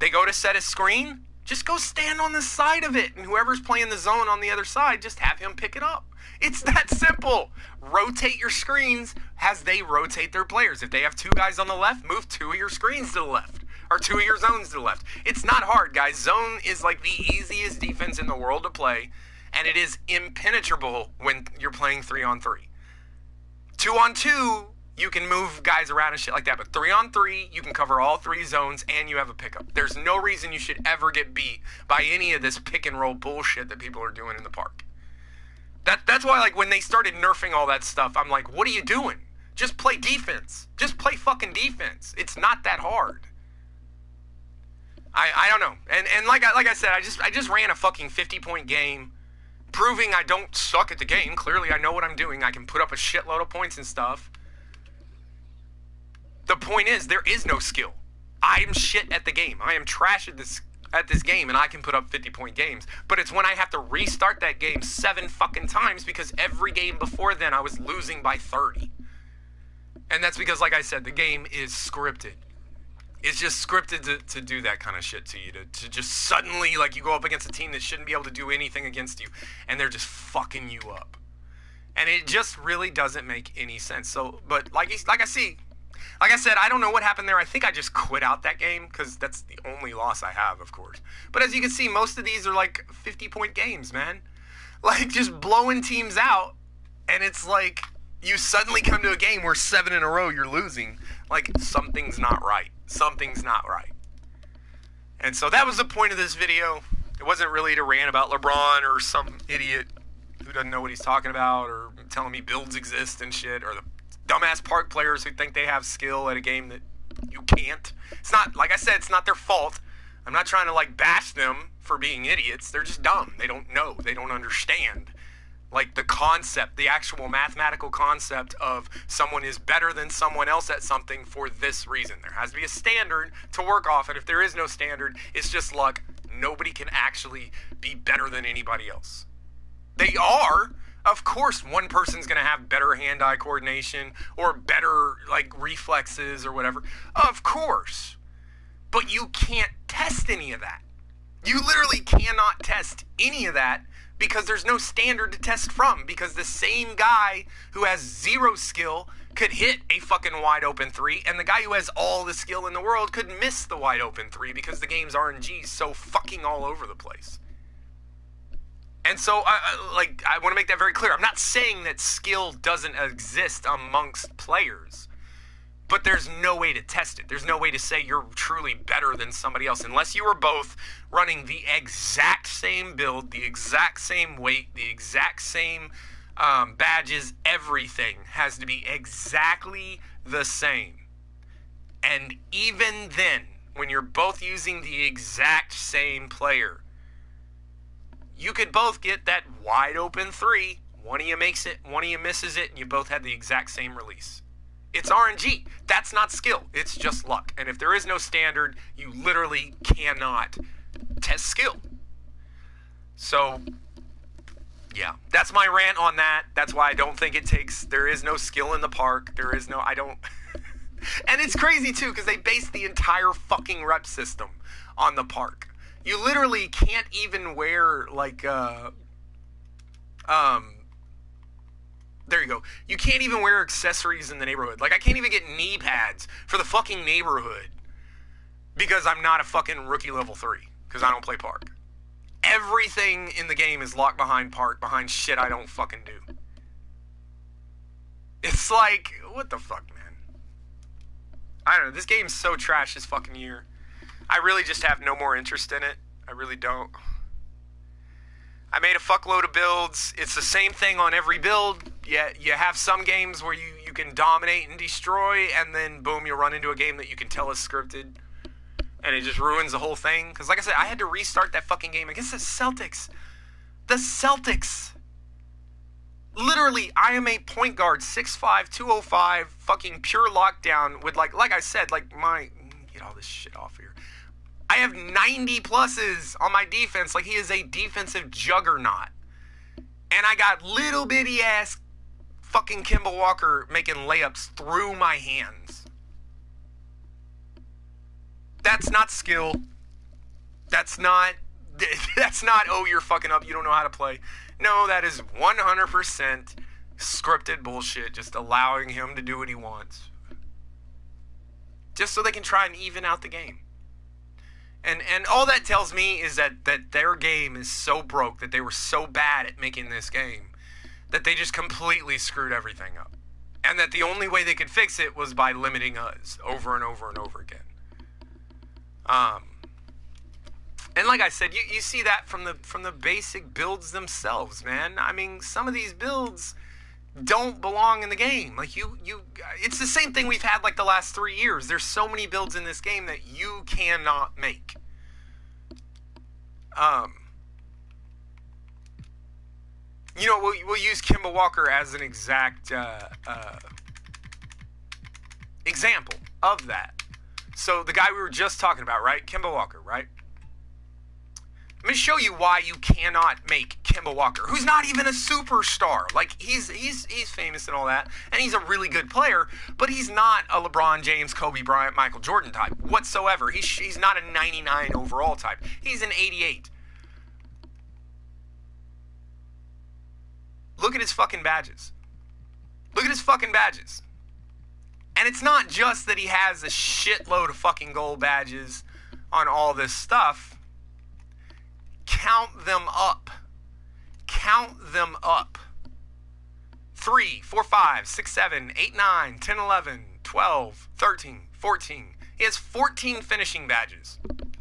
They go to set a screen, just go stand on the side of it, and whoever's playing the zone on the other side, just have him pick it up. It's that simple. Rotate your screens as they rotate their players. If they have 2 guys on the left, move 2 of your screens to the left. Or 2 of your zones to the left. It's not hard, guys. Zone is like the easiest defense in the world to play, and it is impenetrable when you're playing 3-on-3. 2-on-2, you can move guys around and shit like that, but 3-on-3, you can cover all 3 zones, and you have a pickup. There's no reason you should ever get beat by any of this pick-and-roll bullshit that people are doing in the park. That's why, like, when they started nerfing all that stuff, I'm like, what are you doing? Just play defense. Just play fucking defense. It's not that hard. I don't know. And like I said, I just ran a fucking 50-point game, proving I don't suck at the game. Clearly, I know what I'm doing. I can put up a shitload of points and stuff. The point is, there is no skill. I'm shit at the game. I am trash at this game, and I can put up 50-point games. But it's when I have to restart that game 7 fucking times, because every game before then I was losing by 30. And that's because, like I said, the game is scripted. It's just scripted to do that kind of shit to you, to just suddenly, like, you go up against a team that shouldn't be able to do anything against you, and they're just fucking you up. And it just really doesn't make any sense. So, but like I said, I don't know what happened there. I think I just quit out that game, because that's the only loss I have, of course. But as you can see, most of these are like 50-point games, man. Like, just blowing teams out, and it's like you suddenly come to a game where 7 in a row you're losing. Like, something's not right. Something's not right. And so that was the point of this video. It wasn't really to rant about LeBron or some idiot who doesn't know what he's talking about, or telling me builds exist and shit, or the dumbass park players who think they have skill at a game that you can't. It's not, like I said, it's not their fault. I'm not trying to like bash them for being idiots. They're just dumb. They don't know. They don't understand. Like the concept, the actual mathematical concept of someone is better than someone else at something for this reason. There has to be a standard to work off, and if there is no standard, it's just luck. Nobody can actually be better than anybody else. They are. Of course, one person's going to have better hand-eye coordination or better, like, reflexes or whatever. Of course. But you can't test any of that. You literally cannot test any of that because there's no standard to test from. Because the same guy who has zero skill could hit a fucking wide-open three, and the guy who has all the skill in the world could miss the wide-open three because the game's RNG is so fucking all over the place. And so, I want to make that very clear. I'm not saying that skill doesn't exist amongst players, but there's no way to test it. There's no way to say you're truly better than somebody else unless you are both running the exact same build, the exact same weight, the exact same badges. Everything has to be exactly the same. And even then, when you're both using the exact same player, you could both get that wide open three. One of you makes it, one of you misses it, and you both had the exact same release. It's RNG. That's not skill. It's just luck. And if there is no standard, you literally cannot test skill. So, yeah, that's my rant on that. That's why I don't think there is no skill in the park. And it's crazy too, because they base the entire fucking rep system on the park. You literally can't even wear, like, there you go. You can't even wear accessories in the neighborhood. Like, I can't even get knee pads for the fucking neighborhood because I'm not a fucking rookie level 3, because I don't play park. Everything in the game is locked behind park, behind shit I don't fucking do. It's like, what the fuck, man? I don't know. This game's so trash this fucking year. I really just have no more interest in it. I really don't. I made a fuckload of builds. It's the same thing on every build. You have some games where you can dominate and destroy, and then boom, you run into a game that you can tell is scripted. And it just ruins the whole thing. Because like I said, I had to restart that fucking game against the Celtics. The Celtics. Literally, I am a point guard, 6'5", 205, fucking pure lockdown with like I said, like get all this shit off here. I have 90 pluses on my defense. Like, he is a defensive juggernaut. And I got little bitty ass fucking Kemba Walker making layups through my hands. That's not skill. That's not, oh, you're fucking up, you don't know how to play. No, that is 100% scripted bullshit, just allowing him to do what he wants. Just so they can try and even out the game. And all that tells me is that their game is so broke, that they were so bad at making this game, that they just completely screwed everything up. And that the only way they could fix it was by limiting us over and over and over again. And like I said, you see that from the basic builds themselves, man. I mean, some of these builds don't belong in the game. Like it's the same thing we've had like the last 3 years. There's so many builds in this game that you cannot make. You know, we'll use Kemba Walker as an exact example of that. So the guy we were just talking about, right? Kemba Walker, right? Let me show you why you cannot make Kemba Walker, who's not even a superstar. Like, he's famous and all that, and he's a really good player, but he's not a LeBron James, Kobe Bryant, Michael Jordan type whatsoever. He's not a 99 overall type. He's an 88. Look at his fucking badges. Look at his fucking badges. And it's not just that he has a shitload of fucking gold badges on all this stuff. Count them up. Count them up. 3, 4, 5, 6, 7, 8, 9, 10, 11, 12, 13, 14. He has 14 finishing badges.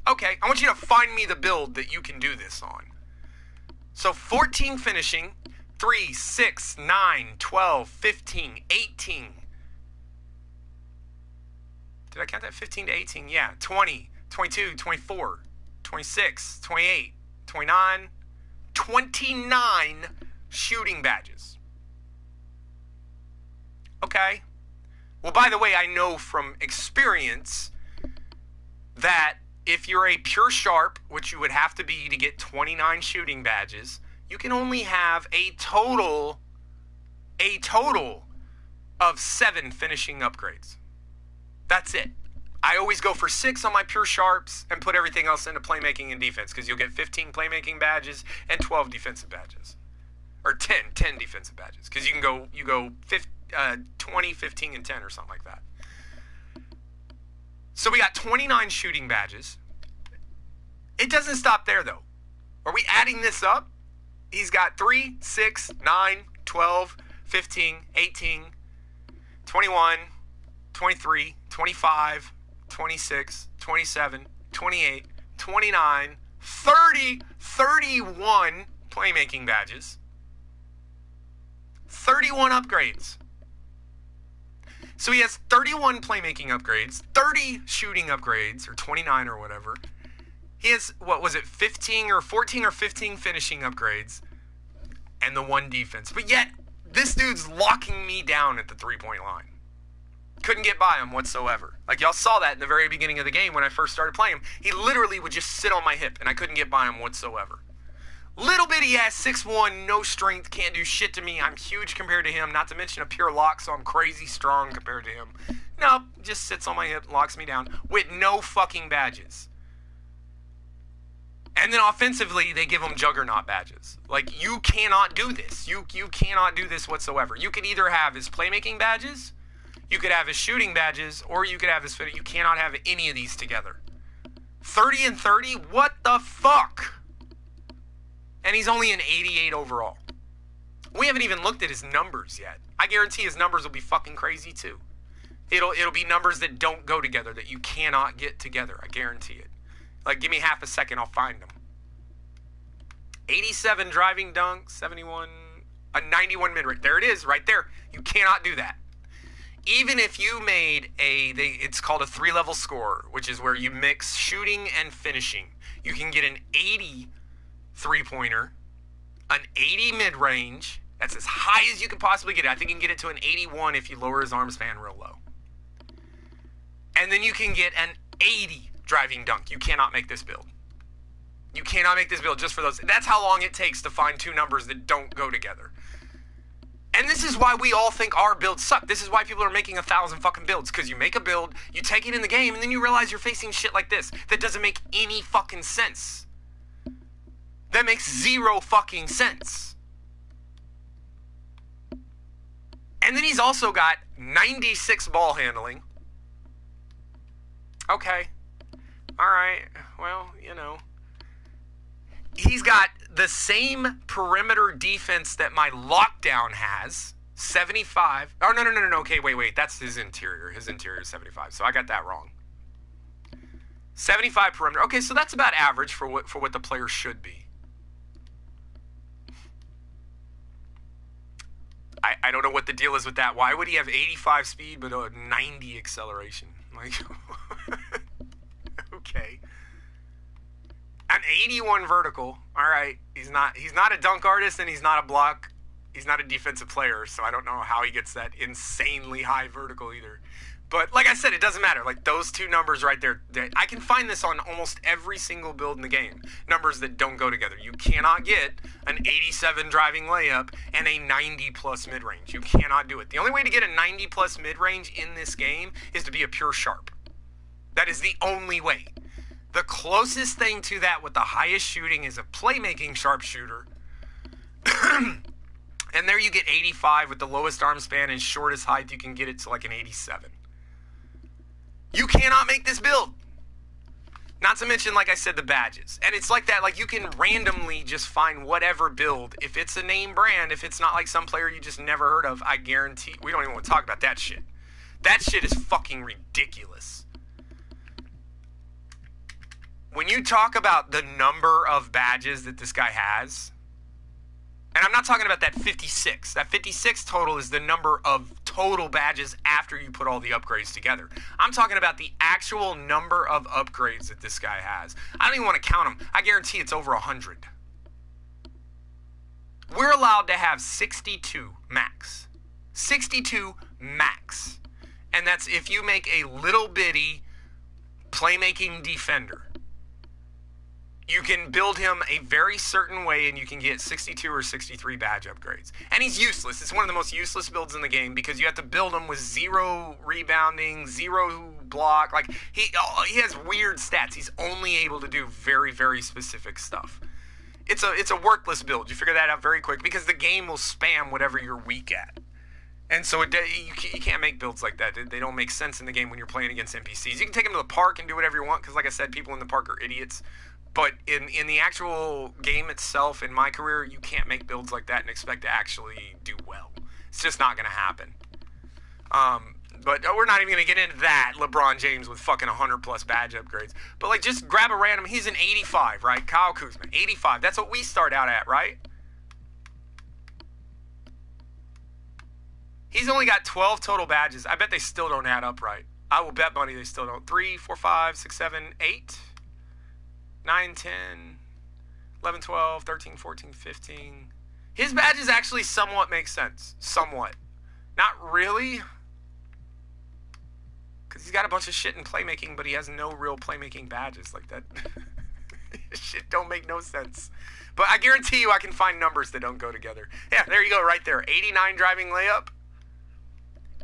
Okay, I want you to find me the build that you can do this on. So 14 finishing, 3, 6, 9, 12, 15, 18. Did I count that? 15 to 18? Yeah. 20, 22, 24, 26, 28, 29, 29 shooting badges. Okay. Well, by the way, I know from experience that if you're a pure sharp, which you would have to be to get 29 shooting badges, you can only have a total of 7 finishing upgrades. That's it. I always go for 6 on my pure sharps and put everything else into playmaking and defense, because you'll get 15 playmaking badges and 12 defensive badges. Or 10 defensive badges, because you go 20, 15, and 10 or something like that. So we got 29 shooting badges. It doesn't stop there, though. Are we adding this up? He's got 3, 6, 9, 12, 15, 18, 21, 23, 25, 26, 27, 28, 29, 30, 31 playmaking badges. 31 upgrades. So he has 31 playmaking upgrades, 30 shooting upgrades, or 29 or whatever. He has, 15 or 14 or 15 finishing upgrades, and the 1 defense. But yet, this dude's locking me down at the 3-point line. Couldn't get by him whatsoever. Like, y'all saw that in the very beginning of the game when I first started playing him. He literally would just sit on my hip, and I couldn't get by him whatsoever. Little bitty ass 6'1", no strength, can't do shit to me. I'm huge compared to him, not to mention a pure lock, so I'm crazy strong compared to him. Nope, just sits on my hip, locks me down, with no fucking badges. And then offensively, they give him juggernaut badges. Like, you cannot do this. You cannot do this whatsoever. You could either have his playmaking badges, you could have his shooting badges, or you could have his... You cannot have any of these together. 30 and 30? What the fuck? And he's only an 88 overall. We haven't even looked at his numbers yet. I guarantee his numbers will be fucking crazy too. It'll be numbers that don't go together, that you cannot get together. I guarantee it. Like, give me half a second, I'll find them. 87 driving dunk, 71, a 91 mid-range. There it is, right there. You cannot do that. Even if you made it's called a 3-level score, which is where you mix shooting and finishing. You can get an 80 3-pointer, an 80 mid-range. That's as high as you can possibly get it. I think you can get it to an 81 if you lower his arm span real low. And then you can get an 80 driving dunk. You cannot make this build. You cannot make this build just for those. That's how long it takes to find 2 numbers that don't go together. And this is why we all think our builds suck. This is why people are making 1,000 fucking builds. Because you make a build, you take it in the game, and then you realize you're facing shit like this that doesn't make any fucking sense. That makes 0 fucking sense. And then he's also got 96 ball handling. Okay. Alright. Well, you know. He's got the same perimeter defense that my lockdown has. 75. Oh, no. Okay, wait. That's his interior. His interior is 75. So I got that wrong. 75 perimeter. Okay, so that's about average for what the player should be. I don't know what the deal is with that. Why would he have 85 speed but a 90 acceleration? Like, okay. An 81 vertical. All right. He's not a dunk artist, and he's not a block. He's not a defensive player, so I don't know how he gets that insanely high vertical either. But like I said, it doesn't matter. Like, those 2 numbers right there, I can find this on almost every single build in the game. Numbers that don't go together. You cannot get an 87 driving layup and a 90 plus mid-range. You cannot do it. The only way to get a 90 plus mid-range in this game is to be a pure sharp. That is the only way. The closest thing to that with the highest shooting is a playmaking sharpshooter. And there you get 85 with the lowest arm span and shortest height. You can get it to like an 87. You cannot make this build. Not to mention, like I said, the badges. And it's like that, like you can randomly just find whatever build. If it's a name brand, if it's not like some player you just never heard of, I guarantee, we don't even want to talk about that shit. That shit is fucking ridiculous. When you talk about the number of badges that this guy has, And I'm not talking about that 56. That 56 total is the number of total badges after you put all the upgrades together. I'm talking about the actual number of upgrades that this guy has. I don't even want to count them. I guarantee it's over 100. We're allowed to have 62 max. 62 max. And that's if you make a little bitty playmaking defender. You can build him a very certain way and you can get 62 or 63 badge upgrades. And he's useless. It's one of the most useless builds in the game because you have to build him with 0 rebounding, 0 block. Like, he has weird stats. He's only able to do very, very specific stuff. It's a worthless build. You figure that out very quick because the game will spam whatever you're weak at. And so you can't make builds like that. They don't make sense in the game when you're playing against NPCs. You can take them to the park and do whatever you want because, like I said, people in the park are idiots. But in the actual game itself, in my career, you can't make builds like that and expect to actually do well. It's just not going to happen. But we're not even going to get into that. LeBron James with fucking 100-plus badge upgrades. But, like, just grab a random. He's an 85, right? Kyle Kuzma, 85. That's what we start out at, right? He's only got 12 total badges. I bet they still don't add up right. I will bet money they still don't. 3, 4, 5, 6, 7, 8... 9, 10, 11, 12, 13, 14, 15. His badges actually somewhat make sense. Somewhat. Not really. Because he's got a bunch of shit in playmaking, but he has no real playmaking badges like that. Shit don't make no sense. But I guarantee you I can find numbers that don't go together. Yeah, there you go right there. 89 driving layup.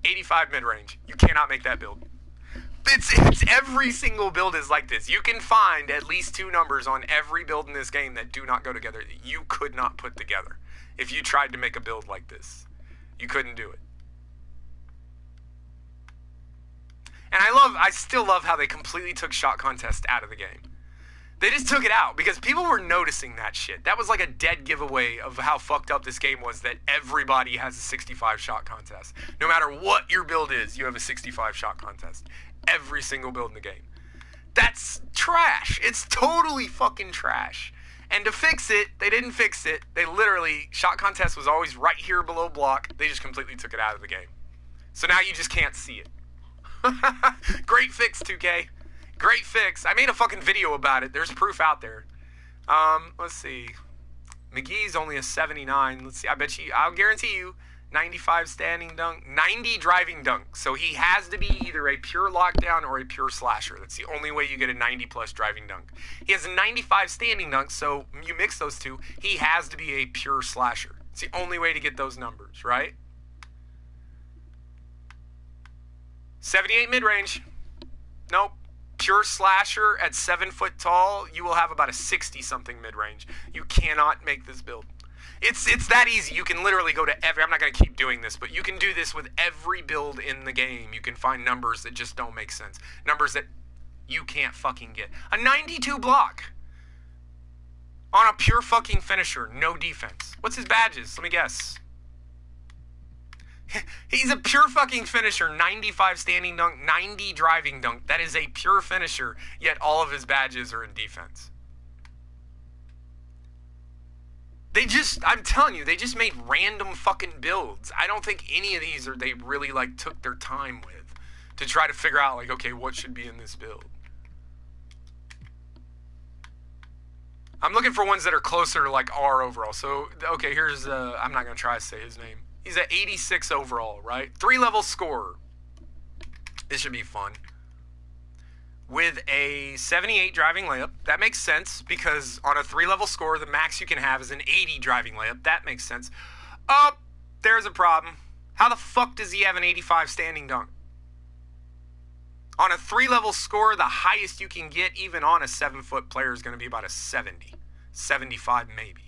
85 mid-range. You cannot make that build. It's every single build is like this. You can find at least 2 numbers on every build in this game that do not go together that you could not put together. If you tried to make a build like this, you couldn't do it. And I still love how they completely took shot contest out of the game. They just took it out because people were noticing that shit. That was like a dead giveaway of how fucked up this game was, that everybody has a 65 shot contest. No matter what your build is, you have a 65 shot contest. Every single build in the game. That's trash. It's totally fucking trash. And to fix it, they didn't fix it. They literally, shot contest was always right here below block. They just completely took it out of the game. So now you just can't see it. Great fix, 2K. Great fix. I made a fucking video about it. There's proof out there. Let's see. McGee's only a 79. Let's see. I'll guarantee you 95 standing dunk, 90 driving dunk. So he has to be either a pure lockdown or a pure slasher. That's the only way you get a 90-plus driving dunk. He has a 95 standing dunk, so you mix those two, he has to be a pure slasher. It's the only way to get those numbers, right? 78 mid-range. Nope. Pure slasher at 7 foot tall, you will have about a 60-something mid-range. You cannot make this build. It's that easy. You can literally go to I'm not going to keep doing this, but you can do this with every build in the game. You can find numbers that just don't make sense. Numbers that you can't fucking get. A 92 block on a pure fucking finisher. No defense. What's his badges? Let me guess. He's a pure fucking finisher. 95 standing dunk, 90 driving dunk. That is a pure finisher, yet all of his badges are in defense. I'm telling you, they just made random fucking builds. I don't think any of these they really, like, took their time with to try to figure out, like, okay, what should be in this build. I'm looking for ones that are closer to, like, R overall. So, okay, here's, I'm not going to try to say his name. He's at 86 overall, right? 3-level scorer. This should be fun. With a 78 driving layup. That makes sense because on a 3-level score, the max you can have is an 80 driving layup. That makes sense. Oh, there's a problem. How the fuck does he have an 85 standing dunk? On a 3-level score, the highest you can get, even on a 7-foot player, is going to be about a 70. 75 maybe.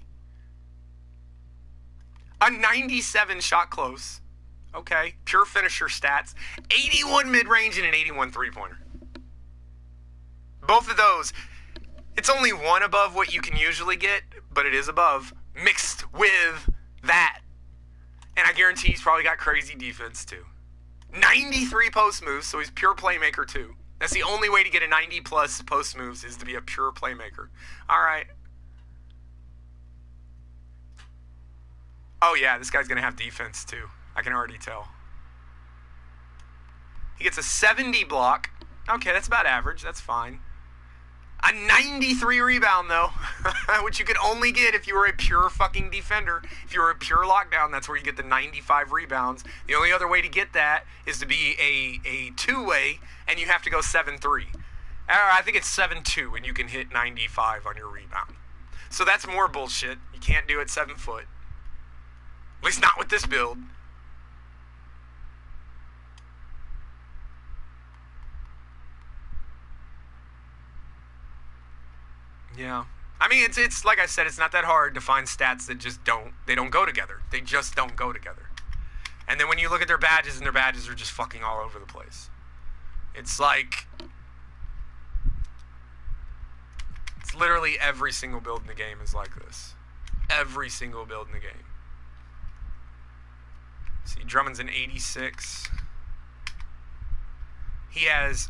A 97 shot close. Okay. Pure finisher stats. 81 mid-range and an 81 three-pointer. Both of those, it's only one above what you can usually get, but it is above, mixed with that. And I guarantee he's probably got crazy defense, too. 93 post moves, so he's pure playmaker, too. That's the only way to get a 90-plus post moves is to be a pure playmaker. All right. Oh, yeah, this guy's going to have defense, too. I can already tell. He gets a 70 block. Okay, that's about average. That's fine. A 93 rebound, though, which you could only get if you were a pure fucking defender. If you were a pure lockdown, that's where you get the 95 rebounds. The only other way to get that is to be a two-way, and you have to go 7-3. I think it's 7-2, and you can hit 95 on your rebound. So that's more bullshit. You can't do it 7 foot. At least not with this build. Yeah. I mean, it's like I said, it's not that hard to find stats that just don't go together. They just don't go together. And then when you look at their badges, and their badges are just fucking all over the place. It's like, it's literally every single build in the game is like this. Every single build in the game. See, Drummond's an 86. He has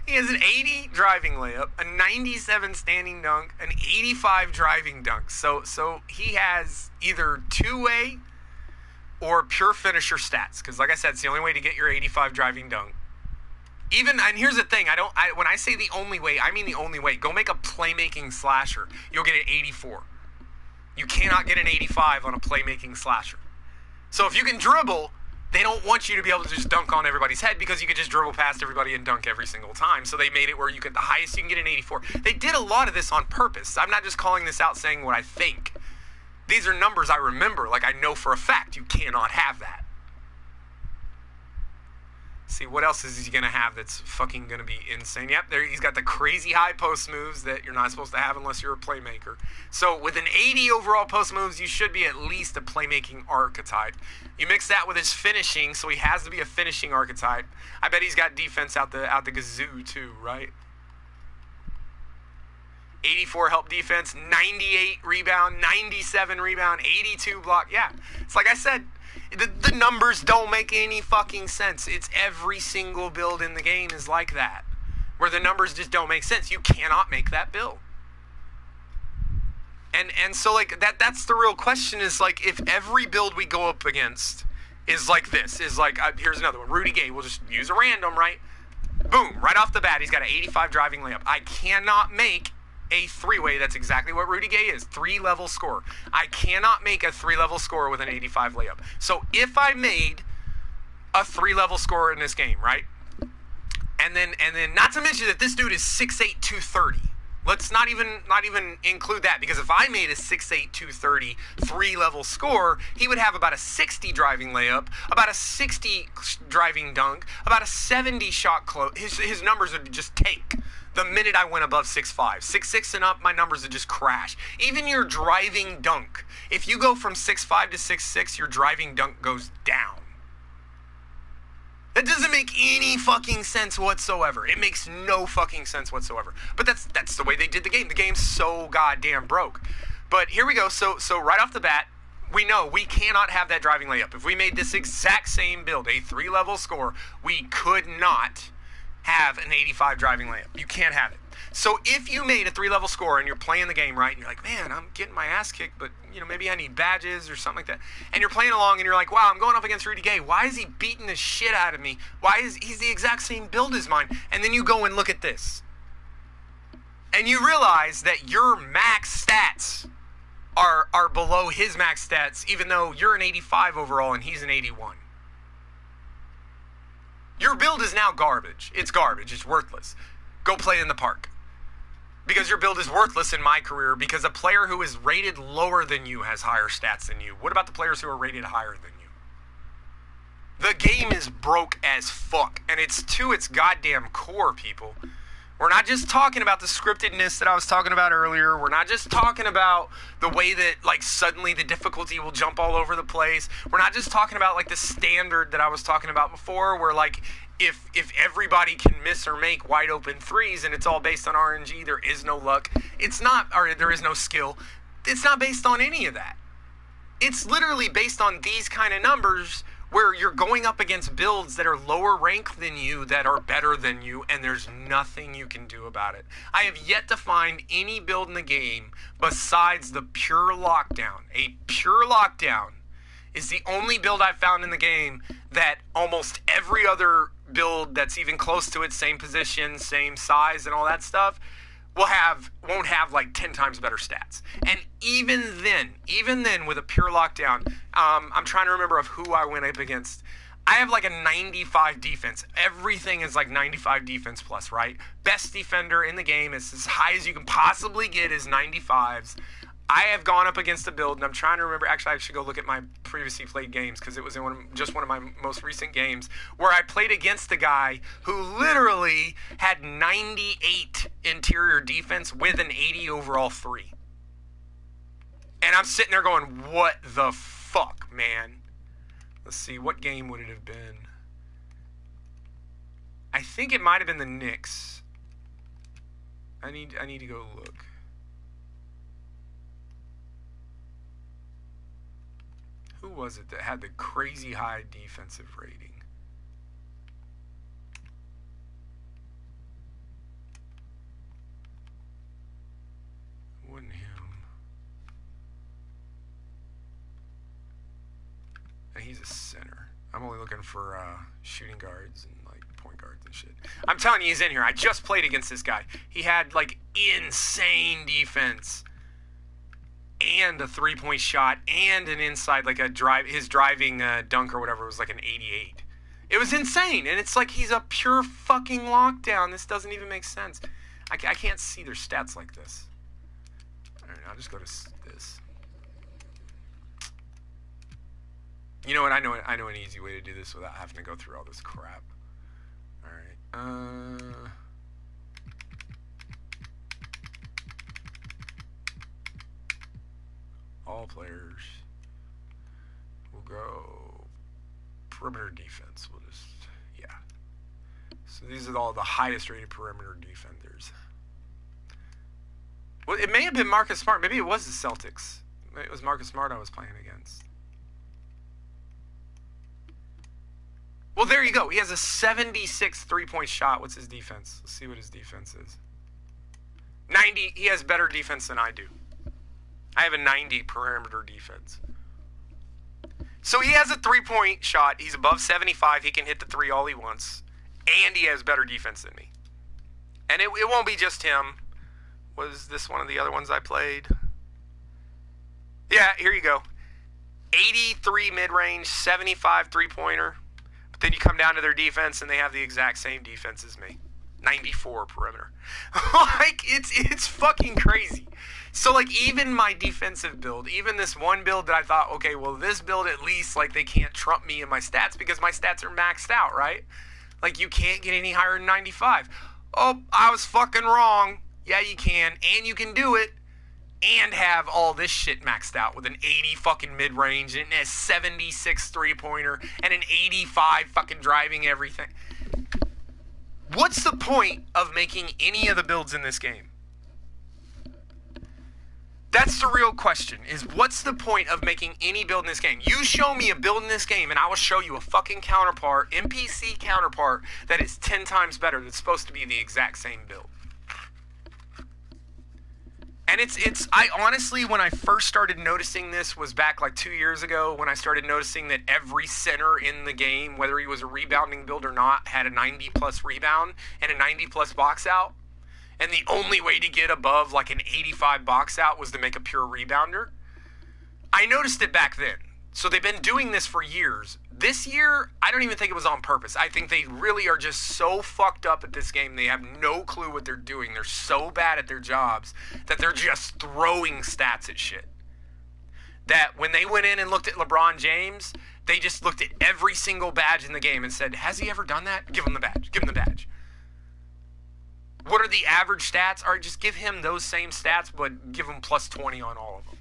he has an 80 driving layup, a 97 standing dunk, an 85 driving dunk. So he has either two-way or pure finisher stats. Because like I said, it's the only way to get your 85 driving dunk. And here's the thing, when I say the only way, I mean the only way. Go make a playmaking slasher. You'll get an 84. You cannot get an 85 on a playmaking slasher. So if you can dribble, they don't want you to be able to just dunk on everybody's head because you could just dribble past everybody and dunk every single time. So they made it where the highest you can get an 84. They did a lot of this on purpose. I'm not just calling this out saying what I think. These are numbers I remember. Like, I know for a fact you cannot have that. See, what else is he going to have that's fucking going to be insane? Yep, there he's got the crazy high post moves that you're not supposed to have unless you're a playmaker. So with an 80 overall post moves, you should be at least a playmaking archetype. You mix that with his finishing, so he has to be a finishing archetype. I bet he's got defense out the gazoo too, right? 84 help defense, 98 rebound, 97 rebound, 82 block. Yeah, it's like I said, the numbers don't make any fucking sense. It's every single build in the game is like that, where the numbers just don't make sense. You cannot make that build. And so like that's the real question is like if every build we go up against is like this, is like here's another one. Rudy Gay, we'll just use a random, right? Boom, right off the bat, he's got an 85 driving layup. I cannot make a three-way. That's exactly what Rudy Gay is. 3-level scorer. I cannot make a 3-level scorer with an 85 layup. So if I made a 3-level scorer in this game, right? And then not to mention that this dude is 6'8", 230. Let's not even include that, because if I made a 6'8", 230 3-level scorer, he would have about a 60 driving layup, about a 60 driving dunk, about a 70 shot close. His numbers would just take. The minute I went above 6'5", 6'6" and up, my numbers would just crash. Even your driving dunk, if you go from 6'5" to 6'6", your driving dunk goes down. That doesn't make any fucking sense whatsoever. It makes no fucking sense whatsoever. But that's the way they did the game. The game's so goddamn broke. But here we go. So right off the bat, we know we cannot have that driving layup. If we made this exact same build, a 3-level score, we could not have an 85 driving layup. You can't have it. So if you made a 3-level score and you're playing the game, right, and you're like, man, I'm getting my ass kicked, but maybe I need badges or something like that, and you're playing along and you're like, wow, I'm going up against Rudy Gay. Why is he beating the shit out of me? He's the exact same build as mine? And then you go and look at this, and you realize that your max stats are below his max stats, even though you're an 85 overall and he's an 81. Your build is now garbage. It's garbage. It's worthless. Go play in the park. Because your build is worthless in my career because a player who is rated lower than you has higher stats than you. What about the players who are rated higher than you? The game is broke as fuck. And it's to its goddamn core, people. We're not just talking about the scriptedness that I was talking about earlier. We're not just talking about the way that, like, suddenly the difficulty will jump all over the place. We're not just talking about, like, the standard that I was talking about before where, like, if everybody can miss or make wide open threes and it's all based on RNG, there is no luck. It's not, or there is no skill. It's not based on any of that. It's literally based on these kind of numbers where you're going up against builds that are lower ranked than you, that are better than you, and there's nothing you can do about it. I have yet to find any build in the game besides the pure lockdown. A pure lockdown is the only build I've found in the game that almost every other build that's even close to it, same position, same size, and all that stuff, won't have like 10 times better stats. And even then with a pure lockdown, I'm trying to remember of who I went up against. I have like a 95 defense. Everything is like 95 defense plus, right? Best defender in the game is as high as you can possibly get is 95s. I have gone up against a build, and I'm trying to remember. Actually, I should go look at my previously played games because it was in one of my most recent games where I played against a guy who literally had 98 interior defense with an 80 overall 3. And I'm sitting there going, what the fuck, man? Let's see, what game would it have been? I think it might have been the Knicks. I need to go look. Who was it that had the crazy high defensive rating? It wasn't him. He's a center. I'm only looking for shooting guards and like point guards and shit. I'm telling you, he's in here. I just played against this guy. He had like insane defense and a 3-point shot and an inside, like his driving dunk or whatever was like an 88. It was insane. And it's like he's a pure fucking lockdown. This doesn't even make sense. I can't see their stats like this. All right, I'll just go to this. You know what? I know an easy way to do this without having to go through all this crap. All right. All players. We'll go perimeter defense. We'll just, yeah. So these are all the highest rated perimeter defenders. Well, it may have been Marcus Smart. Maybe it was the Celtics. Maybe it was Marcus Smart I was playing against. Well, there you go. He has a 76 3-point shot. What's his defense? Let's see what his defense is. 90. He has better defense than I do. I have a 90 perimeter defense. So he has a 3-point shot. He's above 75. He can hit the 3 all he wants. And he has better defense than me. And it won't be just him. Was this one of the other ones I played? Yeah, here you go. 83 mid-range, 75 3-pointer. But then you come down to their defense, and they have the exact same defense as me. 94 perimeter. Like, it's fucking crazy. So, like, even my defensive build, even this one build that I thought, okay, well, this build at least, like, they can't trump me in my stats because my stats are maxed out, right? Like, you can't get any higher than 95. Oh, I was fucking wrong. Yeah, you can. And you can do it. And have all this shit maxed out with an 80 fucking mid-range and a 76 3-pointer and an 85 fucking driving everything. What's the point of making any of the builds in this game? That's the real question, is what's the point of making any build in this game? You show me a build in this game and I will show you a fucking counterpart, NPC counterpart, that is 10 times better that's supposed to be the exact same build. And I honestly, when I first started noticing this was back like 2 years ago when I started noticing that every center in the game, whether he was a rebounding build or not, had a 90 plus rebound and a 90 plus box out. And the only way to get above like an 85 box out was to make a pure rebounder. I noticed it back then. So they've been doing this for years. This year, I don't even think it was on purpose. I think they really are just so fucked up at this game. They have no clue what they're doing. They're so bad at their jobs that they're just throwing stats at shit. That when they went in and looked at LeBron James, they just looked at every single badge in the game and said, has he ever done that? Give him the badge. Give him the badge. What are the average stats? All right, just give him those same stats, but give him plus 20 on all of them.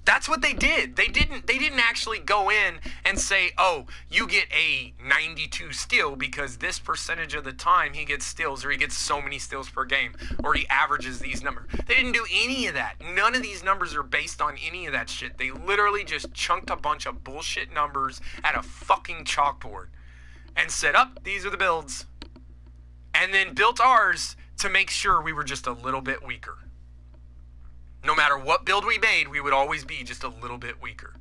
That's what they did. They didn't actually go in and say, oh, you get a 92 steal because this percentage of the time he gets steals, or he gets so many steals per game, or he averages these numbers. They didn't do any of that. None of these numbers are based on any of that shit. They literally just chunked a bunch of bullshit numbers at a fucking chalkboard and said, these are the builds. And then built ours to make sure we were just a little bit weaker. No matter what build we made, we would always be just a little bit weaker.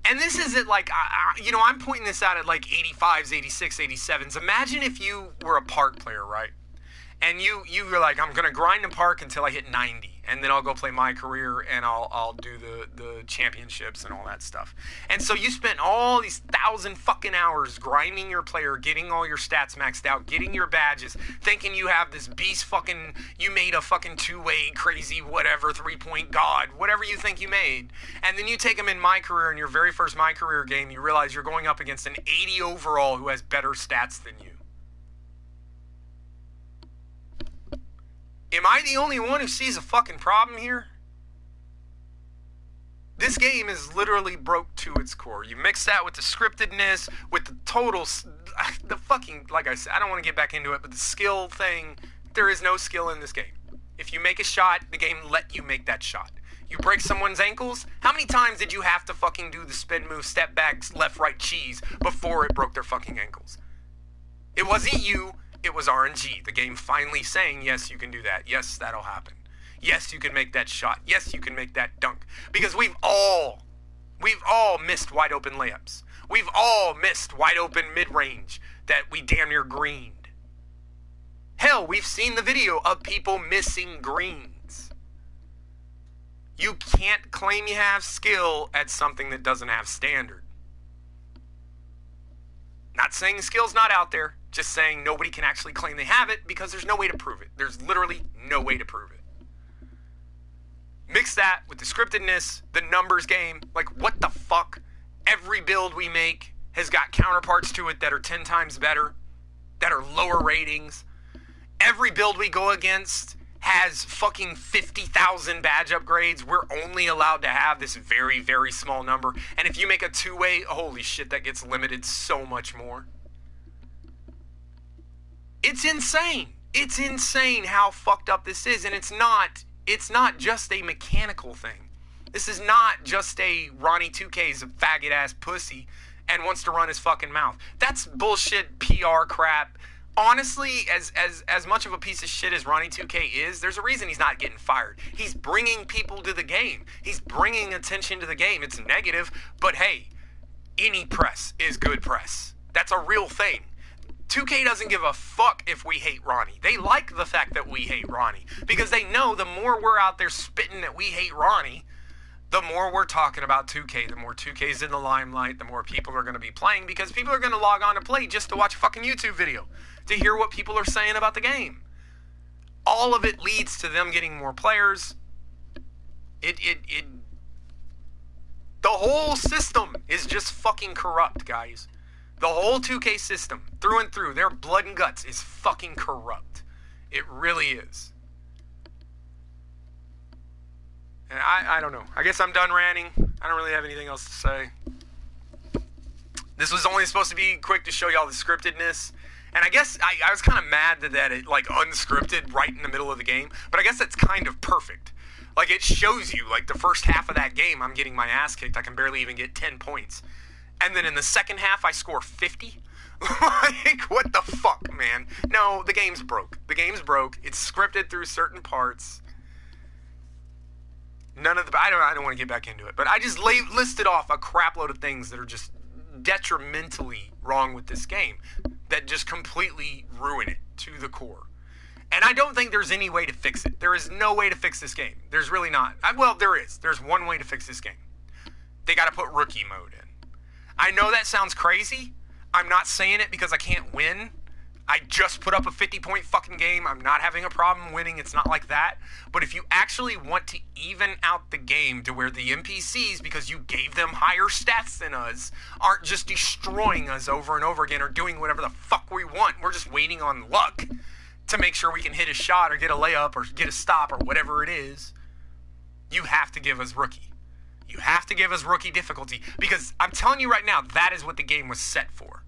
And this isn't like, I'm pointing this out at like 85s, 86, 87s. Imagine if you were a park player, right? And you were like, I'm going to grind in park until I hit 90. And then I'll go play my career and I'll do the championships and all that stuff. And so you spent all these 1,000 fucking hours grinding your player, getting all your stats maxed out, getting your badges, thinking you have this beast fucking, you made a fucking two-way crazy whatever, 3-point god, whatever you think you made. And then you take them in my career, in your very first my career game, you realize you're going up against an 80 overall who has better stats than you. Am I the only one who sees a fucking problem here? This game is literally broke to its core. You mix that with the scriptedness, with the total, the fucking, like I said, I don't want to get back into it, but the skill thing, there is no skill in this game. If you make a shot, the game let you make that shot. You break someone's ankles, how many times did you have to fucking do the spin move, step back, left, right, cheese before it broke their fucking ankles? It wasn't you. It was RNG, the game finally saying, yes, you can do that. Yes, that'll happen. Yes, you can make that shot. Yes, you can make that dunk. Because we've all missed wide open layups. We've all missed wide open mid-range that we damn near greened. Hell, we've seen the video of people missing greens. You can't claim you have skill at something that doesn't have standard. Not saying skill's not out there. Just saying nobody can actually claim they have it because there's no way to prove it. There's literally no way to prove it. Mix that with the scriptedness, the numbers game. Like, what the fuck? Every build we make has got counterparts to it that are 10 times better, that are lower ratings. Every build we go against has fucking 50,000 badge upgrades. We're only allowed to have this very, very small number. And if you make a two-way, holy shit, that gets limited so much more. It's insane. It's insane how fucked up this is. And it's not just a mechanical thing. This is not just a Ronnie 2K's a faggot ass pussy and wants to run his fucking mouth. That's bullshit PR crap. Honestly, as much of a piece of shit as Ronnie 2K is, there's a reason he's not getting fired. He's bringing people to the game. He's bringing attention to the game. It's negative, but hey, any press is good press. That's a real thing. 2K doesn't give a fuck if we hate Ronnie. They like the fact that we hate Ronnie because they know the more we're out there spitting that we hate Ronnie, the more we're talking about 2K, the more 2K's in the limelight, the more people are going to be playing because people are going to log on to play just to watch a fucking YouTube video, to hear what people are saying about the game. All of it leads to them getting more players. The whole system is just fucking corrupt, guys. The whole 2K system, through and through, their blood and guts is fucking corrupt. It really is. And I don't know. I guess I'm done ranting. I don't really have anything else to say. This was only supposed to be quick to show y'all the scriptedness. And I guess I was kind of mad that it, like, unscripted right in the middle of the game. But I guess that's kind of perfect. Like, it shows you, like, the first half of that game, I'm getting my ass kicked. I can barely even get 10 points. And then in the second half, I score 50? Like, what the fuck, man? No, the game's broke. The game's broke. It's scripted through certain parts. None of the... I don't want to get back into it. But I just listed off a crap load of things that are just detrimentally wrong with this game. That just completely ruin it to the core. And I don't think there's any way to fix it. There is no way to fix this game. There's really not. Well, there is. There's one way to fix this game. They got to put rookie mode in. I know that sounds crazy. I'm not saying it because I can't win. I just put up a 50-point fucking game. I'm not having a problem winning. It's not like that. But if you actually want to even out the game to where the NPCs, because you gave them higher stats than us, aren't just destroying us over and over again or doing whatever the fuck we want. We're just waiting on luck to make sure we can hit a shot or get a layup or get a stop or whatever it is. You have to give us rookie. You have to give us rookie difficulty, because I'm telling you right now, that is what the game was set for.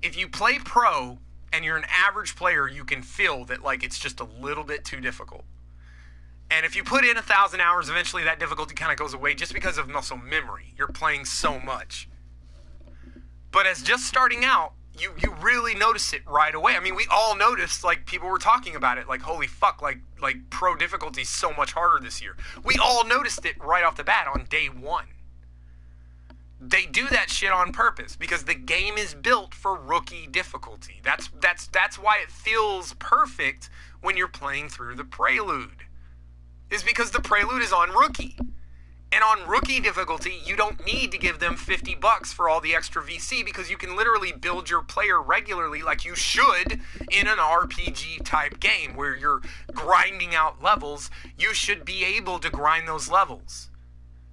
If you play pro and you're an average player, you can feel that like it's just a little bit too difficult. And if you put in 1,000 hours, eventually that difficulty kind of goes away just because of muscle memory. You're playing so much. But as just starting out, you really notice it right away. I mean, we all noticed, like, people were talking about it, like, holy fuck, like pro difficulty's so much harder this year. We all noticed it right off the bat on day one. They do that shit on purpose because the game is built for rookie difficulty. That's why it feels perfect when you're playing through the Prelude. Is because the Prelude is on rookie. And on rookie difficulty, you don't need to give them $50 for all the extra VC because you can literally build your player regularly like you should in an RPG type game where you're grinding out levels. You should be able to grind those levels.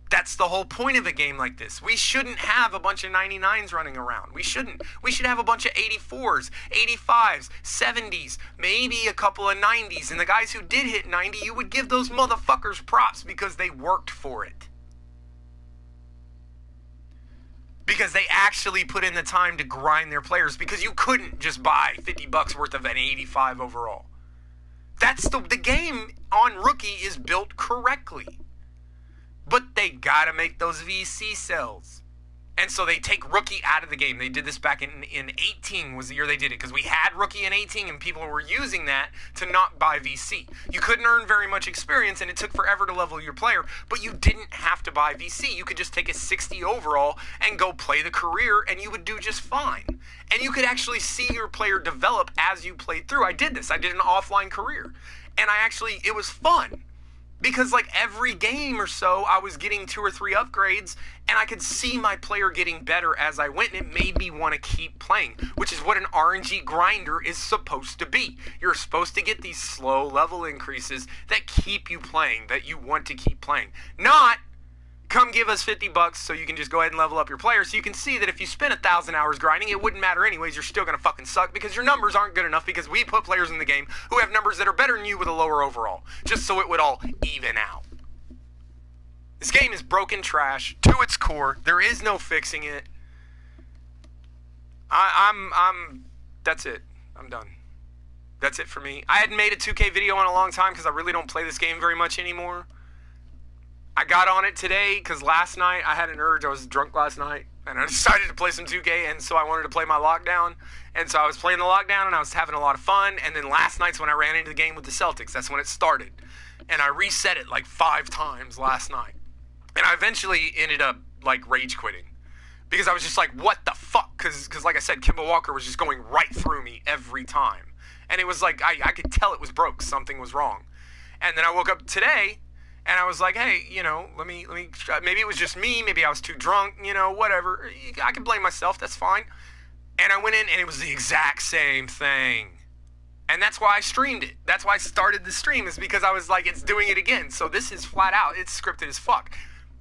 That's the whole point of a game like this. We shouldn't have a bunch of 99s running around. We shouldn't. We should have a bunch of 84s, 85s, 70s, maybe a couple of 90s. And the guys who did hit 90, you would give those motherfuckers props because they worked for it. Because they actually put in the time to grind their players, because you couldn't just buy $50 worth of an 85 overall. That's the game on rookie is built correctly. But they gotta make those VC cells. And so they take rookie out of the game. They did this back in 18 was the year they did it, because we had rookie in 18 and people were using that to not buy VC. You couldn't earn very much experience and it took forever to level your player, but you didn't have to buy VC. You could just take a 60 overall and go play the career and you would do just fine. And you could actually see your player develop as you played through. I did this. I did an offline career. And it was fun. Because like every game or so, I was getting 2 or 3 upgrades, and I could see my player getting better as I went, and it made me want to keep playing, which is what an RNG grinder is supposed to be. You're supposed to get these slow level increases that keep you playing, that you want to keep playing. Not, come give us $50 so you can just go ahead and level up your player, so you can see that if you spend 1,000 hours grinding, it wouldn't matter anyways. You're still going to fucking suck because your numbers aren't good enough, because we put players in the game who have numbers that are better than you with a lower overall, just so it would all even out. This game is broken trash to its core. There is no fixing it. That's it. I'm done. That's it for me. I hadn't made a 2K video in a long time because I really don't play this game very much anymore. I got on it today because last night I had an urge. I was drunk last night and I decided to play some 2K, and so I wanted to play my lockdown. And so I was playing the lockdown and I was having a lot of fun. And then last night's when I ran into the game with the Celtics. That's when it started. And I reset it like 5 times last night. And I eventually ended up like rage quitting because I was just like, what the fuck? Because like I said, Kemba Walker was just going right through me every time. And it was like, I could tell it was broke. Something was wrong. And then I woke up today and I was like, hey, let me try. Maybe it was just me. Maybe I was too drunk, whatever. I can blame myself. That's fine. And I went in and it was the exact same thing. And that's why I streamed it. That's why I started the stream, is because I was like, it's doing it again. So this is flat out. It's scripted as fuck.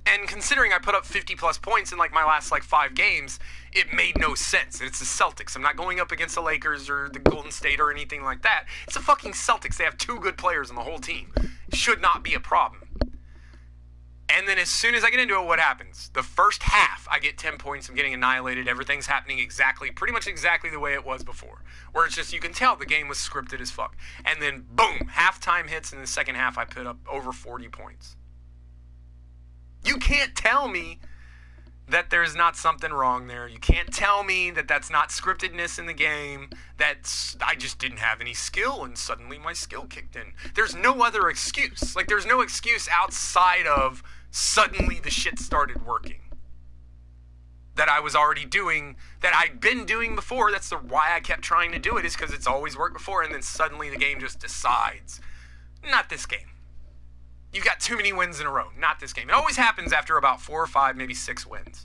And considering I put up 50 plus points in like my last like 5 games, it made no sense. It's the Celtics. I'm not going up against the Lakers or the Golden State or anything like that. It's the fucking Celtics. They have 2 good players on the whole team. It should not be a problem. And then as soon as I get into it, what happens? The first half, I get 10 points. I'm getting annihilated. Everything's happening pretty much exactly the way it was before. Where it's just, you can tell the game was scripted as fuck. And then, boom, halftime hits, and in the second half, I put up over 40 points. You can't tell me that there's not something wrong there. You can't tell me that that's not scriptedness in the game, that I just didn't have any skill and suddenly my skill kicked in. There's no other excuse. Like, there's no excuse outside of suddenly the shit started working. That I was already doing, that I'd been doing before. That's why I kept trying to do it, is because it's always worked before, and then suddenly the game just decides, not this game. You've got too many wins in a row. Not this game. It always happens after about 4 or 5, maybe 6 wins.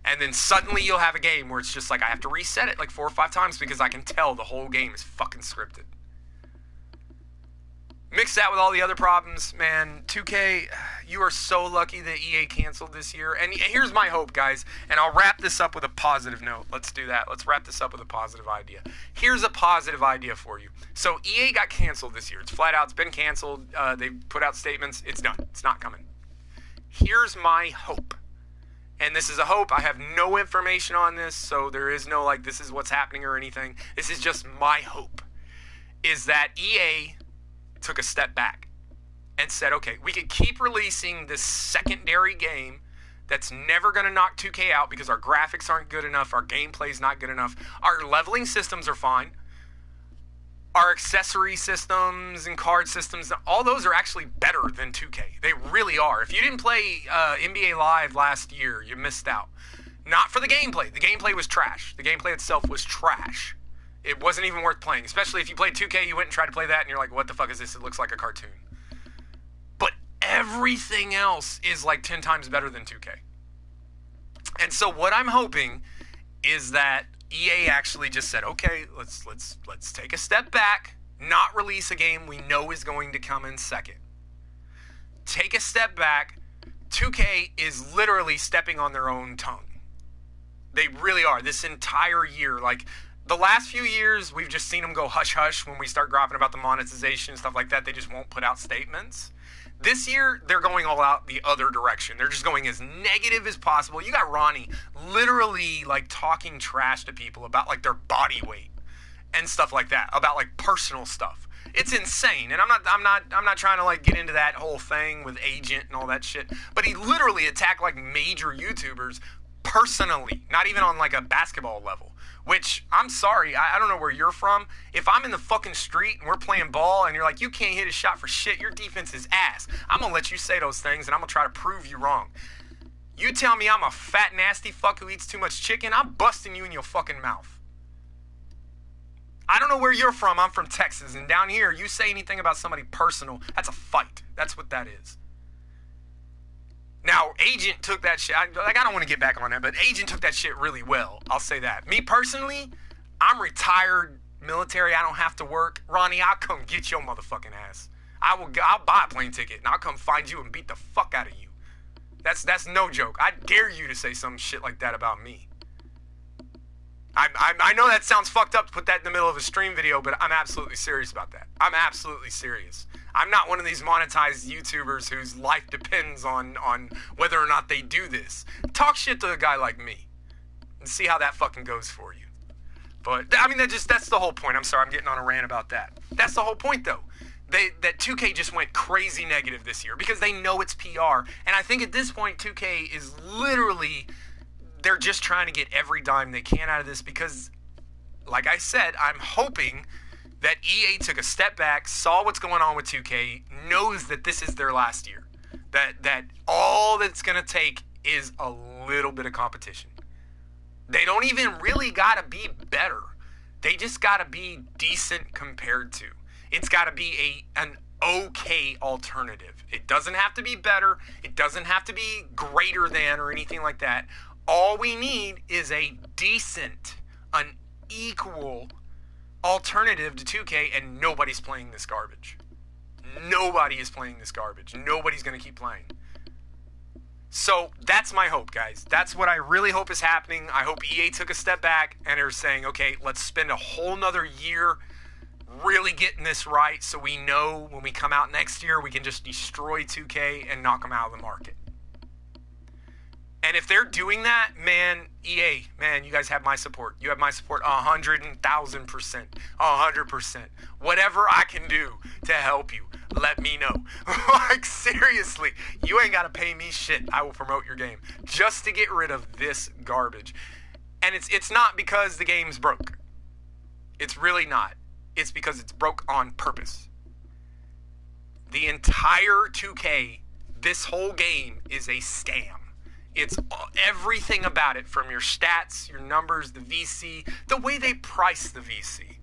And then suddenly you'll have a game where it's just like I have to reset it like 4 or 5 times because I can tell the whole game is fucking scripted. Mix that with all the other problems, man. 2K, you are so lucky that EA canceled this year. And here's my hope, guys. And I'll wrap this up with a positive note. Let's do that. Let's wrap this up with a positive idea. Here's a positive idea for you. So EA got canceled this year. It's flat out. It's been canceled. They put out statements. It's done. It's not coming. Here's my hope. and this is a hope. I have no information on this, so there is no like this is what's happening or anything. This is just my hope, is that EA took a step back and said, okay, we could keep releasing this secondary game that's never going to knock 2K out because our graphics aren't good enough, our gameplay's not good enough, our leveling systems are fine, our accessory systems and card systems, all those are actually better than 2K. They really are. If you didn't play NBA Live last year, you missed out. Not for the gameplay. The gameplay was trash. The gameplay itself was trash. It wasn't even worth playing, especially if you played 2K, you went and tried to play that, and you're like, what the fuck is this? It looks like a cartoon. But everything else is like 10 times better than 2K. And so what I'm hoping is that EA actually just said, okay, let's take a step back, not release a game we know is going to come in second. Take a step back. 2K is literally stepping on their own tongue. They really are. This entire year, like the last few years, we've just seen them go hush-hush when we start dropping about the monetization and stuff like that. They just won't put out statements. This year, they're going all out the other direction. They're just going as negative as possible. You got Ronnie literally like talking trash to people about like their body weight and stuff like that, about like personal stuff. It's insane. And I'm not trying to like get into that whole thing with Agent and all that shit. But he literally attacked like major YouTubers personally, not even on like a basketball level. Which, I'm sorry, I don't know where you're from. If I'm in the fucking street and we're playing ball and you're like, you can't hit a shot for shit, your defense is ass, I'm going to let you say those things and I'm going to try to prove you wrong. You tell me I'm a fat, nasty fuck who eats too much chicken, I'm busting you in your fucking mouth. I don't know where you're from. I'm from Texas. And down here, you say anything about somebody personal, that's a fight. That's what that is. Now, Agent took that shit, I don't want to get back on that, but Agent took that shit really well. I'll say that. Me personally, I'm retired military. I don't have to work. Ronnie, I'll come get your motherfucking ass. I'll buy a plane ticket, and I'll come find you and beat the fuck out of you. That's no joke. I dare you to say some shit like that about me. I know that sounds fucked up to put that in the middle of a stream video, but I'm absolutely serious about that. I'm absolutely serious. I'm not one of these monetized YouTubers whose life depends on whether or not they do this. Talk shit to a guy like me and see how that fucking goes for you. But, I mean, that's the whole point. I'm sorry, I'm getting on a rant about that. That's the whole point, though. That 2K just went crazy negative this year because they know it's PR. And I think at this point, 2K is literally, they're just trying to get every dime they can out of this because, like I said, I'm hoping that EA took a step back, saw what's going on with 2K, knows that this is their last year. That all that's going to take is a little bit of competition. They don't even really got to be better. They just got to be decent compared to. It's got to be an okay alternative. It doesn't have to be better. It doesn't have to be greater than or anything like that. All we need is a decent, an equal alternative to 2K, and nobody's playing this garbage. Nobody is playing this garbage. Nobody's going to keep playing. So that's my hope, guys. That's what I really hope is happening. I hope EA took a step back and are saying, okay, let's spend a whole nother year really getting this right so we know when we come out next year we can just destroy 2K and knock them out of the market. And if they're doing that, man, EA, man, you guys have my support. You have my support 100,000%, 100%. Whatever I can do to help you, let me know. Like, seriously, you ain't got to pay me shit. I will promote your game just to get rid of this garbage. And it's not because the game's broke. It's really not. It's because it's broke on purpose. The entire 2K, this whole game is a scam. It's everything about it, from your stats, your numbers, the VC, the way they price the VC,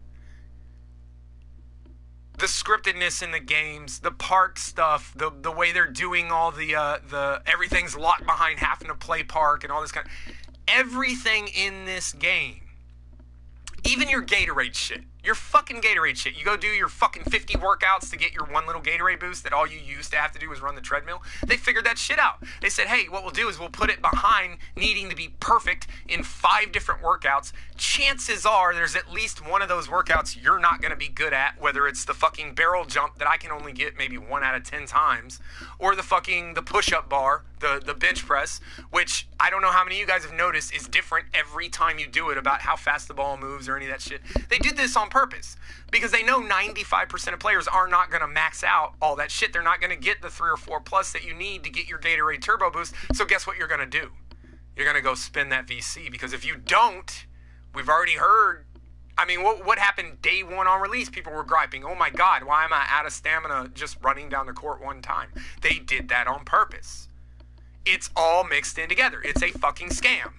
the scriptedness in the games, the park stuff, the way they're doing all the everything's locked behind having to play park and all this kind of everything in this game. Even your Gatorade shit. Your fucking Gatorade shit. You go do your fucking 50 workouts to get your one little Gatorade boost that all you used to have to do was run the treadmill. They figured that shit out. They said, hey, what we'll do is we'll put it behind needing to be perfect in 5 different workouts. Chances are there's at least one of those workouts you're not going to be good at, whether it's the fucking barrel jump that I can only get maybe 1 out of 10 times, or the push-up bar, the bench press, which I don't know how many of you guys have noticed is different every time you do it about how fast the ball moves or any of that shit. They did this on purpose because they know 95% of players are not going to max out all that shit. They're not going to get the 3 or 4 plus that you need to get your Gatorade Turbo Boost. So guess what you're going to do? You're going to go spend that VC, because if you don't, we've already heard, I mean, what happened day 1 on release? People were griping, oh my God, why am I out of stamina just running down the court one time? They did that on purpose. It's all mixed in together. It's a fucking scam.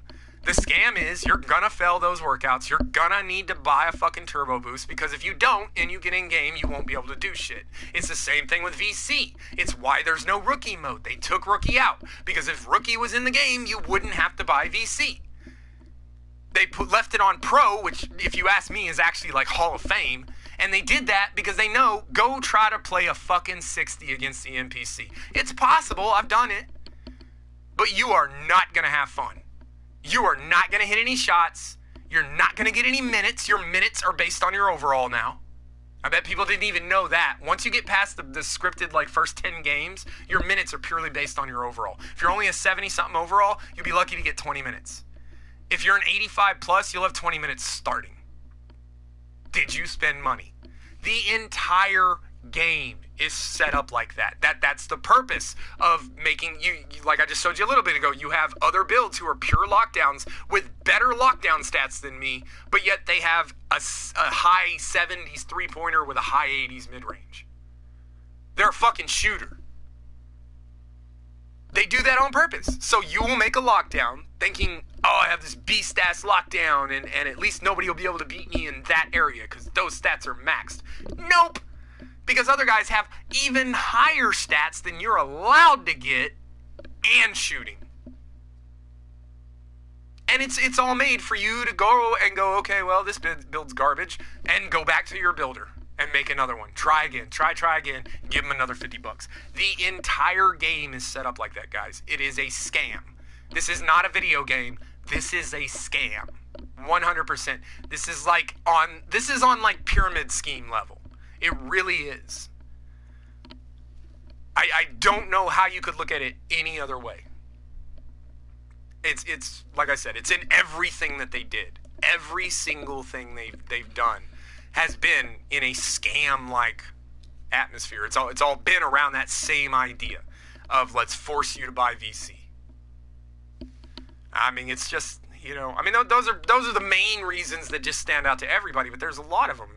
The scam is you're gonna fail those workouts. You're gonna need to buy a fucking turbo boost, because if you don't and you get in game, you won't be able to do shit. It's the same thing with VC. It's why there's no rookie mode. They took rookie out, because if rookie was in the game, you wouldn't have to buy VC. They left it on pro, which if you ask me is actually like Hall of Fame. And they did that because they know, go try to play a fucking 60 against the NPC. It's possible, I've done it. But you are not going to have fun. You are not going to hit any shots. You're not going to get any minutes. Your minutes are based on your overall now. I bet people didn't even know that. Once you get past the scripted like first 10 games, your minutes are purely based on your overall. If you're only a 70-something overall, you'll be lucky to get 20 minutes. If you're an 85 plus, you'll have 20 minutes starting. Did you spend money? The entire game is set up like that. That's the purpose of making you, like I just showed you a little bit ago, you have other builds who are pure lockdowns with better lockdown stats than me, but yet they have a high 70s three-pointer with a high 80s mid-range. They're a fucking shooter. They do that on purpose. So you will make a lockdown thinking, oh, I have this beast-ass lockdown, and at least nobody will be able to beat me in that area because those stats are maxed. Nope. Because other guys have even higher stats than you're allowed to get and shooting. And it's all made for you to go, okay, well, this build's garbage, and go back to your builder and make another one. Try again. Try again. Give them another $50. The entire game is set up like that, guys. It is a scam. This is not a video game. This is a scam. 100%. This is on like pyramid scheme level. It really is. I don't know how you could look at it any other way. It's like I said, it's in everything that they did. Every single thing they've done has been in a scam-like atmosphere. It's all been around that same idea of let's force you to buy VC. I mean, it's just, those are the main reasons that just stand out to everybody, but there's a lot of them,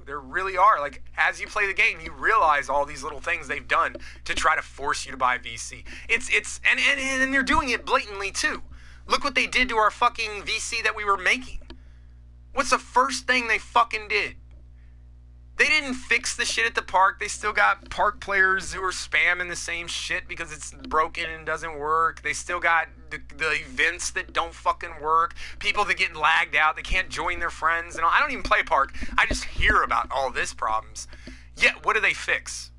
there really are. Like, as you play the game, you realize all these little things they've done to try to force you to buy VC. And they're doing it blatantly too. Look what they did to our fucking VC that we were making. What's the first thing they fucking did? They didn't fix the shit at the park. They still got park players who are spamming the same shit because it's broken and doesn't work. They still got the events that don't fucking work. People that get lagged out. They can't join their friends. And I don't even play park. I just hear about all this problems. Yet, what do they fix?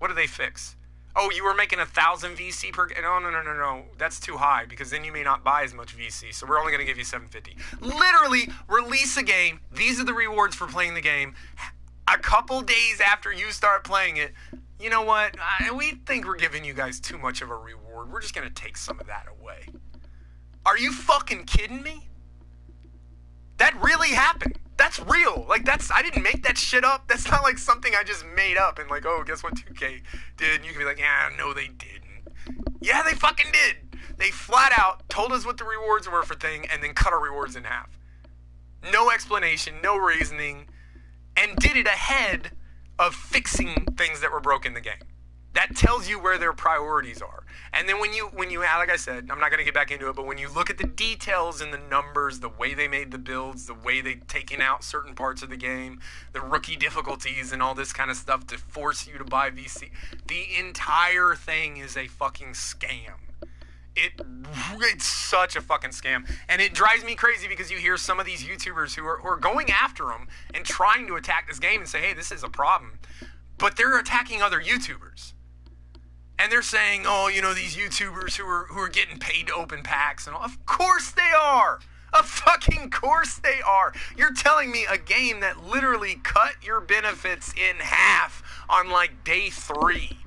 Oh, you were making 1,000 VC per... No. That's too high because then you may not buy as much VC. So we're only going to give you 750. Literally, release a game. These are the rewards for playing the game. A couple days after you start playing it, you know what? We think we're giving you guys too much of a reward. We're just going to take some of that away. Are you fucking kidding me? That really happened. That's real. I didn't make that shit up. That's not like something I just made up and oh, guess what 2K did? And you can be like, yeah, no, they didn't. Yeah, they fucking did. They flat out told us what the rewards were for thing and then cut our rewards in half. No explanation, no reasoning. And did it ahead of fixing things that were broken in the game. That tells you where their priorities are. And then when you like I said, I'm not going to get back into it, but when you look at the details and the numbers, the way they made the builds, the way they've taken out certain parts of the game, the rookie difficulties and all this kind of stuff to force you to buy VC, the entire thing is a fucking scam. It's such a fucking scam. And it drives me crazy because you hear some of these YouTubers who are going after them and trying to attack this game and say, hey, this is a problem. But they're attacking other YouTubers. And they're saying, oh, you know, these YouTubers who are getting paid to open packs and all. Of course they are. Of fucking course they are. You're telling me a game that literally cut your benefits in half on like day 3.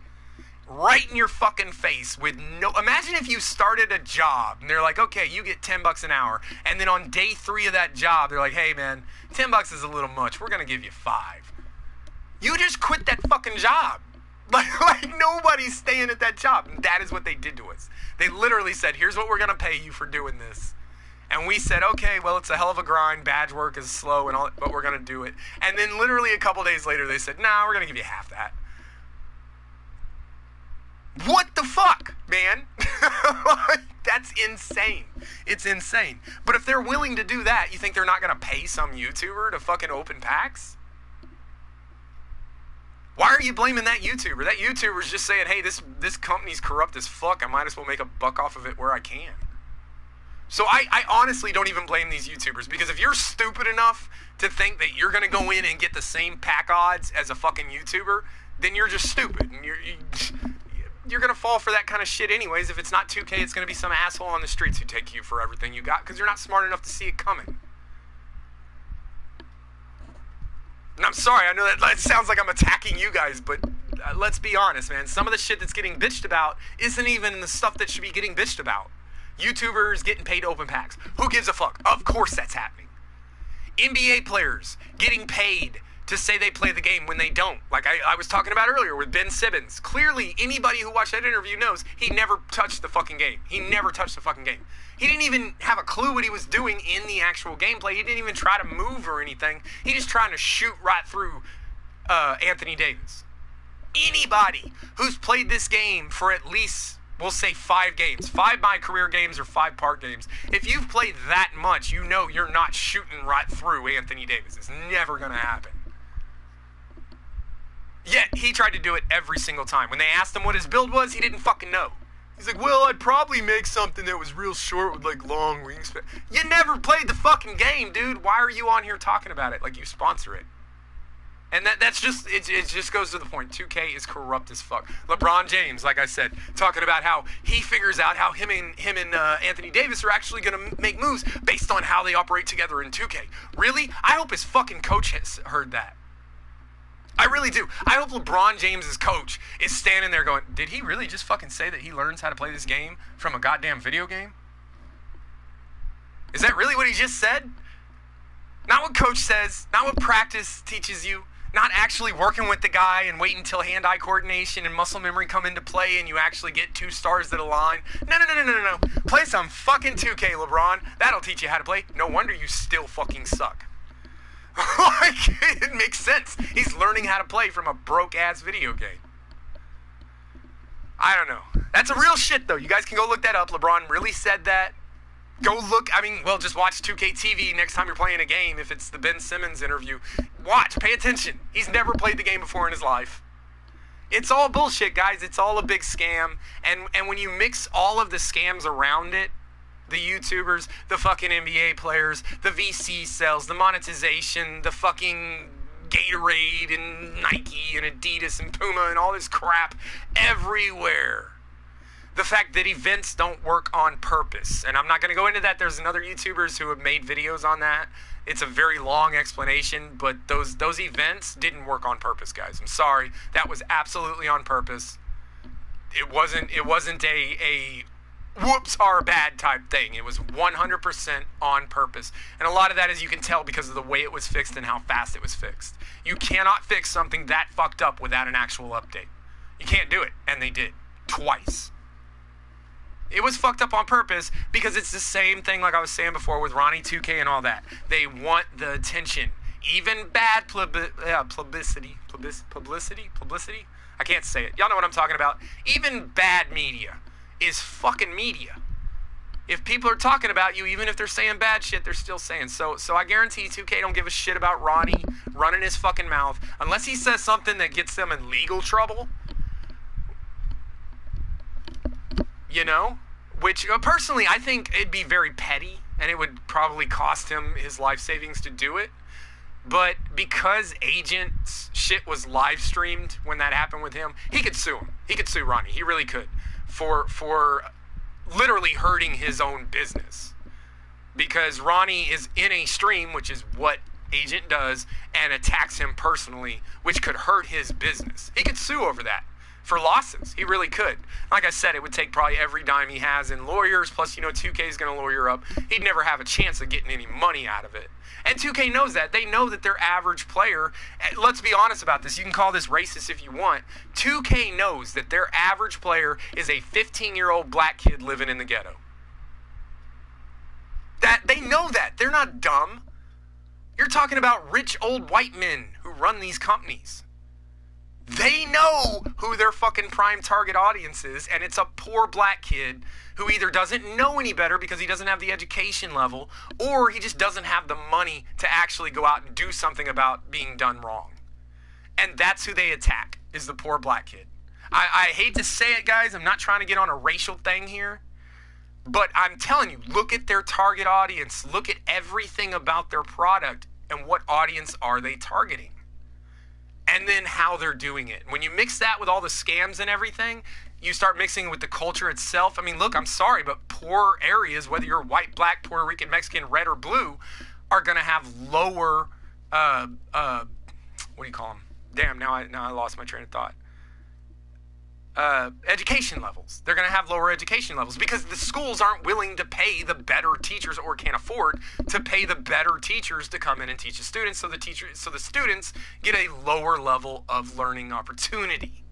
Right in your fucking face with no... Imagine if you started a job and they're like, okay, you get $10 an hour. And then on day 3 of that job, they're like, hey man, $10 is a little much. We're going to give you 5. You just quit that fucking job. Like nobody's staying at that job. And that is what they did to us. They literally said, here's what we're going to pay you for doing this. And we said, okay, well, it's a hell of a grind. Badge work is slow and all, but we're going to do it. And then literally a couple days later, they said, nah, we're going to give you half that. What the fuck, man? That's insane. It's insane. But if they're willing to do that, you think they're not going to pay some YouTuber to fucking open packs? Why are you blaming that YouTuber? That YouTuber's just saying, hey, this company's corrupt as fuck. I might as well make a buck off of it where I can. So I honestly don't even blame these YouTubers, because if you're stupid enough to think that you're going to go in and get the same pack odds as a fucking YouTuber, then you're just stupid. And you're going to fall for that kind of shit anyways. If it's not 2K, it's going to be some asshole on the streets who take you for everything you got because you're not smart enough to see it coming. And I'm sorry, I know that sounds like I'm attacking you guys, but let's be honest, man. Some of the shit that's getting bitched about isn't even the stuff that should be getting bitched about. YouTubers getting paid to open packs. Who gives a fuck? Of course that's happening. NBA players getting paid to say they play the game when they don't. Like I was talking about earlier with Ben Simmons. Clearly, anybody who watched that interview knows he never touched the fucking game. He never touched the fucking game. He didn't even have a clue what he was doing in the actual gameplay. He didn't even try to move or anything. He just trying to shoot right through Anthony Davis. Anybody who's played this game for at least, we'll say 5 games, 5 My Career games or 5 Park games, if you've played that much, you know you're not shooting right through Anthony Davis. It's never going to happen. Yet, he tried to do it every single time. When they asked him what his build was, he didn't fucking know. He's like, well, I'd probably make something that was real short with, like, long wingspan. You never played the fucking game, dude. Why are you on here talking about it like you sponsor it? And that's just, it just goes to the point. 2K is corrupt as fuck. LeBron James, like I said, talking about how he figures out how him and Anthony Davis are actually going to make moves based on how they operate together in 2K. Really? I hope his fucking coach has heard that. I really do. I hope LeBron James's coach is standing there going, did he really just fucking say that he learns how to play this game from a goddamn video game? Is that really what he just said? Not what coach says, not what practice teaches you, not actually working with the guy and waiting until hand-eye coordination and muscle memory come into play and you actually get 2 stars that align. No. Play some fucking 2K, LeBron. That'll teach you how to play. No wonder you still fucking suck. Like, it makes sense. He's learning how to play from a broke-ass video game. I don't know. That's a real shit, though. You guys can go look that up. LeBron really said that. Go look. I mean, well, just watch 2K TV next time you're playing a game. If it's the Ben Simmons interview, watch. Pay attention. He's never played the game before in his life. It's all bullshit, guys. It's all a big scam. And when you mix all of the scams around it, the YouTubers, the fucking NBA players, the VC sales, the monetization, the fucking Gatorade and Nike and Adidas and Puma and all this crap everywhere. The fact that events don't work on purpose. And I'm not going to go into that. There's another YouTubers who have made videos on that. It's a very long explanation, but those events didn't work on purpose, guys. I'm sorry. That was absolutely on purpose. It wasn't a whoops are bad type thing. It was 100% on purpose. And a lot of that, as you can tell, because of the way it was fixed and how fast it was fixed. You cannot fix something that fucked up without an actual update. You can't do it. And they did. Twice. It was fucked up on purpose because it's the same thing like I was saying before with Ronnie 2K and all that. They want the attention. Even bad publicity. I can't say it. Y'all know what I'm talking about. Even bad media is fucking media. If people are talking about you, even if they're saying bad shit, they're still saying. So I guarantee 2K don't give a shit about Ronnie running his fucking mouth. Unless he says something that gets them in legal trouble. You know? which personally I think it'd be very petty and it would probably cost him his life savings to do it. But because Agent's shit was live streamed when that happened with him, he could sue him. He could sue Ronnie. He really could for literally hurting his own business. Because Ronnie is in a stream, which is what Agent does, and attacks him personally, which could hurt his business. He could sue over that for losses. He really could. Like I said, it would take probably every dime he has in lawyers, plus, 2K is going to lawyer up. He'd never have a chance of getting any money out of it. And 2K knows that. They know that their average player, let's be honest about this, you can call this racist if you want, 2K knows that their average player is a 15-year-old black kid living in the ghetto. That they know that. They're not dumb. You're talking about rich old white men who run these companies. They know who their fucking prime target audience is, and it's a poor black kid who either doesn't know any better because he doesn't have the education level, or he just doesn't have the money to actually go out and do something about being done wrong. And that's who they attack, is the poor black kid. I hate to say it, guys. I'm not trying to get on a racial thing here. But I'm telling you, look at their target audience. Look at everything about their product and what audience are they targeting. And then how they're doing it. When you mix that with all the scams and everything, you start mixing it with the culture itself. I mean, look, I'm sorry, but poor areas, whether you're white, black, Puerto Rican, Mexican, red, or blue, are going to have lower, what do you call them? Damn, now I lost my train of thought. Education levels. They're going to have lower education levels because the schools aren't willing to pay the better teachers or can't afford to pay the better teachers to come in and teach the students. So the students get a lower level of learning opportunity.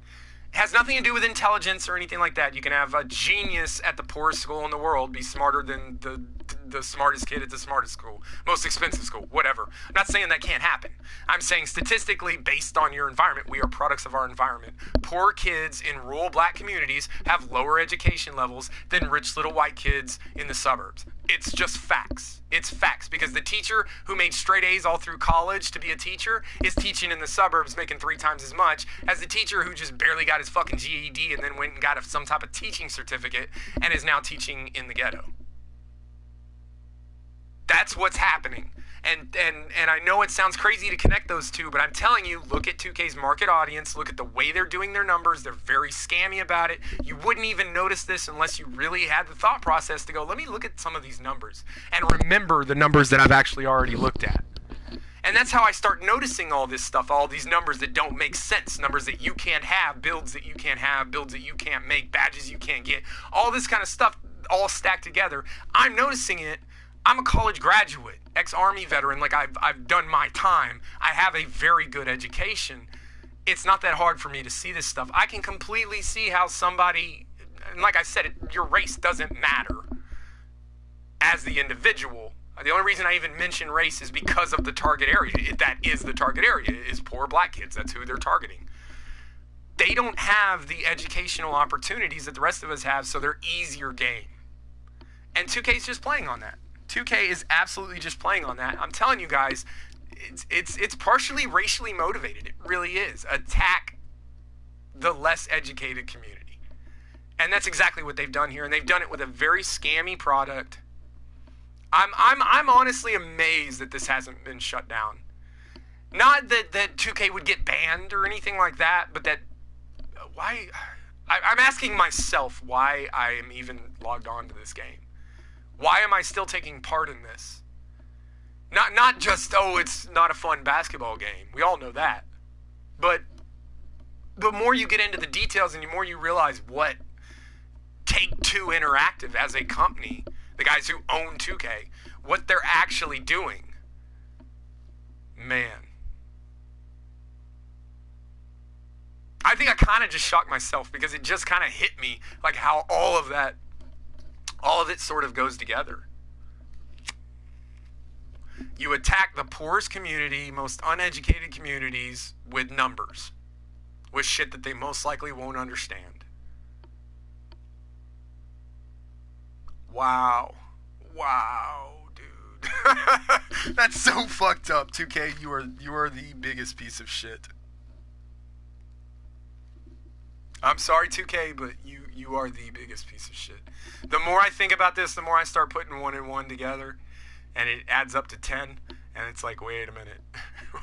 It has nothing to do with intelligence or anything like that. You can have a genius at the poorest school in the world be smarter than the smartest kid at the smartest school, most expensive school, whatever. I'm not saying that can't happen. I'm saying statistically, based on your environment, we are products of our environment. Poor kids in rural black communities have lower education levels than rich little white kids in the suburbs. It's just facts. It's facts because the teacher who made straight A's all through college to be a teacher is teaching in the suburbs making 3 times as much as the teacher who just barely got his fucking GED and then went and got some type of teaching certificate and is now teaching in the ghetto. That's what's happening. And I know it sounds crazy to connect those two, but I'm telling you, look at 2K's market audience, look at the way they're doing their numbers. They're very scammy about it. You wouldn't even notice this unless you really had the thought process to go, let me look at some of these numbers and remember the numbers that I've actually already looked at. And that's how I start noticing all this stuff, all these numbers that don't make sense, numbers that you can't have, builds that you can't have, builds that you can't make, badges you can't get, all this kind of stuff all stacked together. I'm noticing it. I'm a college graduate, ex-Army veteran, like I've done my time. I have a very good education. It's not that hard for me to see this stuff. I can completely see how somebody, and like I said, your race doesn't matter as the individual. The only reason I even mention race is because of the target area. That is the target area, is poor black kids. That's who they're targeting. They don't have the educational opportunities that the rest of us have, so they're easier game. And 2K is just playing on that. 2K is absolutely just playing on that. I'm telling you guys, it's partially racially motivated. It really is. Attack the less educated community. And that's exactly what they've done here. And they've done it with a very scammy product. I'm honestly amazed that this hasn't been shut down. Not that 2K would get banned or anything like that, but that why I'm asking myself why I am even logged on to this game. Why am I still taking part in this? Not just, it's not a fun basketball game. We all know that. But the more you get into the details and the more you realize what Take-Two Interactive as a company, the guys who own 2K, what they're actually doing, man. I think I kind of just shocked myself because it just kind of hit me like how all of it sort of goes together. You attack the poorest community, most uneducated communities with numbers, with shit that they most likely won't understand. Wow, dude. That's so fucked up. 2K, you are the biggest piece of shit. I'm sorry, 2K, but you are the biggest piece of shit. The more I think about this, the more I start putting 1 and 1 together, and it adds up to 10, and it's like, wait a minute.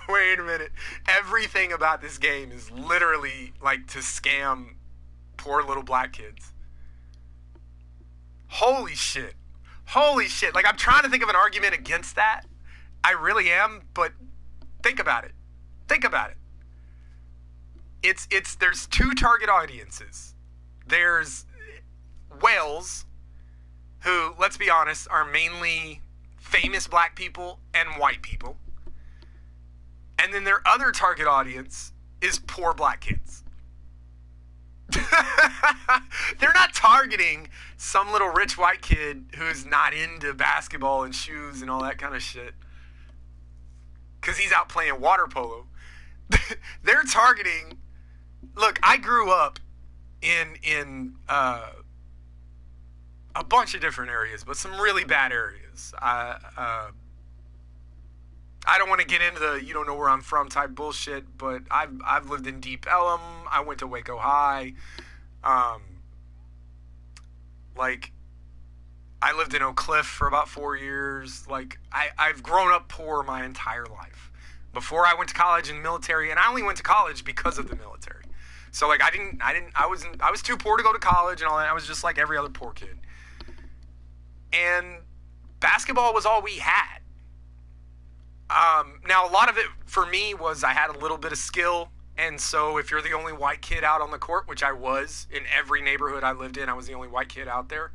Wait a minute. Everything about this game is literally like to scam poor little black kids. Holy shit. Holy shit. Like, I'm trying to think of an argument against that. I really am, but think about it. Think about it. There's two target audiences. There's whales, who, let's be honest, are mainly famous black people and white people. And then their other target audience is poor black kids. They're not targeting some little rich white kid who's not into basketball and shoes and all that kind of shit because he's out playing water polo. They're targeting... Look, I grew up in a bunch of different areas, but some really bad areas. I don't want to get into the you don't know where I'm from type bullshit, but I've lived in Deep Ellum. I went to Waco High. Like, I lived in Oak Cliff for about 4 years. Like, I've grown up poor my entire life. Before I went to college in the military, and I only went to college because of the military. So, like, I was too poor to go to college and all that. I was just like every other poor kid. And basketball was all we had. Now, a lot of it for me was I had a little bit of skill. And so if you're the only white kid out on the court, which I was in every neighborhood I lived in, I was the only white kid out there.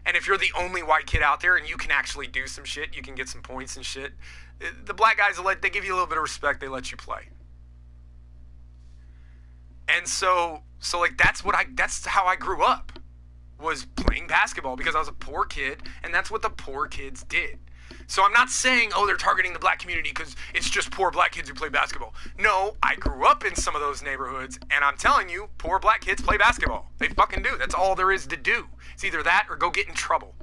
And if you're the only white kid out there and you can actually do some shit, you can get some points and shit, the black guys, they give you a little bit of respect. They let you play. And so like, that's how I grew up, was playing basketball because I was a poor kid, and that's what the poor kids did. So I'm not saying, oh, they're targeting the black community because it's just poor black kids who play basketball. No, I grew up in some of those neighborhoods, and I'm telling you, poor black kids play basketball. They fucking do. That's all there is to do. It's either that or go get in trouble.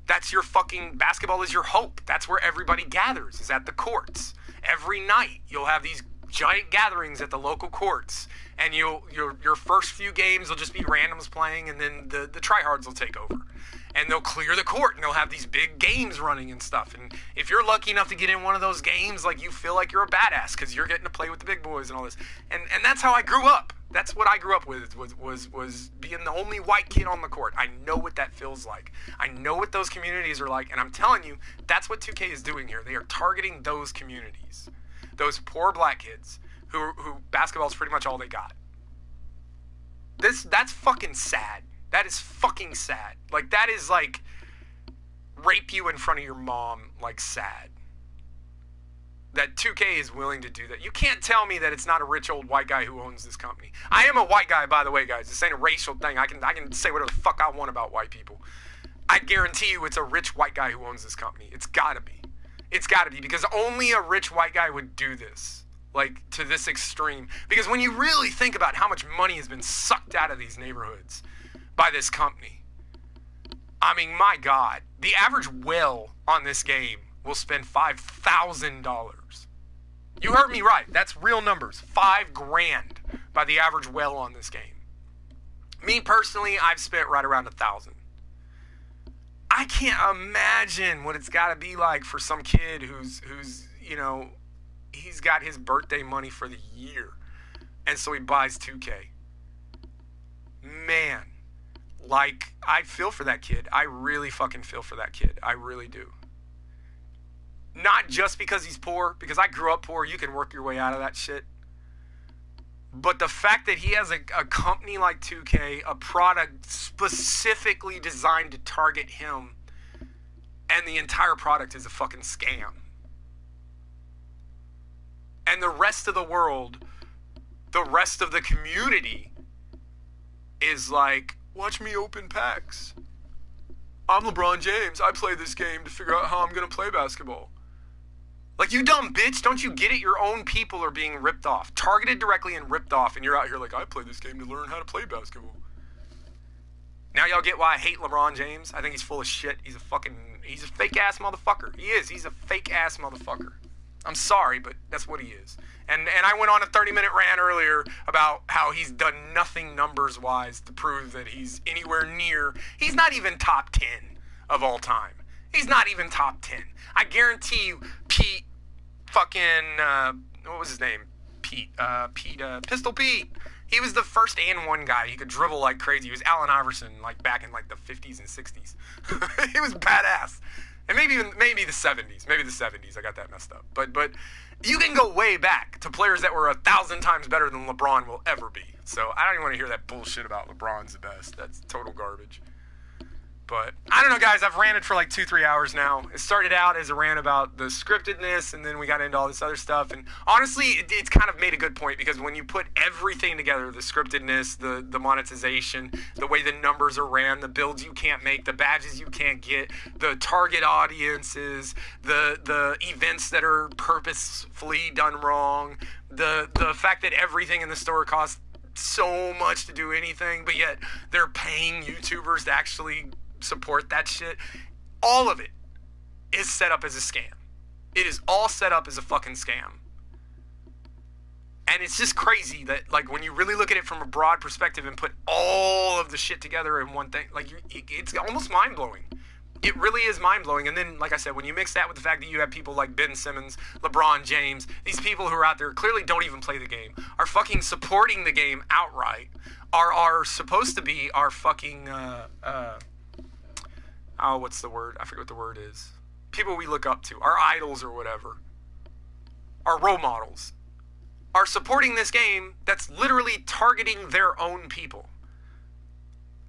That's your fucking, basketball is your hope. That's where everybody gathers, is at the courts. Every night, you'll have these giant gatherings at the local courts, and your first few games will just be randoms playing, and then the tryhards will take over. And they'll clear the court, and they'll have these big games running and stuff. And if you're lucky enough to get in one of those games, like, you feel like you're a badass because you're getting to play with the big boys and all this. And that's how I grew up. That's what I grew up with, was being the only white kid on the court. I know what that feels like. I know what those communities are like. And I'm telling you, that's what 2K is doing here. They are targeting those communities. Those poor black kids who basketball is pretty much all they got. That's fucking sad. That is fucking sad. Like, that is like rape you in front of your mom, like, sad. That 2K is willing to do that. You can't tell me that it's not a rich old white guy who owns this company. I am a white guy, by the way, guys. This ain't a racial thing. I can say whatever the fuck I want about white people. I guarantee you it's a rich white guy who owns this company. It's gotta be. It's gotta be, because only a rich white guy would do this. Like, to this extreme. Because when you really think about how much money has been sucked out of these neighborhoods by this company, I mean, my God, the average whale on this game will spend $5,000. You heard me right. That's real numbers. $5,000 by the average whale on this game. Me personally, I've spent right around $1,000. I can't imagine what it's got to be like for some kid who's you know, he's got his birthday money for the year, and so he buys 2K. Man, like, I feel for that kid. I really fucking feel for that kid. I really do. Not just because he's poor, because I grew up poor. You can work your way out of that shit. But the fact that he has a company like 2K, a product specifically designed to target him, and the entire product is a fucking scam. And the rest of the world, the rest of the community is like, watch me open packs. I'm LeBron James. I play this game to figure out how I'm going to play basketball. Like, you dumb bitch, don't you get it? Your own people are being ripped off, targeted directly and ripped off, and you're out here like, I play this game to learn how to play basketball. Now y'all get why I hate LeBron James? I think he's full of shit. He's a fake-ass motherfucker. He is. He's a fake-ass motherfucker. I'm sorry, but that's what he is. And I went on a 30-minute rant earlier about how he's done nothing numbers-wise to prove that he's anywhere near. He's not even top 10 of all time. He's not even top 10. I guarantee you, Pete fucking, what was his name? Pistol Pete. He was the first and one guy. He could dribble like crazy. He was Allen Iverson, like back in like the 50s and 60s. He was badass. And maybe the 70s. Maybe the 70s. I got that messed up. But you can go way back to players that were 1,000 times better than LeBron will ever be. So I don't even want to hear that bullshit about LeBron's the best. That's total garbage. But I don't know, guys. I've ranted for like 2-3 hours now. It started out as a rant about the scriptedness, and then we got into all this other stuff. And honestly, it's kind of made a good point, because when you put everything together, the scriptedness, the monetization, the way the numbers are ran, the builds you can't make, the badges you can't get, the target audiences, the events that are purposefully done wrong, the fact that everything in the store costs so much to do anything, but yet they're paying YouTubers to actually support that shit. All of it is set up as a scam. It is all set up as a fucking scam. And it's just crazy that, like, when you really look at it from a broad perspective and put all of the shit together in one thing, like, it's almost mind-blowing. It really is mind-blowing. And then, like I said, when you mix that with the fact that you have people like Ben Simmons, LeBron James, these people who are out there clearly don't even play the game, are fucking supporting the game outright, are supposed to be our fucking, what's the word? I forget what the word is. People we look up to, our idols or whatever, our role models, are supporting this game that's literally targeting their own people.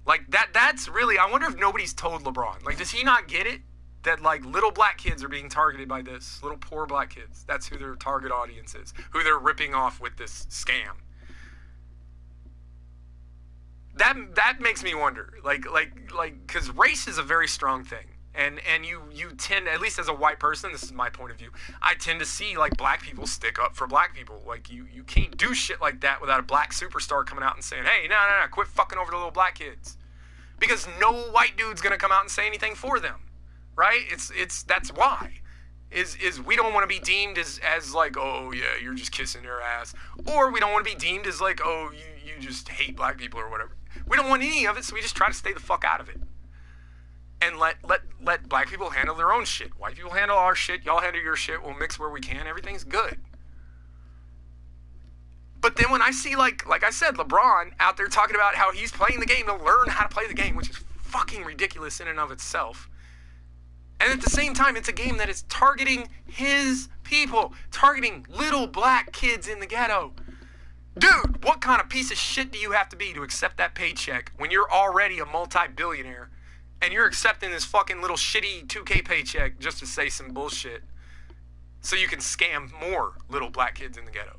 Like, that's really, I wonder if nobody's told LeBron. Like, does he not get it? That, like, little black kids are being targeted by this. Little poor black kids. That's who their target audience is. Who they're ripping off with this scam. That makes me wonder. Like, because race is a very strong thing. And you tend, at least as a white person, this is my point of view, I tend to see, like, black people stick up for black people. Like, you can't do shit like that without a black superstar coming out and saying, hey, no, quit fucking over the little black kids. Because no white dude's gonna come out and say anything for them, right? That's why. Is we don't want to be deemed as like, oh yeah, you're just kissing their ass, or we don't want to be deemed as like, oh, you just hate black people or whatever. We don't want any of it, so we just try to stay the fuck out of it. And let black people handle their own shit. White people handle our shit. Y'all handle your shit. We'll mix where we can. Everything's good. But then when I see, like I said, LeBron out there talking about how he's playing the game to learn how to play the game, which is fucking ridiculous in and of itself. And at the same time, it's a game that is targeting his people. Targeting little black kids in the ghetto. Dude, what kind of piece of shit do you have to be to accept that paycheck when you're already a multi-billionaire? And you're accepting this fucking little shitty 2K paycheck just to say some bullshit so you can scam more little black kids in the ghetto.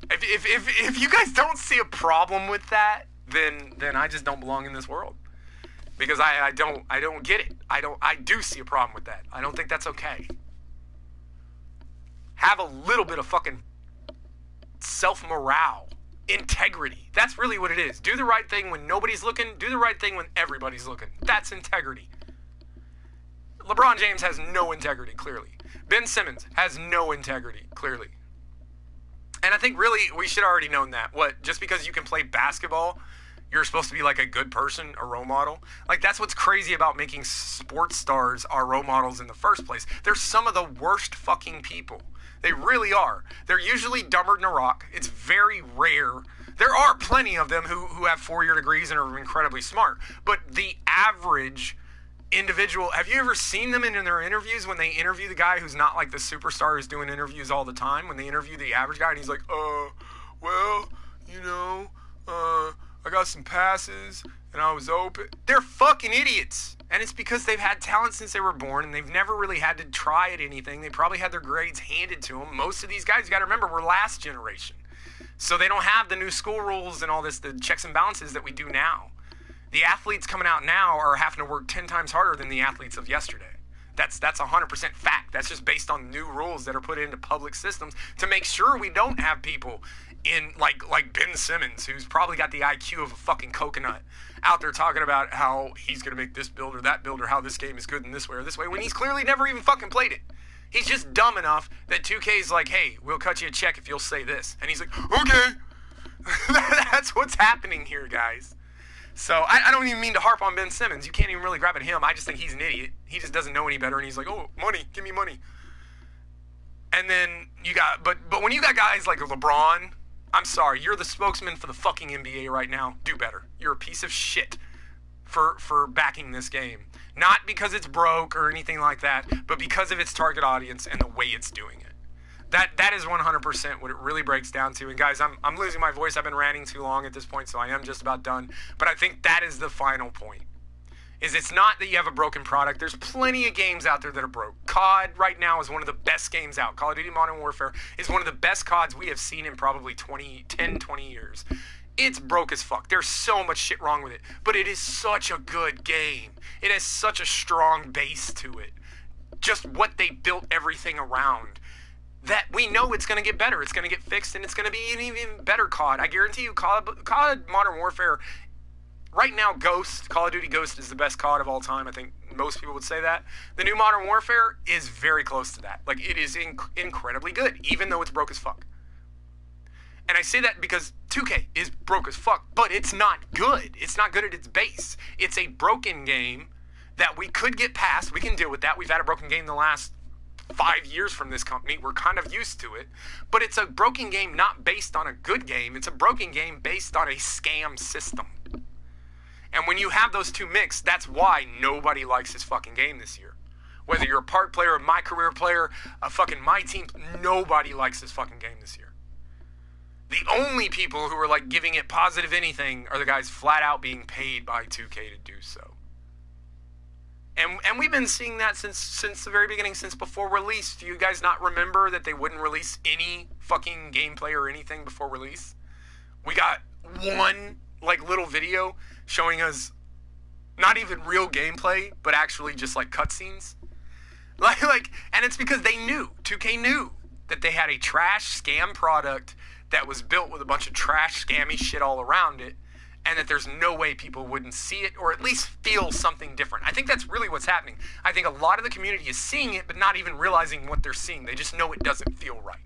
If you guys don't see a problem with that, then I just don't belong in this world. Because I don't get it. I do see a problem with that. I don't think that's okay. Have a little bit of fucking self-morale. Integrity. That's really what it is. Do the right thing when nobody's looking. Do the right thing when everybody's looking. That's integrity. LeBron James has no integrity, clearly. Ben Simmons has no integrity, clearly. And I think really we should have already known that. What? Just because you can play basketball, you're supposed to be like a good person, a role model? Like, that's what's crazy about making sports stars our role models in the first place. They're some of the worst fucking people. They really are. They're usually dumber than a rock. It's very rare. There are plenty of them who have 4-year degrees and are incredibly smart. But the average individual, have you ever seen them in their interviews when they interview the guy who's not like the superstar who's doing interviews all the time? When they interview the average guy and he's like, well, you know, I got some passes and I was open. They're fucking idiots. And it's because they've had talent since they were born and they've never really had to try at anything. They probably had their grades handed to them. Most of these guys, you got to remember, were last generation. So they don't have the new school rules and all this, the checks and balances that we do now. The athletes coming out now are having to work 10 times harder than the athletes of yesterday. That's 100% fact. That's just based on new rules that are put into public systems to make sure we don't have people in like Ben Simmons, who's probably got the IQ of a fucking coconut, out there talking about how he's going to make this build or that build, or how this game is good in this way or this way, when he's clearly never even fucking played it. He's just dumb enough that 2K's like, hey, we'll cut you a check if you'll say this. And he's like, okay. That's what's happening here, guys. So I don't even mean to harp on Ben Simmons. You can't even really grab at him. I just think he's an idiot. He just doesn't know any better, and he's like, oh, money, give me money. And then you got, but when you got guys like LeBron, I'm sorry, you're the spokesman for the fucking NBA right now. Do better. You're a piece of shit for backing this game. Not because it's broke or anything like that, but because of its target audience and the way it's doing it. That is 100% what it really breaks down to. And guys, I'm losing my voice. I've been ranting too long at this point, so I am just about done. But I think that is the final point. Is it's not that you have a broken product. There's plenty of games out there that are broke. COD right now is one of the best games out. Call of Duty Modern Warfare is one of the best CODs we have seen in probably 10, 20 years. It's broke as fuck. There's so much shit wrong with it. But it is such a good game. It has such a strong base to it. Just what they built everything around. That we know it's going to get better. It's going to get fixed, and it's going to be an even better COD. I guarantee you, COD Modern Warfare, right now, Call of Duty Ghost is the best COD of all time. I think most people would say that. The new Modern Warfare is very close to that. Like, it is incredibly good, even though it's broke as fuck. And I say that because 2K is broke as fuck, but it's not good. It's not good at its base. It's a broken game that we could get past. We can deal with that. We've had a broken game the last 5 years from this company. We're kind of used to it. But it's a broken game not based on a good game. It's a broken game based on a scam system. And when you have those two mixed, that's why nobody likes this fucking game this year. Whether you're a part player, a my career player, a fucking my team, nobody likes this fucking game this year. The only people who are like giving it positive anything are the guys flat out being paid by 2K to do so. And we've been seeing that since the very beginning, since before release. Do you guys not remember that they wouldn't release any fucking gameplay or anything before release? We got one like little video showing us not even real gameplay, but actually just like cutscenes. Like, and it's because they knew, 2K knew that they had a trash scam product that was built with a bunch of trash scammy shit all around it, and that there's no way people wouldn't see it or at least feel something different. I think that's really what's happening. I think a lot of the community is seeing it, but not even realizing what they're seeing. They just know it doesn't feel right.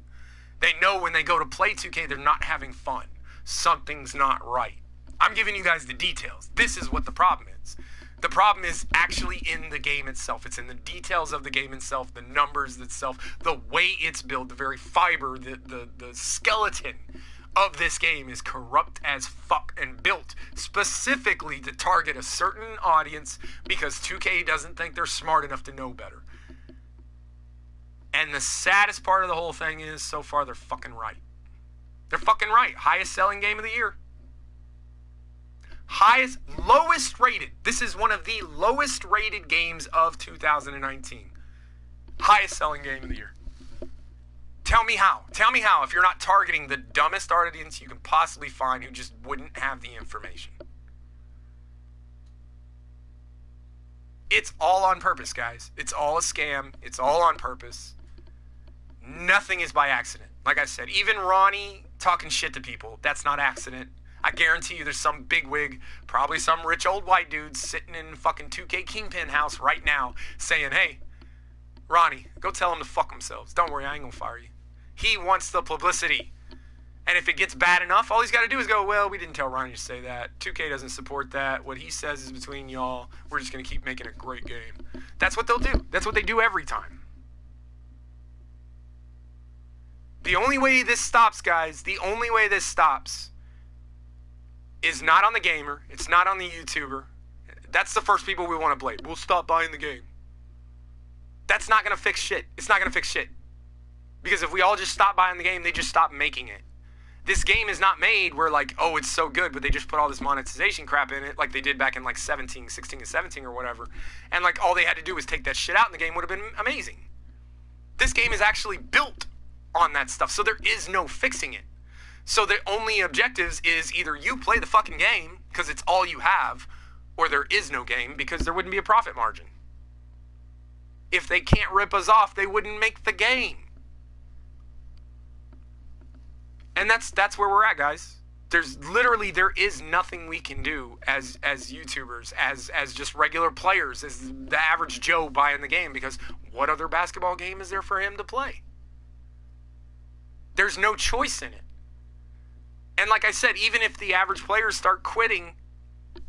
They know when they go to play 2K, they're not having fun. Something's not right. I'm giving you guys the details. This is what the problem is. The problem is actually in the game itself. It's in the details of the game itself, the numbers itself, the way it's built, the very fiber, the skeleton of this game is corrupt as fuck and built specifically to target a certain audience because 2K doesn't think they're smart enough to know better. And the saddest part of the whole thing is, so far, they're fucking right. They're fucking right. Highest selling game of the year. Lowest rated. This is one of the lowest rated games of 2019. Highest selling game of the year. Tell me how. Tell me how if you're not targeting the dumbest audience you can possibly find who just wouldn't have the information. It's all on purpose, guys. It's all a scam. It's all on purpose. Nothing is by accident. Like I said, even Ronnie talking shit to people, that's not accident. I guarantee you there's some bigwig, probably some rich old white dude sitting in fucking 2K Kingpin house right now saying, hey, Ronnie, go tell them to fuck themselves. Don't worry, I ain't gonna fire you. He wants the publicity. And if it gets bad enough, all he's got to do is go, well, we didn't tell Ronnie to say that. 2K doesn't support that. What he says is between y'all. We're just going to keep making a great game. That's what they'll do. That's what they do every time. The only way this stops, guys, the only way this stops is not on the gamer. It's not on the YouTuber. That's the first people we want to blame. We'll stop buying the game. That's not going to fix shit. It's not going to fix shit. Because if we all just stop buying the game, they just stop making it. This game is not made where like, oh, it's so good, but they just put all this monetization crap in it like they did back in like 16 and 17 or whatever. And like all they had to do was take that shit out and the game would have been amazing. This game is actually built on that stuff, so there is no fixing it. So the only objectives is either you play the fucking game because it's all you have, or there is no game because there wouldn't be a profit margin. If they can't rip us off, they wouldn't make the game. And that's where we're at, guys. There is nothing we can do as YouTubers, as just regular players, as the average Joe buying the game, because what other basketball game is there for him to play? There's no choice in it. And like I said, even if the average players start quitting,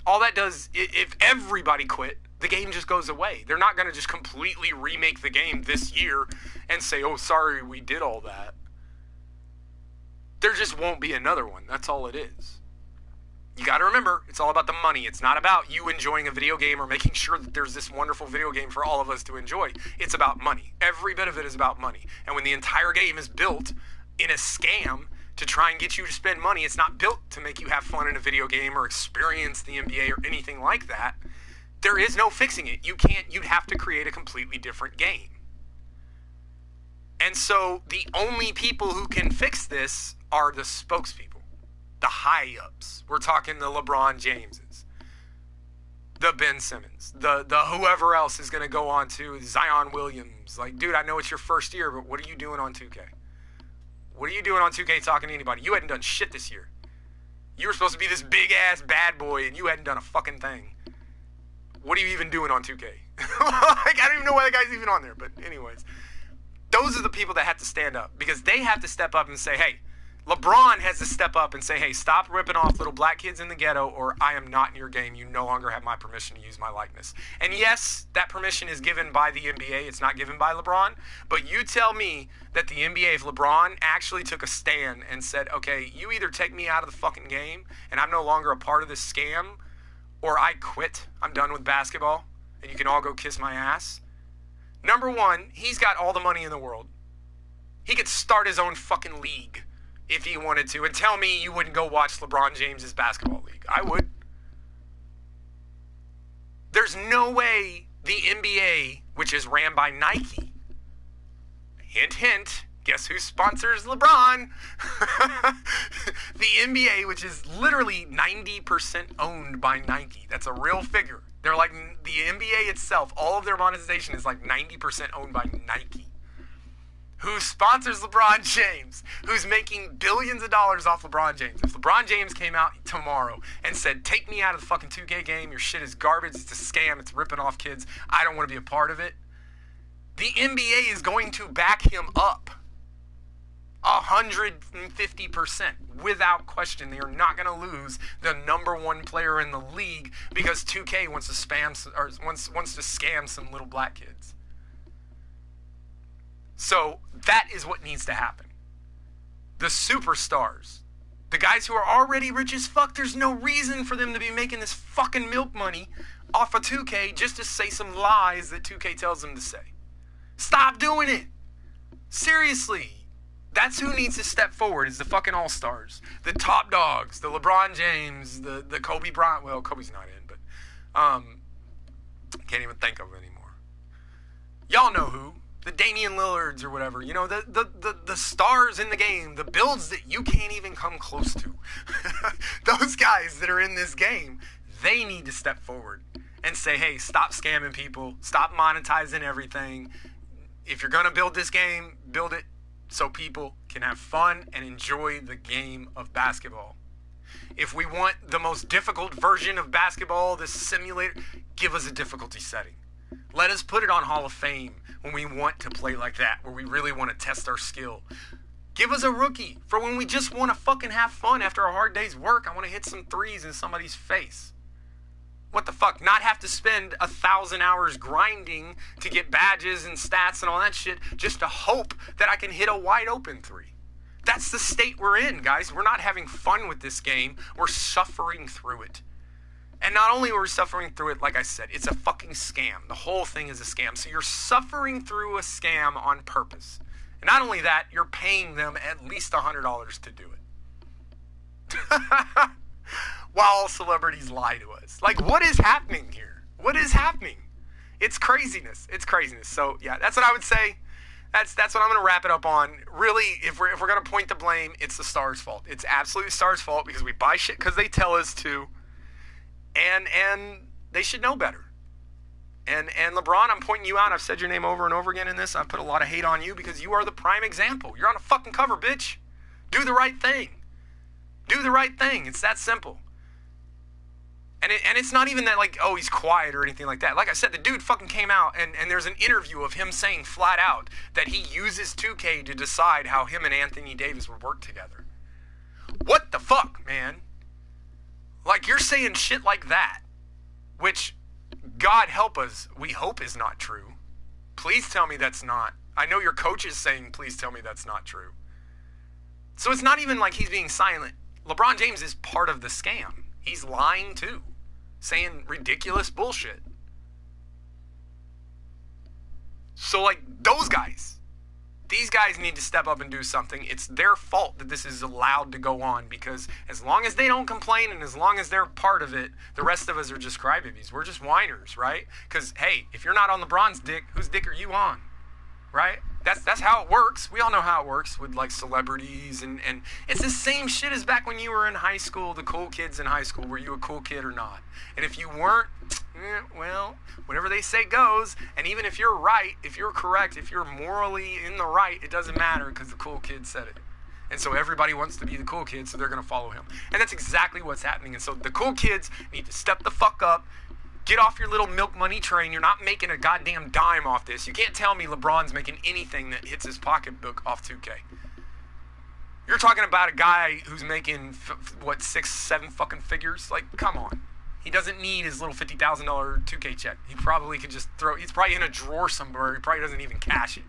all that does, if everybody quit, the game just goes away. They're not going to just completely remake the game this year and say, oh, sorry, we did all that. There just won't be another one. That's all it is. You got to remember, it's all about the money. It's not about you enjoying a video game or making sure that there's this wonderful video game for all of us to enjoy. It's about money. Every bit of it is about money. And when the entire game is built in a scam to try and get you to spend money, it's not built to make you have fun in a video game or experience the NBA or anything like that. There is no fixing it. You'd have to create a completely different game. And so the only people who can fix this are the spokespeople, the high-ups. We're talking the LeBron Jameses, the Ben Simmons, the whoever else is going to go on to Zion Williams. Like, dude, I know it's your first year, but what are you doing on 2K? What are you doing on 2K talking to anybody? You hadn't done shit this year. You were supposed to be this big-ass bad boy, and you hadn't done a fucking thing. What are you even doing on 2K? Like, I don't even know why the guy's even on there, but anyways. Those are the people that have to stand up, because they have to step up and say, hey, LeBron has to step up and say, hey, stop ripping off little black kids in the ghetto, or I am not in your game. You no longer have my permission to use my likeness. And yes, that permission is given by the NBA. It's not given by LeBron. But you tell me that the NBA, if LeBron actually took a stand and said, okay, you either take me out of the fucking game and I'm no longer a part of this scam, or I quit, I'm done with basketball, and you can all go kiss my ass. Number one, he's got all the money in the world. He could start his own fucking league if he wanted to, and tell me you wouldn't go watch LeBron James's basketball league. I would. There's no way the NBA, which is ran by Nike, hint, hint, guess who sponsors LeBron? The NBA, which is literally 90% owned by Nike. That's a real figure. They're like, the NBA itself, all of their monetization is like 90% owned by Nike. Who sponsors LeBron James, who's making billions of dollars off LeBron James. If LeBron James came out tomorrow and said, take me out of the fucking 2K game, your shit is garbage, it's a scam, it's ripping off kids, I don't want to be a part of it, the NBA is going to back him up 150%, without question. They are not going to lose the number one player in the league because 2K wants to scam some little black kids. So that is what needs to happen. The superstars, the guys who are already rich as fuck, there's no reason for them to be making this fucking milk money off of 2K just to say some lies that 2K tells them to say. Stop doing it. Seriously. That's who needs to step forward, is the fucking all-stars. The top dogs, the LeBron James, the Kobe Bryant. Well, Kobe's not in, but can't even think of it anymore. Y'all know who. The Damian Lillards or whatever. You know, the stars in the game, the builds that you can't even come close to. Those guys that are in this game, they need to step forward and say, hey, stop scamming people. Stop monetizing everything. If you're going to build this game, build it so people can have fun and enjoy the game of basketball. If we want the most difficult version of basketball, this simulator, give us a difficulty setting. Let us put it on Hall of Fame when we want to play like that, where we really want to test our skill. Give us a rookie for when we just want to fucking have fun after a hard day's work. I want to hit some threes in somebody's face. What the fuck? Not have to spend 1,000 hours grinding to get badges and stats and all that shit just to hope that I can hit a wide open three. That's the state we're in, guys. We're not having fun with this game. We're suffering through it. And not only are we suffering through it, like I said, it's a fucking scam. The whole thing is a scam. So you're suffering through a scam on purpose. And not only that, you're paying them at least $100 to do it. While celebrities lie to us. Like, what is happening here? What is happening? It's craziness. It's craziness. So, yeah, that's what I would say. That's what I'm going to wrap it up on. Really, if we're going to point the blame, it's the stars' fault. It's absolutely the stars' fault because we buy shit because they tell us to. And they should know better. And LeBron, I'm pointing you out. I've said your name over and over again in this. I've put a lot of hate on you because you are the prime example. You're on a fucking cover, bitch. Do the right thing. Do the right thing. It's that simple. And it's not even that, like, oh, he's quiet or anything like that. Like I said, the dude fucking came out, and there's an interview of him saying flat out that he uses 2K to decide how him and Anthony Davis would work together. What the fuck, man? Like, you're saying shit like that, which, God help us, we hope is not true. Please tell me that's not. I know your coach is saying, please tell me that's not true. So it's not even like he's being silent. LeBron James is part of the scam. He's lying too, saying ridiculous bullshit. So, like, these guys need to step up and do something. It's their fault that this is allowed to go on, because as long as they don't complain and as long as they're part of it, the rest of us are just crybabies. We're just whiners, right? Because, hey, if you're not on LeBron's dick, whose dick are you on, right? That's how it works. We all know how it works with, like, celebrities, and it's the same shit as back when you were in high school, the cool kids in high school. Were you a cool kid or not? And if you weren't, well, whatever they say goes. And even if you're right, if you're correct, if you're morally in the right, it doesn't matter because the cool kid said it. And so everybody wants to be the cool kid, so they're going to follow him. And that's exactly what's happening. And so the cool kids need to step the fuck up. Get off your little milk money train. You're not making a goddamn dime off this. You can't tell me LeBron's making anything that hits his pocketbook off 2K. You're talking about a guy who's making, 6, 7 fucking figures? Like, come on. He doesn't need his little $50,000 2K check. He probably could just he's probably in a drawer somewhere. He probably doesn't even cash it.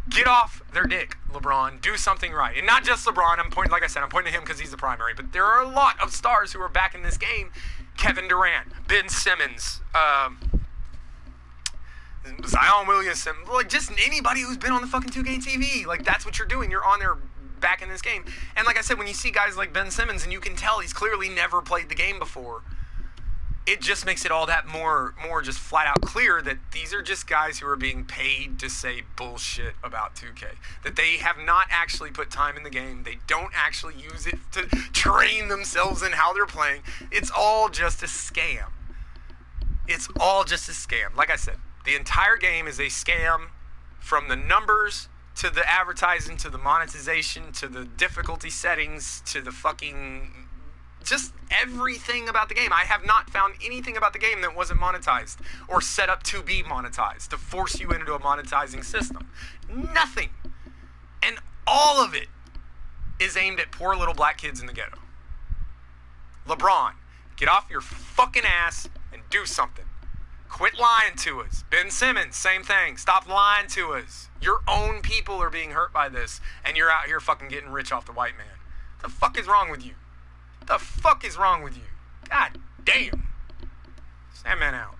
Get off their dick, LeBron. Do something right. And not just LeBron. I'm pointing to him because he's the primary. But there are a lot of stars who are back in this game. Kevin Durant, Ben Simmons, Zion Williamson, like, just anybody who's been on the fucking 2K TV. Like, that's what you're doing. You're on there back in this game. And like I said, when you see guys like Ben Simmons, and you can tell he's clearly never played the game before, it just makes it all that more just flat out clear that these are just guys who are being paid to say bullshit about 2K. That they have not actually put time in the game. They don't actually use it to train themselves in how they're playing. It's all just a scam. It's all just a scam. Like I said, the entire game is a scam, from the numbers to the advertising to the monetization to the difficulty settings to the fucking... just everything about the game. I have not found anything about the game that wasn't monetized or set up to be monetized, to force you into a monetizing system. Nothing. And all of it is aimed at poor little black kids in the ghetto. LeBron, get off your fucking ass and do something. Quit lying to us. Ben Simmons, same thing. Stop lying to us. Your own people are being hurt by this, and you're out here fucking getting rich off the white man. What the fuck is wrong with you? What the fuck is wrong with you? God damn. Sandman out.